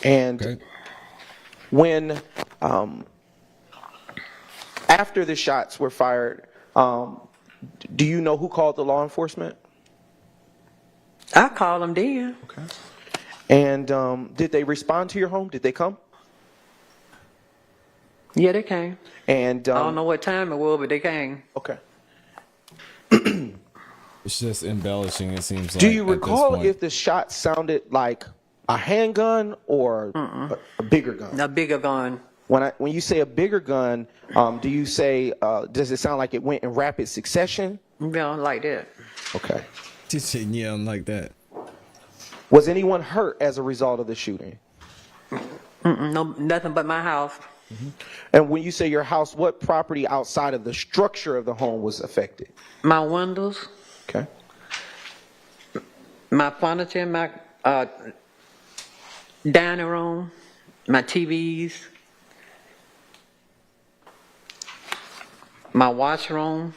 And when, after the shots were fired, do you know who called the law enforcement? I called them then. Okay. And did they respond to your home? Did they come? Yeah, they came. And I don't know what time it was, but they came. Okay. It's just embellishing, it seems like. Do you at this recall point. if the shot sounded like a handgun or a bigger gun? A bigger gun. When you say a bigger gun, do you say, does it sound like it went in rapid succession? Yeah, like that. Okay. Just yelling like that. Was anyone hurt as a result of the shooting? No, nothing but my house. And when you say your house, what property outside of the structure of the home was affected? My windows. Okay. My furniture, my dining room, my TVs, my washroom,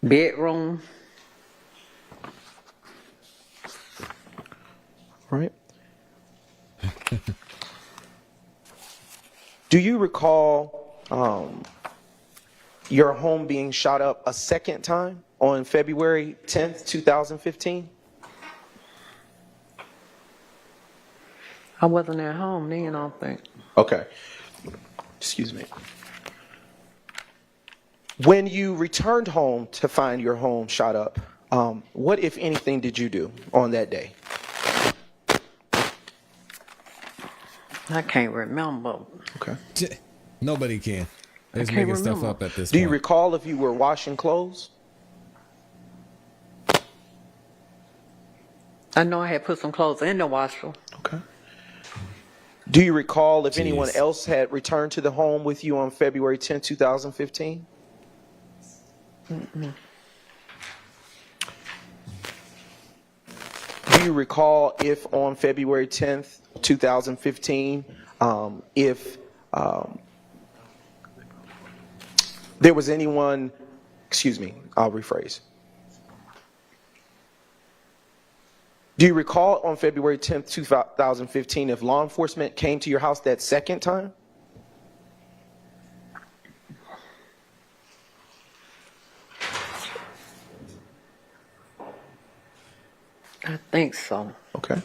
bedroom. Right. Do you recall your home being shot up a second time on February 10th, 2015? I wasn't at home then, I don't think. Okay. excuse me. When you returned home to find your home shot up, what, if anything, did you do on that day? I can't remember. Okay. Nobody can. They're just can't making stuff remember. up at this Do you point. recall if you were washing clothes? I know I had put some clothes in the washer. Okay. Do you recall if anyone Jeez. else had returned to the home with you on February 10, 2015? Mm-mm. Do you recall if on February 10th, 2015, if there was anyone, excuse me, I'll rephrase. Do you recall on February 10th, 2015, if law enforcement came to your house that second time? I think so. Okay.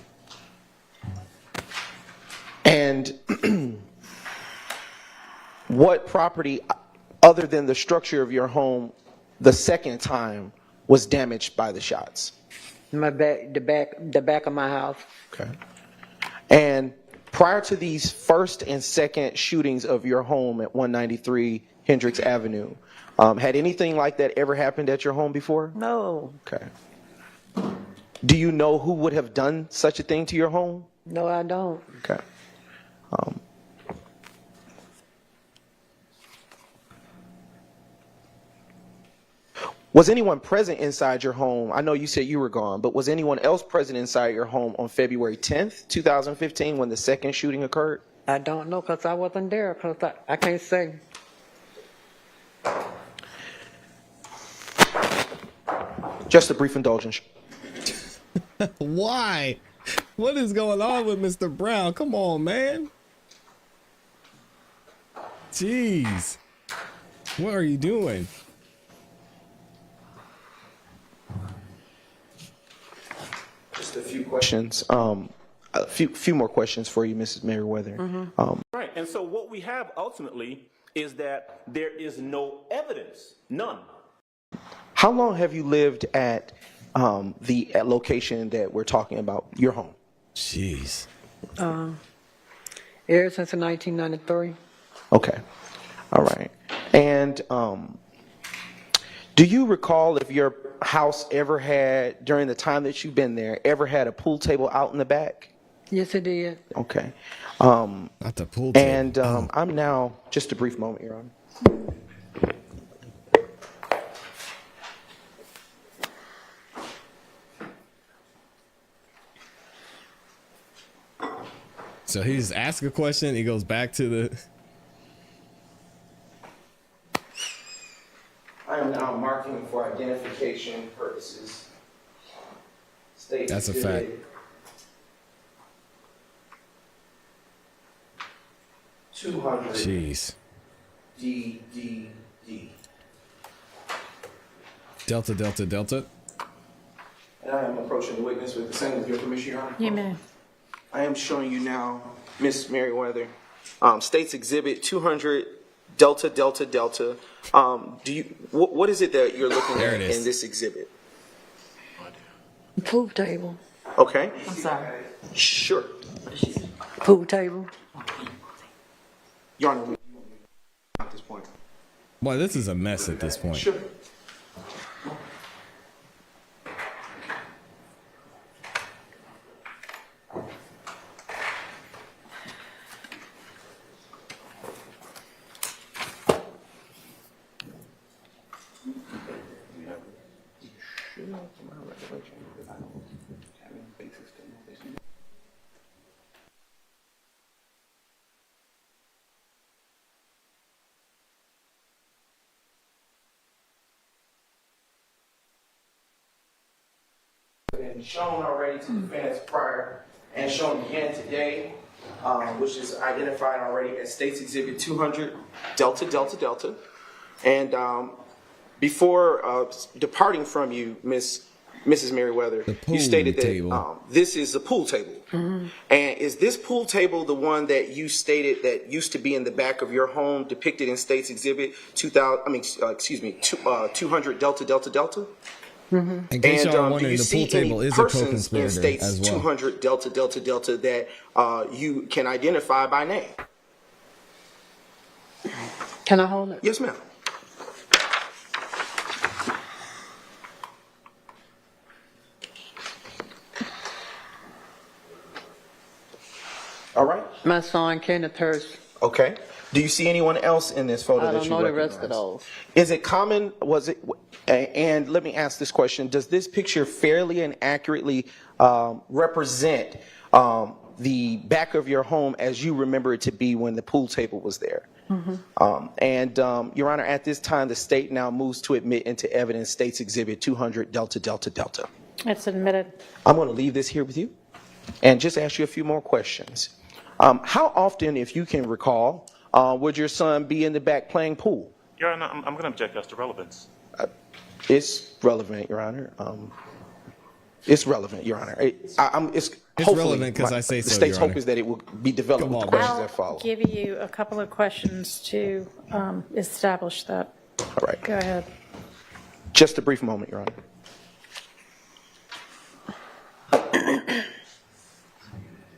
And what property, other than the structure of your home, the second time was damaged by the shots? My back, the back of my house. Okay. And prior to these first and second shootings of your home at 193 Hendricks Avenue, had anything like that ever happened at your home before? No. Okay. Do you know who would have done such a thing to your home? No, I don't. Okay. Was anyone present inside your home? I know you said you were gone, but was anyone else present inside your home on February 10th, 2015, when the second shooting occurred? I don't know because I wasn't there because I can't say. Just a brief indulgence. Why? What is going on with Mr. Brown? Come on, man. Jeez. What are you doing? Just a few questions. A few more questions for you, Mrs. Maryweather. Mm-hmm. Right, and so what we have ultimately is that there is no evidence, none. How long have you lived at the location that we're talking about, your home? Jeez. Ever since 1993. Okay. All right. And do you recall if your house ever had, during the time that you've been there, ever had a pool table out in the back? Yes, it did. Okay. Not the pool table. And I'm now, just a brief moment, Your Honor. So he just asks a question, he goes back to the... I am now marking for identification purposes. That's a fact. Jeez. D. Delta, Delta, Delta. And I am approaching the witness with the same, with your permission, Your Honor. You may. I am showing you now, Miss Maryweather, State's Exhibit 200, Delta, Delta, Delta. What is it that you're looking There at it is. in this exhibit? Pool table. Okay. I'm sorry. Sure. Pool table. Your Honor, at this point. Boy, this is a mess at this point. Sure. Been shown already to defendants prior and shown again today, which is identified already as State's Exhibit 200, Delta, Delta, Delta. And before departing from you, Ms. Mrs. Maryweather, you stated that this is a pool table. And is this pool table the one that you stated that used to be in the back of your home, depicted in State's Exhibit 200 Delta Delta Delta? In case y'all are wondering, do you the see pool table any is a persons in co-conspirator State's as well. 200 Delta Delta Delta that you can identify by name? Can I hold it? Yes, ma'am. All right. My son, Kenneth Hurst. Okay. Do you see anyone else in this photo I that don't you know the recognize? rest of those. Is it common, and let me ask this question, does this picture fairly and accurately represent the back of your home as you remember it to be when the pool table was there? Your Honor, at this time, the state now moves to admit into evidence State's Exhibit 200 Delta Delta Delta. It's admitted. I'm going to leave this here with you and just ask you a few more questions. How often, if you can recall, would your son be in the back playing pool? Your Honor, I'm going to object as to relevance. It's relevant, Your Honor. It's relevant, Your Honor. It's relevant because I say so, The state's Your hope is that it will be developed with the questions that follow. I'll give you a couple of questions to establish that. All right. Go ahead. Just a brief moment, Your Honor.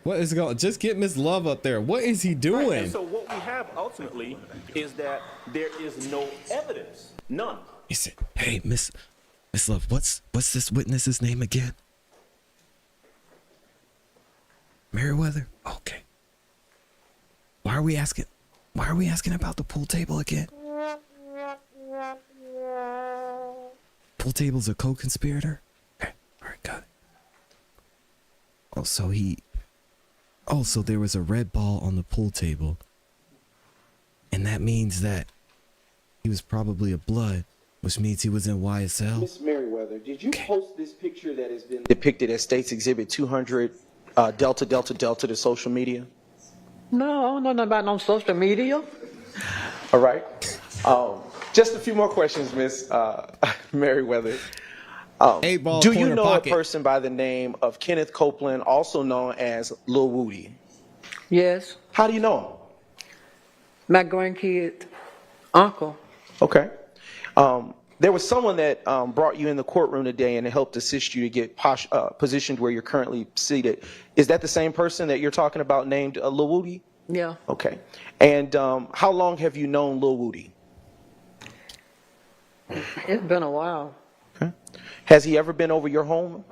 What is going? Just get Miss Love up there. What is he doing? Right, and so what we have ultimately is that there is no evidence, none. He said, "Hey, Miss Love, what's this witness's name again? Maryweather? Okay. Why are we asking about the pool table again? Pool table's a co-conspirator? Okay, all right, got it. So there was a red ball on the pool table, and that means that he was probably a blood, which means he was in YSL. Miss Maryweather, did you post this picture that has been depicted as State's Exhibit 200 Delta Delta Delta to social media? No, I don't know nothing about no social media. All right. Just a few more questions, Miss Maryweather. Do you know a person by the name of Kenneth Copeland, also known as Lil Woody? Yes. How do you know him? My grandkid uncle. Okay. There was someone that brought you in the courtroom today and helped assist you to get positioned where you're currently seated. Is that the same person that you're talking about named Lil Woody? Yeah. Okay. And how long have you known Lil Woody? It's been a while. Okay. Has he ever been over your home?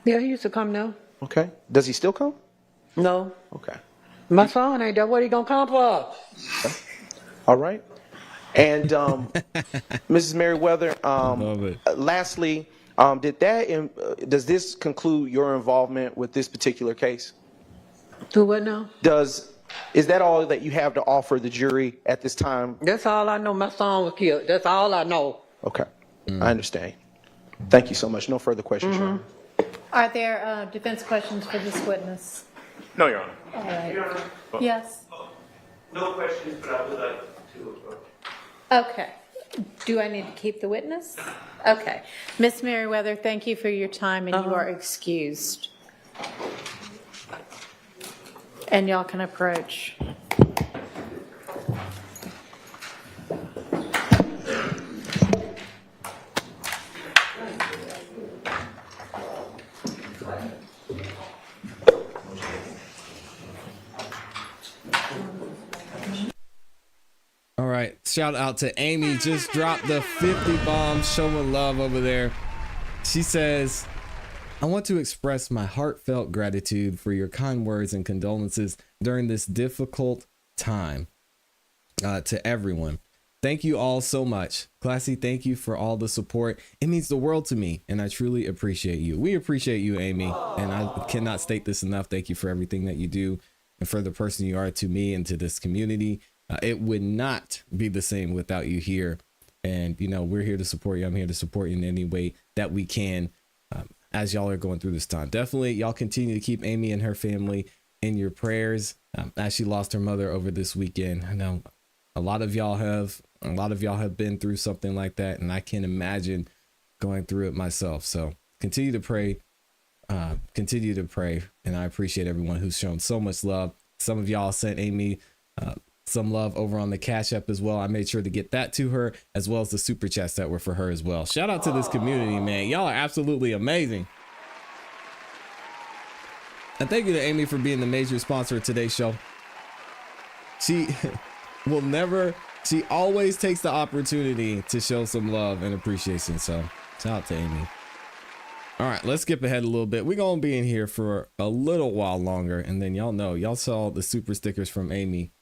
Yeah, he used to come now. Okay. Does he still come? No. Okay. My son ain't that. What he gonna come for? Okay. All right. And Mrs. Maryweather, lastly, does this conclude your involvement with this particular case? Do what now? Is that all that you have to offer the jury at this time? That's all I know. My son was killed. That's all I know. Okay. I understand. Thank you so much. No further questions, Your Honor. Are there defense questions for this witness? No, Your Honor. All right. Your Honor. Yes. No questions, but I would like to approach. Okay. Do I need to keep the witness? Okay. Miss Maryweather, thank you for your time, and you are excused. And y'all can approach. All right, shout out to Amy. Just dropped the 50 bombs, showing love over there. She says, I want to express my heartfelt gratitude for your kind words and condolences during this difficult time. To everyone, thank you all so much. ClassE, thank you for all the support. It means the world to me, and I truly appreciate you. We appreciate you, Amy, and I cannot state this enough. Thank you for everything that you do and for the person you are to me and to this community. It would not be the same without you here. And, you know, we're here to support you. I'm here to support you in any way that we can as y'all are going through this time. Definitely, y'all continue to keep Amy and her family in your prayers as she lost her mother over this weekend. I know a lot of y'all have been through something like that, and I can't imagine going through it myself. So continue to pray. Continue to pray. And I appreciate everyone who's shown so much love. Some of y'all sent Amy some love over on the Cash App as well. I made sure to get that to her, as well as the super chats that were for her as well. Shout out to this community, man. Y'all are absolutely amazing. And thank you to Amy for being the major sponsor of today's show. She will never, she always takes the opportunity to show some love and appreciation. So shout out to Amy. All right, let's skip ahead a little bit. We're going to be in here for a little while longer. And then y'all know, y'all saw the super stickers from Amy.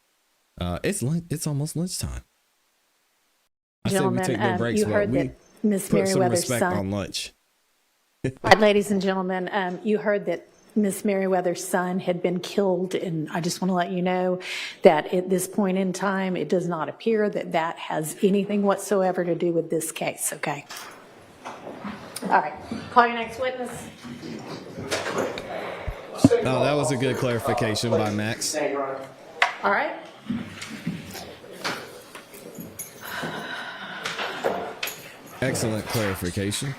It's almost lunchtime. Gentlemen, you heard that Miss Maryweather's son. On lunch. All right, ladies and gentlemen, you heard that Miss Maryweather's son had been killed, and I just want to let you know that at this point in time, it does not appear that that has anything whatsoever to do with this case. Okay. All right. Call your next witness. Oh, that was a good clarification by Max. All right. Excellent clarification.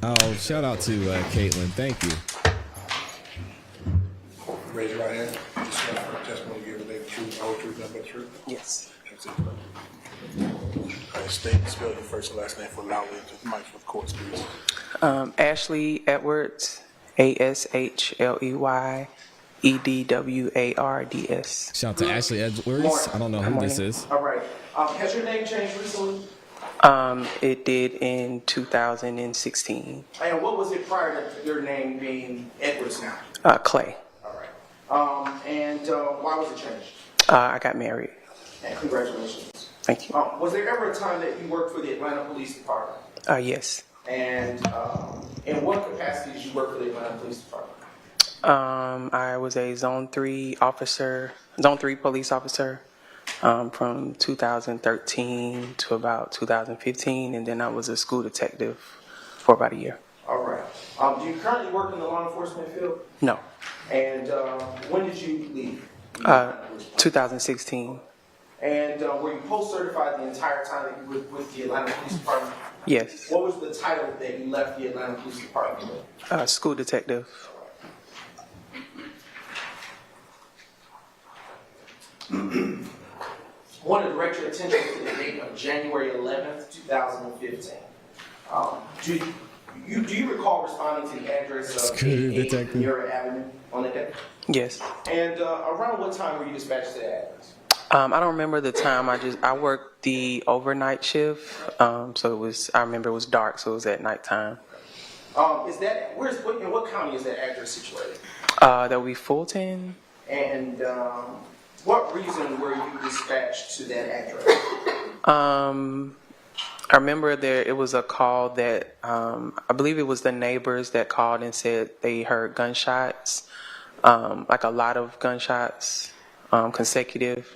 Oh, shout out to Caitlin. Thank you. Raise your right hand. Just swear for testimony you give the truth, the whole truth, nothing but the truth. Yes. That's it. All right, state and spell your first and last name for loudly into the mic for the court, please. Ashley Edwards, ASHLEY EDWARDS. Shout out to Ashley Edwards. I don't know who this is. All right. Has your name changed recently? It did in 2016. And what was it prior to your name being Edwards now? Clay. All right. And why was it changed? I got married. And congratulations. Thank you. Was there ever a time that you worked for the Atlanta Police Department? Yes. And in what capacity did you work for the Atlanta Police Department? I was a Zone 3 police officer from 2013 to about 2015, and then I was a school detective for about a year. All right. Do you currently work in the law enforcement field? No. And when did you leave? 2016. And were you post-certified the entire time that you were with the Atlanta Police Department? Yes. What was the title that you left the Atlanta Police Department with? School detective. I want to direct your attention to the date of January 11th, 2015. Do you recall responding to the address of 88 Muir Avenue on that day? Yes. And around what time were you dispatched to that address? I don't remember the time. I worked the overnight shift, so I remember it was dark, so it was at nighttime. In what county is that address situated? That would be Fulton. And what reason were you dispatched to that address? I remember it was a call that I believe it was the neighbors that called and said they heard gunshots, like a lot of gunshots, consecutive.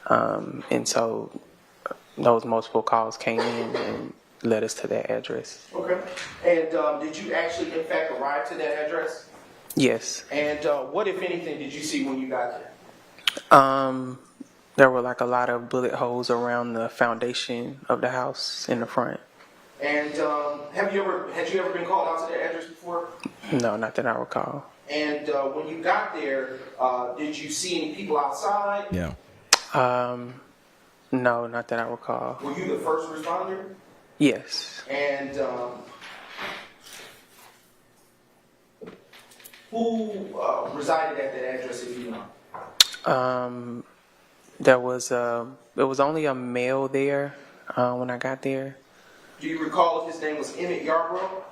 And so those multiple calls came in and led us to that address. Okay. And did you actually, in fact, arrive to that address? Yes. And what, if anything, did you see when you got there? There were like a lot of bullet holes around the foundation of the house in the front. And had you ever been called out to that address before? No, not that I recall. And when you got there, did you see any people outside? Yeah. No, not that I recall. Were you the first responder? Yes. And who resided at that address, if you know? There was it was only a male there when I got there. Do you recall if his name was Emmett Yarbrough?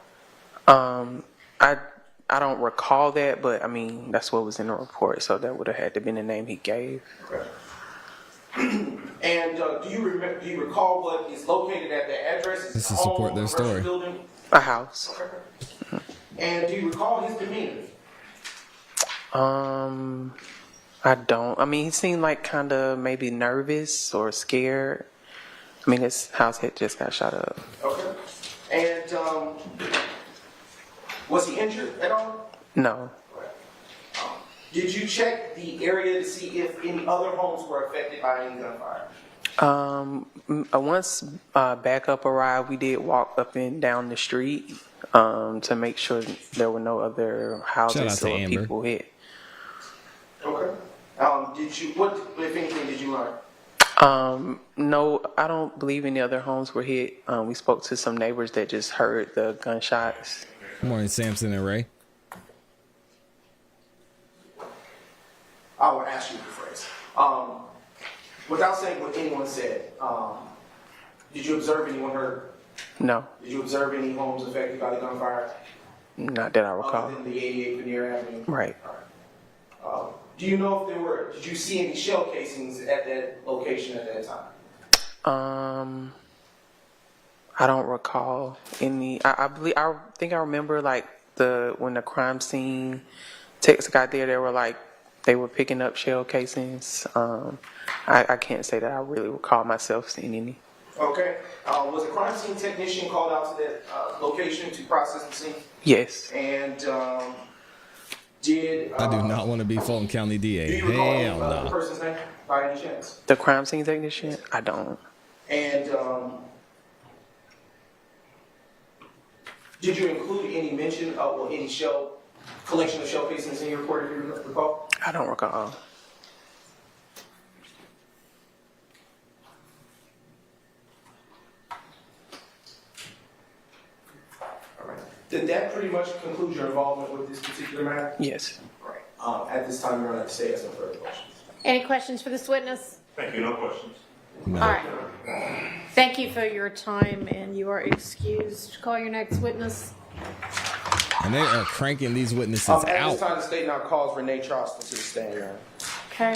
I don't recall that, but I mean that's what was in the report, so that would have had to been the name he gave. Okay. And do you recall what is located at the address? This is to support their story. Building? A house. Okay. And do you recall his demeanor? I don't. I mean, he seemed like kind of maybe nervous or scared. I mean, his house had just got shot up. Okay. And was he injured at all? No. Did you check the area to see if any other homes were affected by any gunfire? Once backup arrived, we did walk up and down the street to make sure there were no other houses or people hit. Okay. What, if anything, did you learn? No, I don't believe any other homes were hit. We spoke to some neighbors that just heard the gunshots. Good morning, Samson and Ray. I will ask you the phrase. Without saying what anyone said, did you observe anyone hurt? No. Did you observe any homes affected by the gunfire? Not that I recall. Other than the 88 Veneer Avenue? Right. Do you know if did you see any shell casings at that location at that time? I don't recall any. I think I remember like when the crime scene techs got there, they were picking up shell casings. I can't say that I really recall myself seeing any. Okay. Was a crime scene technician called out to that location to process the scene? Yes. And I do not want to be Fulton County DA. do you recall Hell the no. person's name by any chance? The crime scene technician? I don't. And did you include any mention of any collection of shell casings in your report, if you recall? I don't recall. Did that pretty much conclude your involvement with this particular matter? Yes. Right. At this time, you're going to have to say no further questions. Any questions for this witness? Thank you, no questions. All right. Thank you for your time, and you are excused. Call your next witness. And they are cranking these witnesses At out. this time, the state now calls Renee Charleston to the stand, Your Honor. Okay.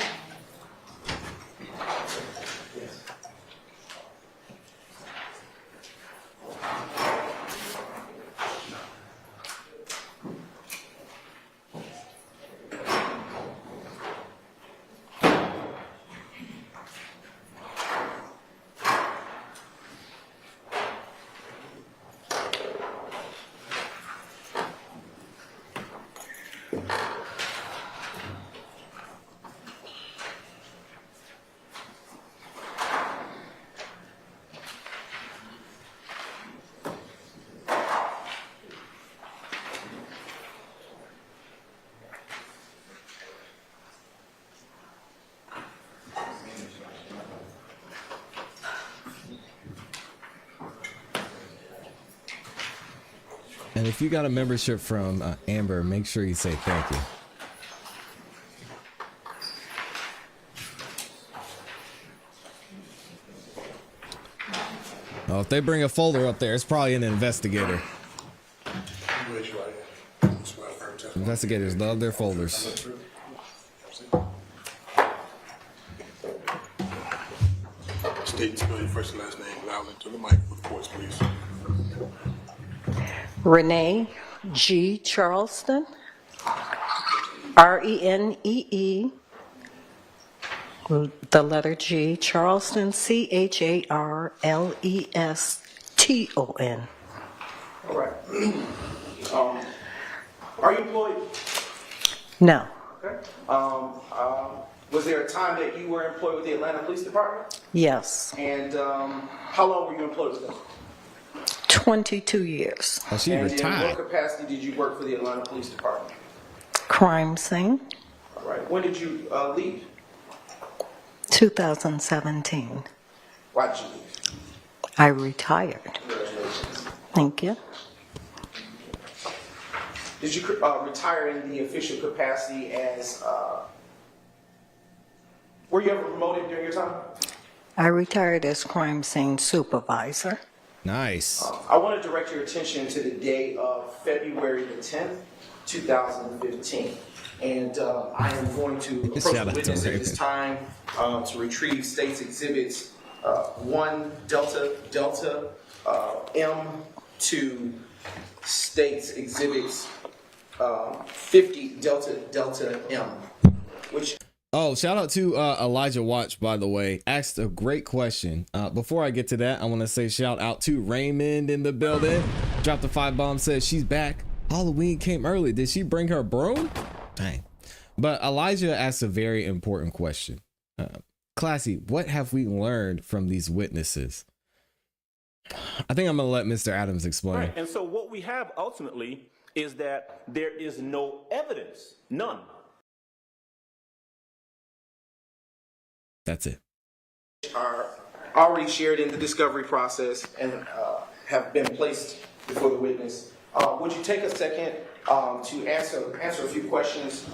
And if you got a membership from Amber, make sure you say thank you. Oh, if they bring a folder up there, it's probably an investigator. Investigators love their folders. State and spell your first and last name loudly to the mic, of course, please. Renee G. Charleston, R-E-N-E-E, the letter G, Charleston, C-H-A-R-L-E-S-T-O-N. All right. Are you employed? No. Okay. Was there a time that you were employed with the Atlanta Police Department? Yes. And how long were you employed with them? 22 years. Oh, she and retired. in what capacity did you work for the Atlanta Police Department? Crime scene. All right. When did you leave? 2017. Why did you leave? I retired. Congratulations. Thank you. Did you retire in the official capacity as, were you ever promoted during your time? I retired as crime scene supervisor. Nice. I want to direct your attention to the day of February the 10th, 2015. And I am going to approach the witness at this time to retrieve state's exhibits 1 Delta Delta M to state's exhibits 50 Delta Delta M, which. Oh, shout out to Elijah Watch, by the way. Asked a great question. Before I get to that, I want to say shout out to Raymond in the building. Dropped the 5 bomb, says she's back. Halloween came early. Did she bring her broom? Dang. But Elijah asked a very important question. ClassE, what have we learned from these witnesses? I think I'm going to let Mr. Adams explain. Right. And so what we have ultimately is that there is no evidence, none. That's it. Are already shared in the discovery process and have been placed before the witness. Would you take a second to answer a few questions?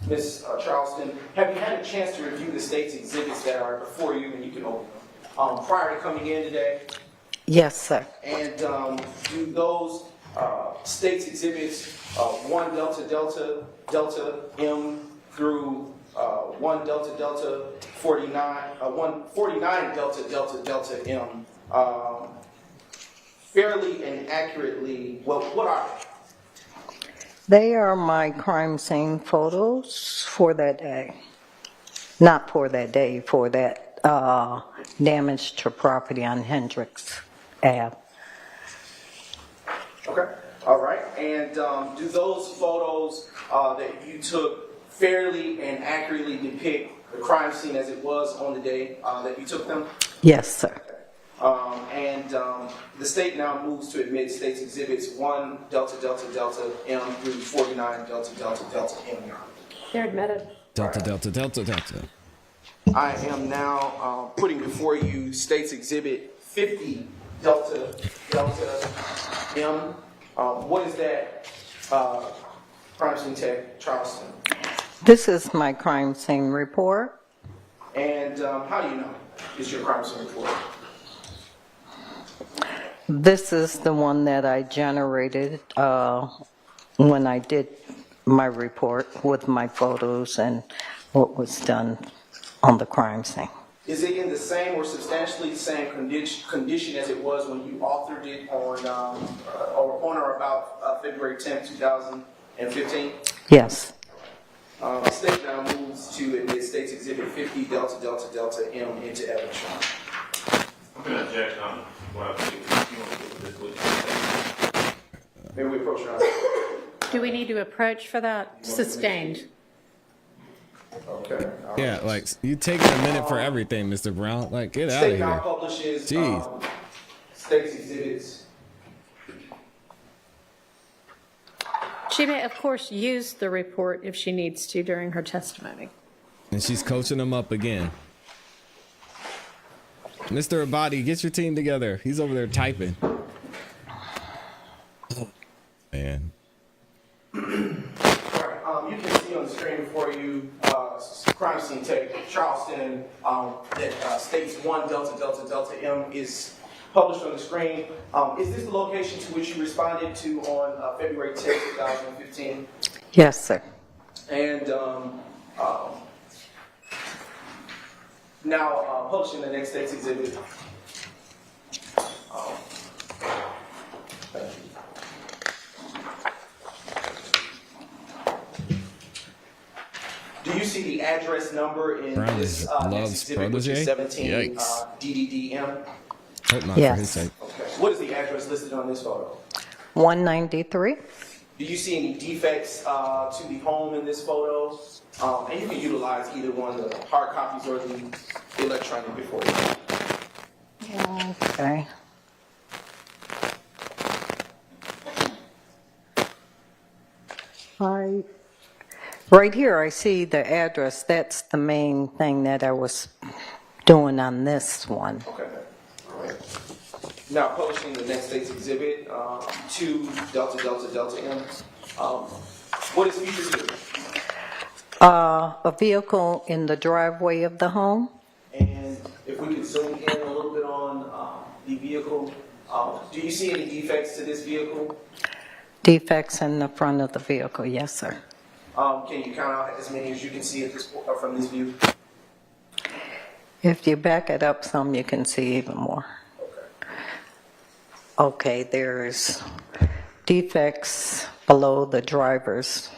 Ms. Charleston, have you had a chance to review the state's exhibits that are before you, and you can open them, prior to coming in today? Yes, sir. And do those state's exhibits 1 Delta Delta Delta M through 1 Delta Delta 49 149 Delta Delta Delta M fairly and accurately, well, what are they? They are my crime scene photos for that day. Not for that day, for that damage to property on Hendricks Ave. Okay, all right. And do those photos that you took fairly and accurately depict the crime scene as it was on the day that you took them? Yes, sir. And the state now moves to admit state's exhibits 1 Delta Delta Delta M through 49 Delta Delta Delta M. They're admitted. Delta, Delta, Delta, Delta. I am now putting before you state's exhibit 50 Delta Delta M. What is that, crime scene tech, Charleston? This is my crime scene report. And how do you know it's your crime scene report? This is the one that I generated when I did my report with my photos and what was done on the crime scene. Is it in the same or substantially the same condition as it was when you authored it on or about February 10th, 2015? Yes. The state now moves to admit state's exhibit 50 Delta Delta Delta M into evidence. I'm going to object on what I think you want to do with this witness. Maybe we approach her. Do we need to approach for that? Sustained. Okay. Yeah, like, you taking a minute for everything, Mr. Brown. Like, get out of State now here. publishes Jeez. state's exhibits. She may, of course, use the report if she needs to during her testimony. And she's coaching them up again. Mr. Abadi, get your team together. He's over there typing. Oh, man. You can see on the screen before you crime scene tech Charleston that states 1 Delta Delta Delta M is published on the screen. Is this the location to which you responded to on February 10th, 2015? Yes, sir. And now publishing the next state's exhibit. Thank you. Do you see the address number in Brown this Love's next exhibit, which is protege? 17 Yikes. DDDM? Hope not Yes. for his sake. Okay. What is the address listed on this photo? 193. Do you see any defects to the home in this photo? And you can utilize either one, the hard copies or the electronic before you. Okay. Right here, I see the address. That's the main thing that I was doing on this one. Okay. All right. Now publishing the next state's exhibit, 2 Delta Delta Delta M. What is featured here? A vehicle in the driveway of the home. And if we could zoom in a little bit on the vehicle, do you see any defects to this vehicle? Defects in the front of the vehicle, yes, sir. Can you count out as many as you can see at this, from this view? If you back it up some, you can see even more. Okay, there's defects below the driver's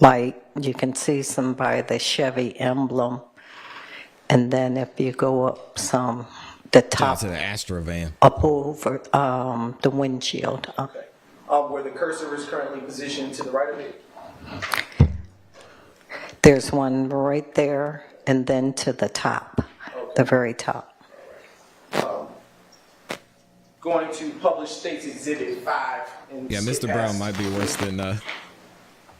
light. You can see some by the Chevy emblem. And then if you go up some, the top, to the Astra van. up over the windshield. Where the cursor is currently positioned to the right of it? There's one right there, and then to the top, the very top. Going to publish State's Exhibit 5. And Yeah, Mr. Brown might be worse than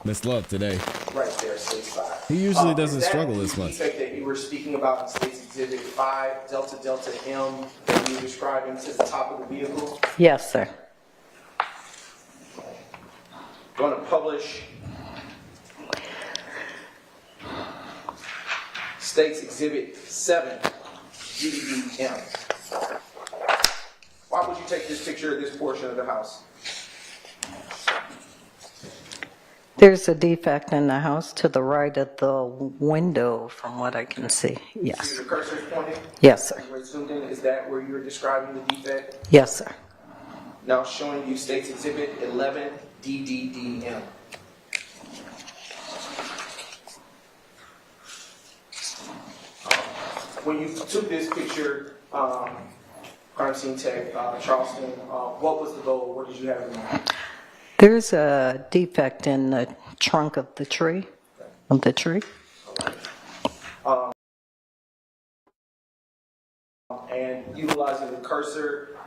Miss Love today. Right there, State's 5. He usually doesn't struggle as much. Is that the defect that you were speaking about in State's Exhibit 5, Delta Delta M, that you were describing to the top of the vehicle? Yes, sir. Going to publish State's Exhibit 7, DDM. Why would you take this picture of this portion of the house? There's a defect in the house to the right of the window, from what I can see. Yes. See the cursor pointing? Yes, sir. Where it's zoomed in, is that where you're describing the defect? Yes, sir. Now showing you State's Exhibit 11, DDDM. When you took this picture, crime scene tech, Charleston, what was the goal? What did you have in mind? There's a defect in the trunk of the tree. And utilizing the cursor,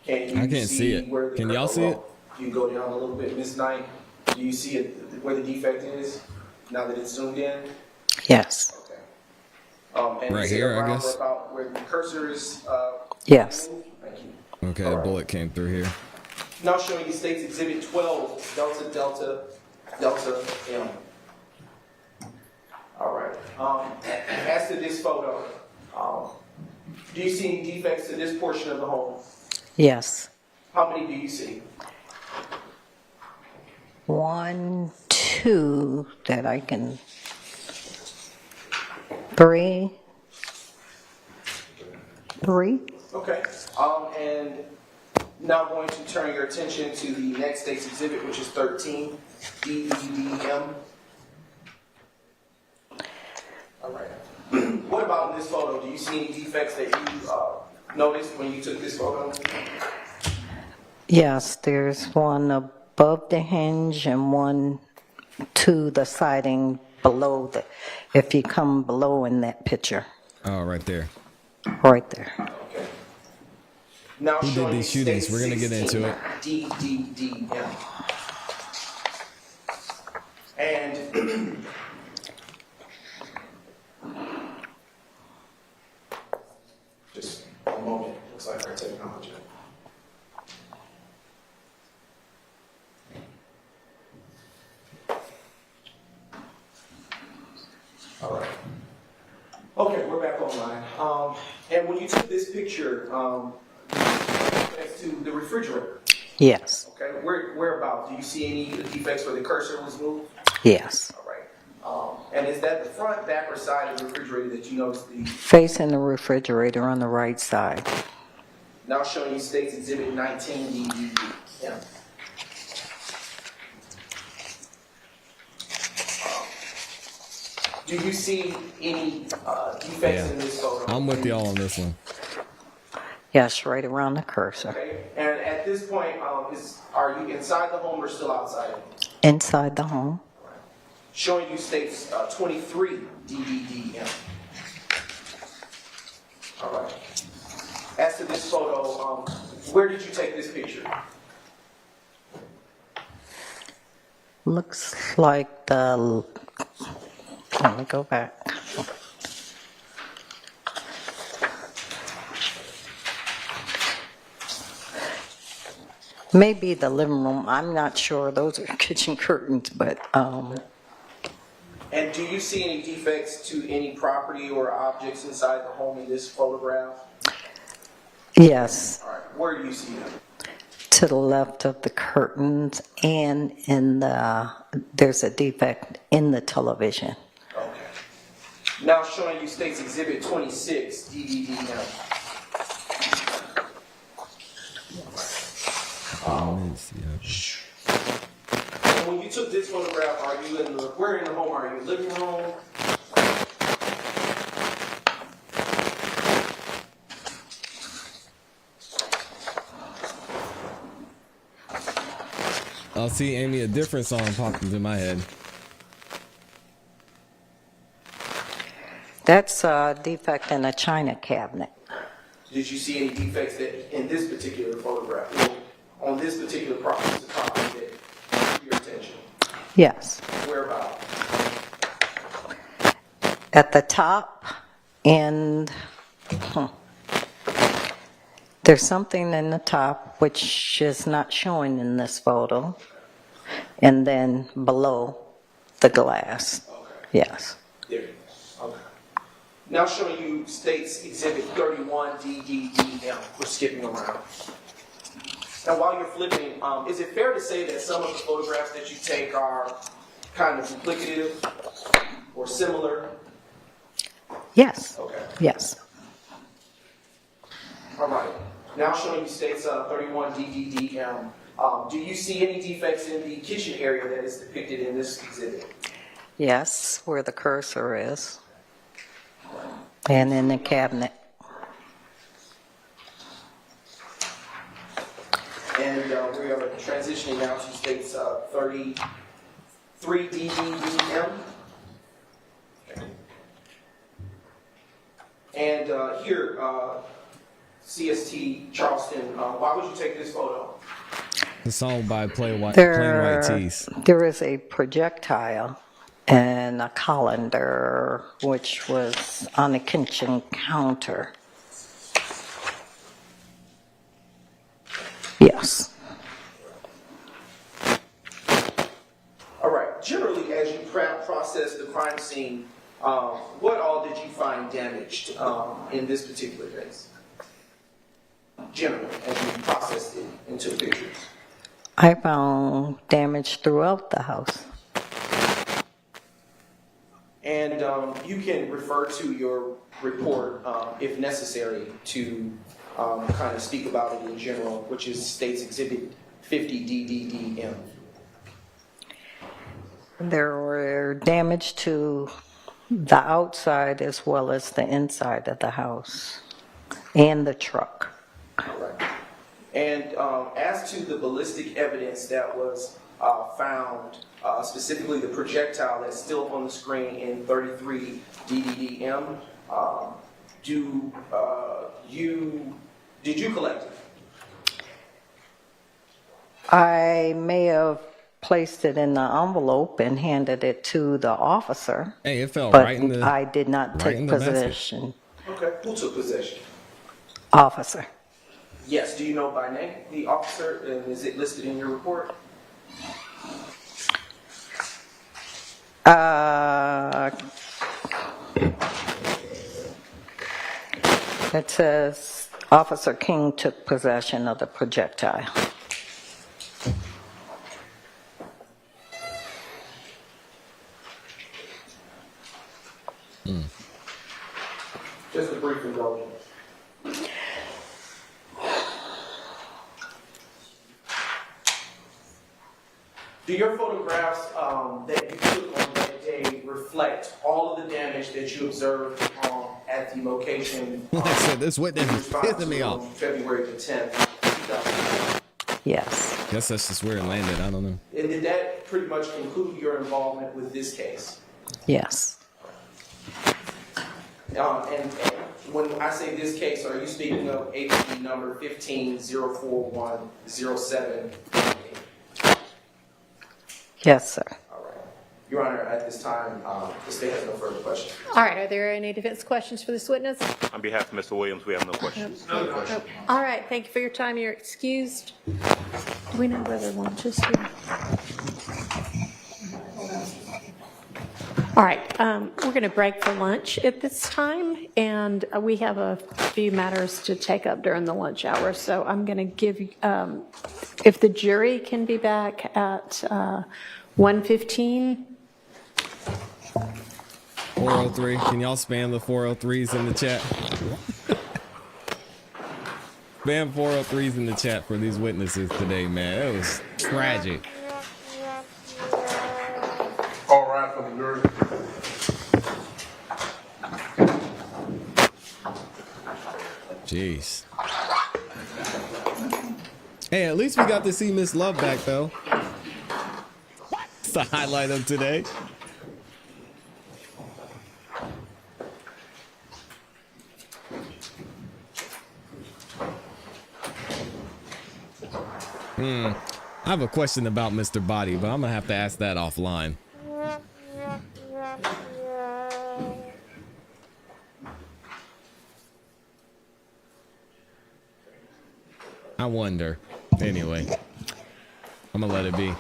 can you I can't see it. where the Can y'all see it? You go down a little bit, Miss Knight. Do you see it where the defect is now that it's zoomed in? Yes. And Right is it here, I around guess? About where the cursor is. Yes. Thank you. Okay, a bullet came through here. Now showing you State's Exhibit 12, Delta Delta Delta M. All right. As to this photo, do you see any defects to this portion of the home? Yes. How many do you see? 1, 2 that I can. 3. Okay. And now going to turn your attention to the next State's Exhibit, which is 13, DEDM. All right. What about in this photo? Do you see any defects that you noticed when you took this photo? Yes, there's one above the hinge and one to the siding below the, if you come below in that picture. Oh, right there. Right there. Okay. Now Who did these shootings? We're going to get into it. DDDM. And just a moment. Looks like our technology. All right. Okay, we're back online. And when you took this picture, next to the refrigerator. Yes. Okay, whereabouts? Do you see any defects where the cursor was moved? Yes. All right. And is that the front, back, or side of the refrigerator that you noticed the? Facing the refrigerator on the right side. Now showing you State's Exhibit 19, DDD. Yeah. Do you see any defects in this photo? I'm with y'all on this one. Yes, right around the cursor. Okay. And at this point, are you inside the home or still outside? Inside the home. Showing you State's 23 DDDM. All right. As to this photo, where did you take this picture? Looks like the, let me go back. Maybe the living room, I'm not sure, those are kitchen curtains, but And do you see any defects to any property or objects inside the home in this photograph? yes, All right, where do you see them? to the left of the curtains and in the, there's a defect in the television. Okay. Now showing you State's Exhibit 26, DDDM. And when you took this photograph, are you in the, where in the home are you? Living room? I'll see, Amy, a different song popped into my head. That's a defect in a china cabinet. Did you see any defects that in this particular photograph, or on this particular property, the property that drew your attention? Yes. Whereabouts? At the top, and there's something in the top which is not showing in this photo, and then below the glass. Okay. Yes. There. Okay. Now showing you States Exhibit 31 DDDM. We're skipping around. Now while you're flipping, is it fair to say that some of the photographs that you take are kind of duplicative or similar? Yes. Okay. Yes. All right. Now showing you States 31 DDDM. Do you see any defects in the kitchen area that is depicted in this exhibit? Yes, where the cursor is. And in the cabinet. And we are transitioning now to States 33 DDDM. And here, CST Charleston, why would you take this photo? The song by Plain White Tees. There is a projectile and a colander which was on the kitchen counter. Yes. All right. Generally, as you process the crime scene, what all did you find damaged in this particular case? Generally, as you processed it into pictures. I found damage throughout the house. And you can refer to your report, if necessary, to kind of speak about it in general, which is States Exhibit 50 DDDM. There were damage to the outside as well as the inside of the house and the truck. Correct. And as to the ballistic evidence that was found, specifically the projectile that's still on the screen in 33 DDDM, did you collect it? I may have placed it in the envelope and handed it to the officer. Hey, it fell but right in the. I did not right take in the basket. possession. Okay. Who took possession? Officer. Yes. Do you know by name the officer? And is it listed in your report? It says Officer King took possession of the projectile. Just a brief indulgence. Do your photographs that you took on that day reflect all of the damage that you observed at the location? Like I said, this witness is pissing me off. February the 10th, 2009. Yes. Guess that's just where it landed. I don't know. And did that pretty much conclude your involvement with this case? Yes. And when I say this case, are you speaking of APB number 1504107? Yes, sir. All right. Your Honor, at this time, the state has no further questions. All right, are there any defense questions for this witness? On behalf of Mr. Williams, we have no questions. No questions. All right, thank you for your time. You're excused. Do we know whether lunch is here? All right, we're going to break for lunch at this time, and we have a few matters to take up during the lunch hour. So I'm going to give, if the jury can be back at 1:15. 403. Can y'all spam the 403s in the chat? Spam 403s in the chat for these witnesses today, man. It was tragic. All right for the jury. Jeez. Hey, at least we got to see Miss Love back, though. It's the highlight of today. I have a question about Mr. Body, but I'm gonna have to ask that offline. I wonder. Anyway, I'm gonna let it be.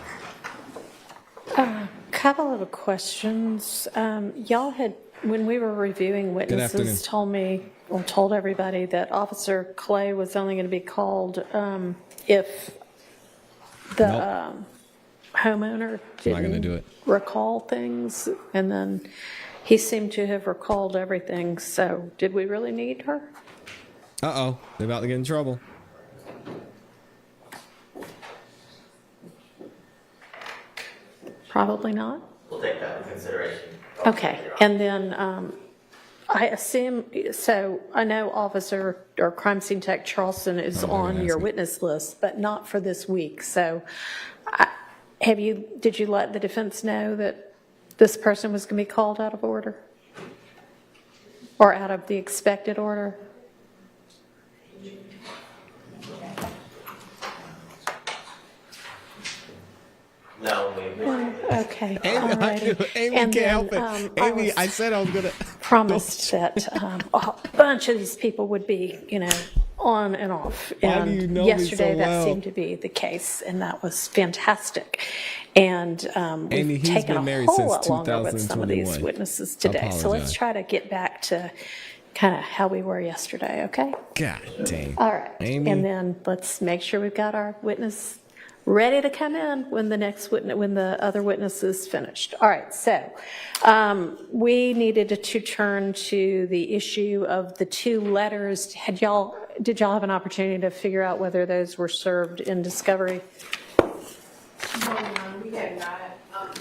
Couple of questions. Y'all had, when we were reviewing witnesses, told everybody that Officer Clay was only going to be called if the homeowner didn't recall things, and then he seemed to have recalled everything. So did we really need her? Uh-oh, they're about to get in trouble. Probably not. We'll take that into consideration. Okay, and then I assume, so I know Officer or Crime Scene Tech Charleston is on your witness list, but not for this week. So did you let the defense know that this person was going to be called out of order? Or out of the expected order? No, okay. Amy And can't then, help it. Amy, I said I was gonna promised that a bunch of these people would be, on and off. Why do you know me yesterday so that well? seemed to be the case, and that was fantastic. And Amy, we've he's taken been a married whole since lot longer with some of these 2021. witnesses today. So let's Apologize. try to get back to kind of how we were yesterday, okay? God dang. All right. Amy. And then let's make sure we've got our witness ready to come in when the other witness is finished. All right, so we needed to turn to the issue of the two letters. Did y'all have an opportunity to figure out whether those were served in discovery? We have not.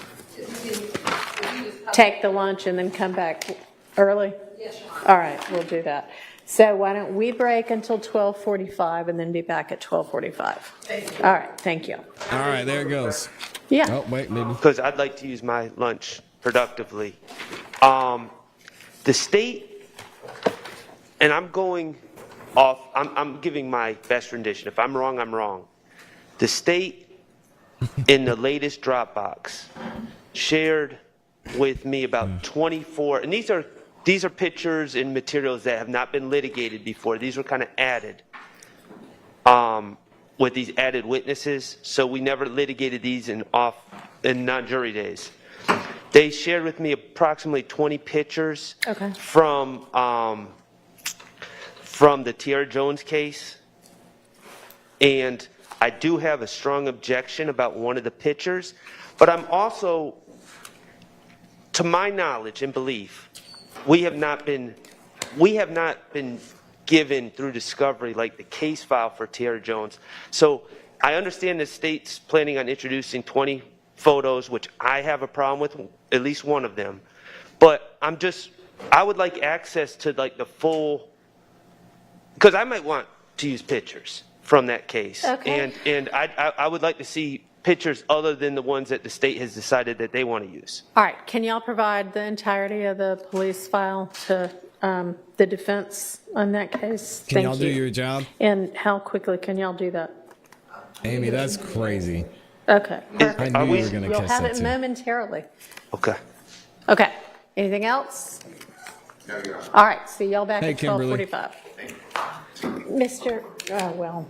Take the lunch and then come back early? Yes, Your Honor. All right, we'll do that. So why don't we break until 12:45 and then be back at 12:45? Thank you. All right, thank you. All right, there it goes. Yeah. Oh, wait, maybe. Because I'd like to use my lunch productively. The state, and I'm going off, I'm giving my best rendition. If I'm wrong, I'm wrong. The state, in the latest Dropbox, shared with me about 24, and these are pictures and materials that have not been litigated before. These were kind of added with these added witnesses. So we never litigated these in non-jury days. They shared with me approximately 20 pictures from the Tiara Jones case. And I do have a strong objection about one of the pictures, but I'm also, to my knowledge and belief, we have not been given through discovery like the case file for Tiara Jones. So I understand the state's planning on introducing 20 photos, which I have a problem with, at least one of them. But I would like access to like the full, because I might want to use pictures from that case. Okay. And I would like to see pictures other than the ones that the state has decided that they want to use. All right, can y'all provide the entirety of the police file to the defense on that case? Can y'all do your job? And how quickly can y'all do that? Amy, that's crazy. Okay. I knew you were going to We'll catch have that it too. momentarily. Okay. Okay, anything else? All right, see y'all back Hey, at Kimberly. 12:45.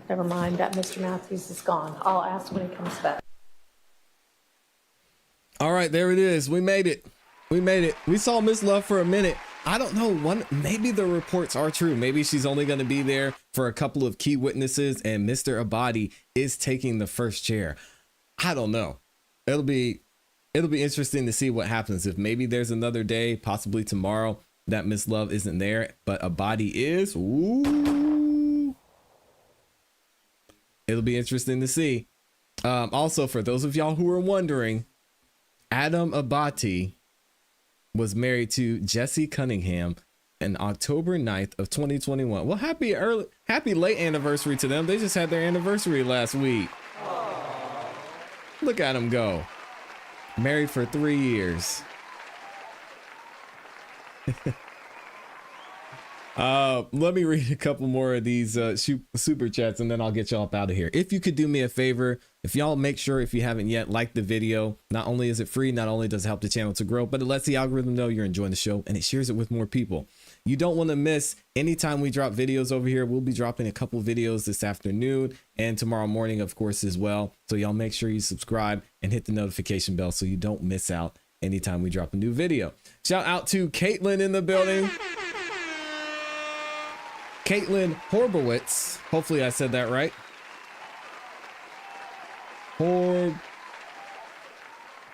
Never mind, that Mr. Matthews is gone. I'll ask when he comes back. All right, there it is. We made it. We made it. We saw Miss Love for a minute. I don't know. Maybe the reports are true. Maybe she's only going to be there for a couple of key witnesses, and Mr. Abadi is taking the first chair. I don't know. It'll be interesting to see what happens if maybe there's another day, possibly tomorrow, that Miss Love isn't there, but Abadi is. Ooh. It'll be interesting to see. Also, for those of y'all who are wondering, Adam Abati was married to Jesse Cunningham on October 9th of 2021. Well, happy late anniversary to them. They just had their anniversary last week. Look at them go. Married for 3 years. Let me read a couple more of these super chats and then I'll get y'all up out of here. If you could do me a favor, If y'all make sure, if you haven't yet, like the video. Not only is it free, not only does it help the channel to grow, but it lets the algorithm know you're enjoying the show and it shares it with more people. You don't want to miss anytime we drop videos over here. We'll be dropping a couple videos this afternoon and tomorrow morning, of course, as well. So y'all make sure you subscribe and hit the notification bell so you don't miss out anytime we drop a new video. Shout out to Caitlin in the building. Caitlin Horbowitz. Hopefully I said that right.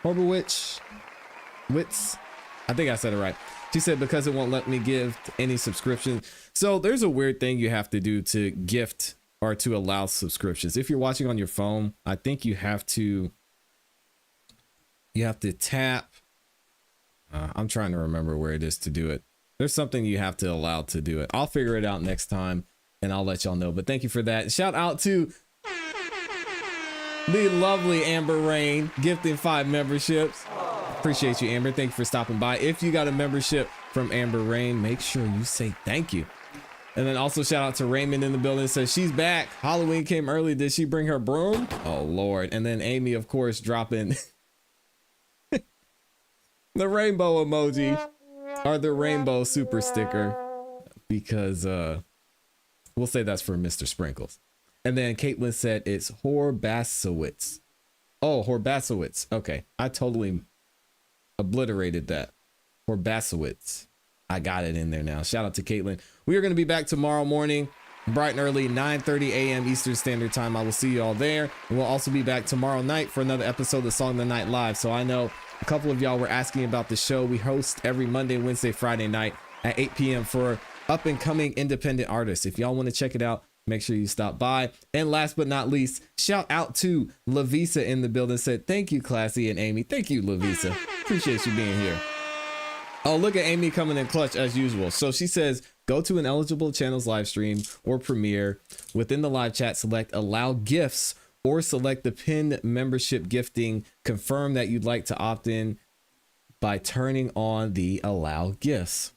Horbowitz. I think I said it right. She said, because it won't let me give any subscriptions. So there's a weird thing you have to do to gift or to allow subscriptions. If you're watching on your phone, I think you have to tap. I'm trying to remember where it is to do it. There's something you have to allow to do it. I'll figure it out next time and I'll let y'all know. But thank you for that. Shout out to the lovely Amber Rain gifting 5 memberships. Appreciate you, Amber. Thank you for stopping by. If you got a membership from Amber Rain, make sure you say thank you. And then also shout out to Raymond in the building. Says she's back. Halloween came early. Did she bring her broom? Oh, Lord. And then Amy, of course, dropping the rainbow emoji or the rainbow super sticker because we'll say that's for Mr. Sprinkles. And then Caitlin said it's Horbasowitz. Oh, Horbasowitz. Okay. I totally obliterated that. Horbasowitz. I got it in there now. Shout out to Caitlin. We are going to be back tomorrow morning, bright and early, 9:30 a.m. Eastern Standard Time. I will see you all there. And we'll also be back tomorrow night for another episode of Song of the Night Live. So I know a couple of y'all were asking about the show. We host every Monday, Wednesday, Friday night at 8 p.m. for up and coming independent artists. If y'all want to check it out, make sure you stop by. And last but not least, shout out to Lavisa in the building. Said, thank you, ClassE and Amy. Thank you, Lavisa. Appreciate you being here. Oh, look at Amy coming in clutch as usual. So she says, go to an eligible channel's live stream or premiere. Within the live chat, select allow gifts or select the pinned membership gifting. Confirm that you'd like to opt in by turning on the allow gifts.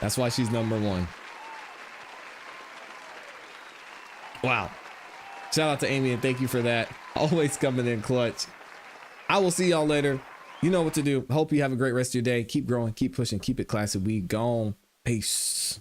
That's why she's number 1. Wow. Shout out to Amy and thank you for that. Always coming in clutch. I will see y'all later. You know what to do. Hope you have a great rest of your day. Keep growing, keep pushing, keep it classy. We gone. Peace.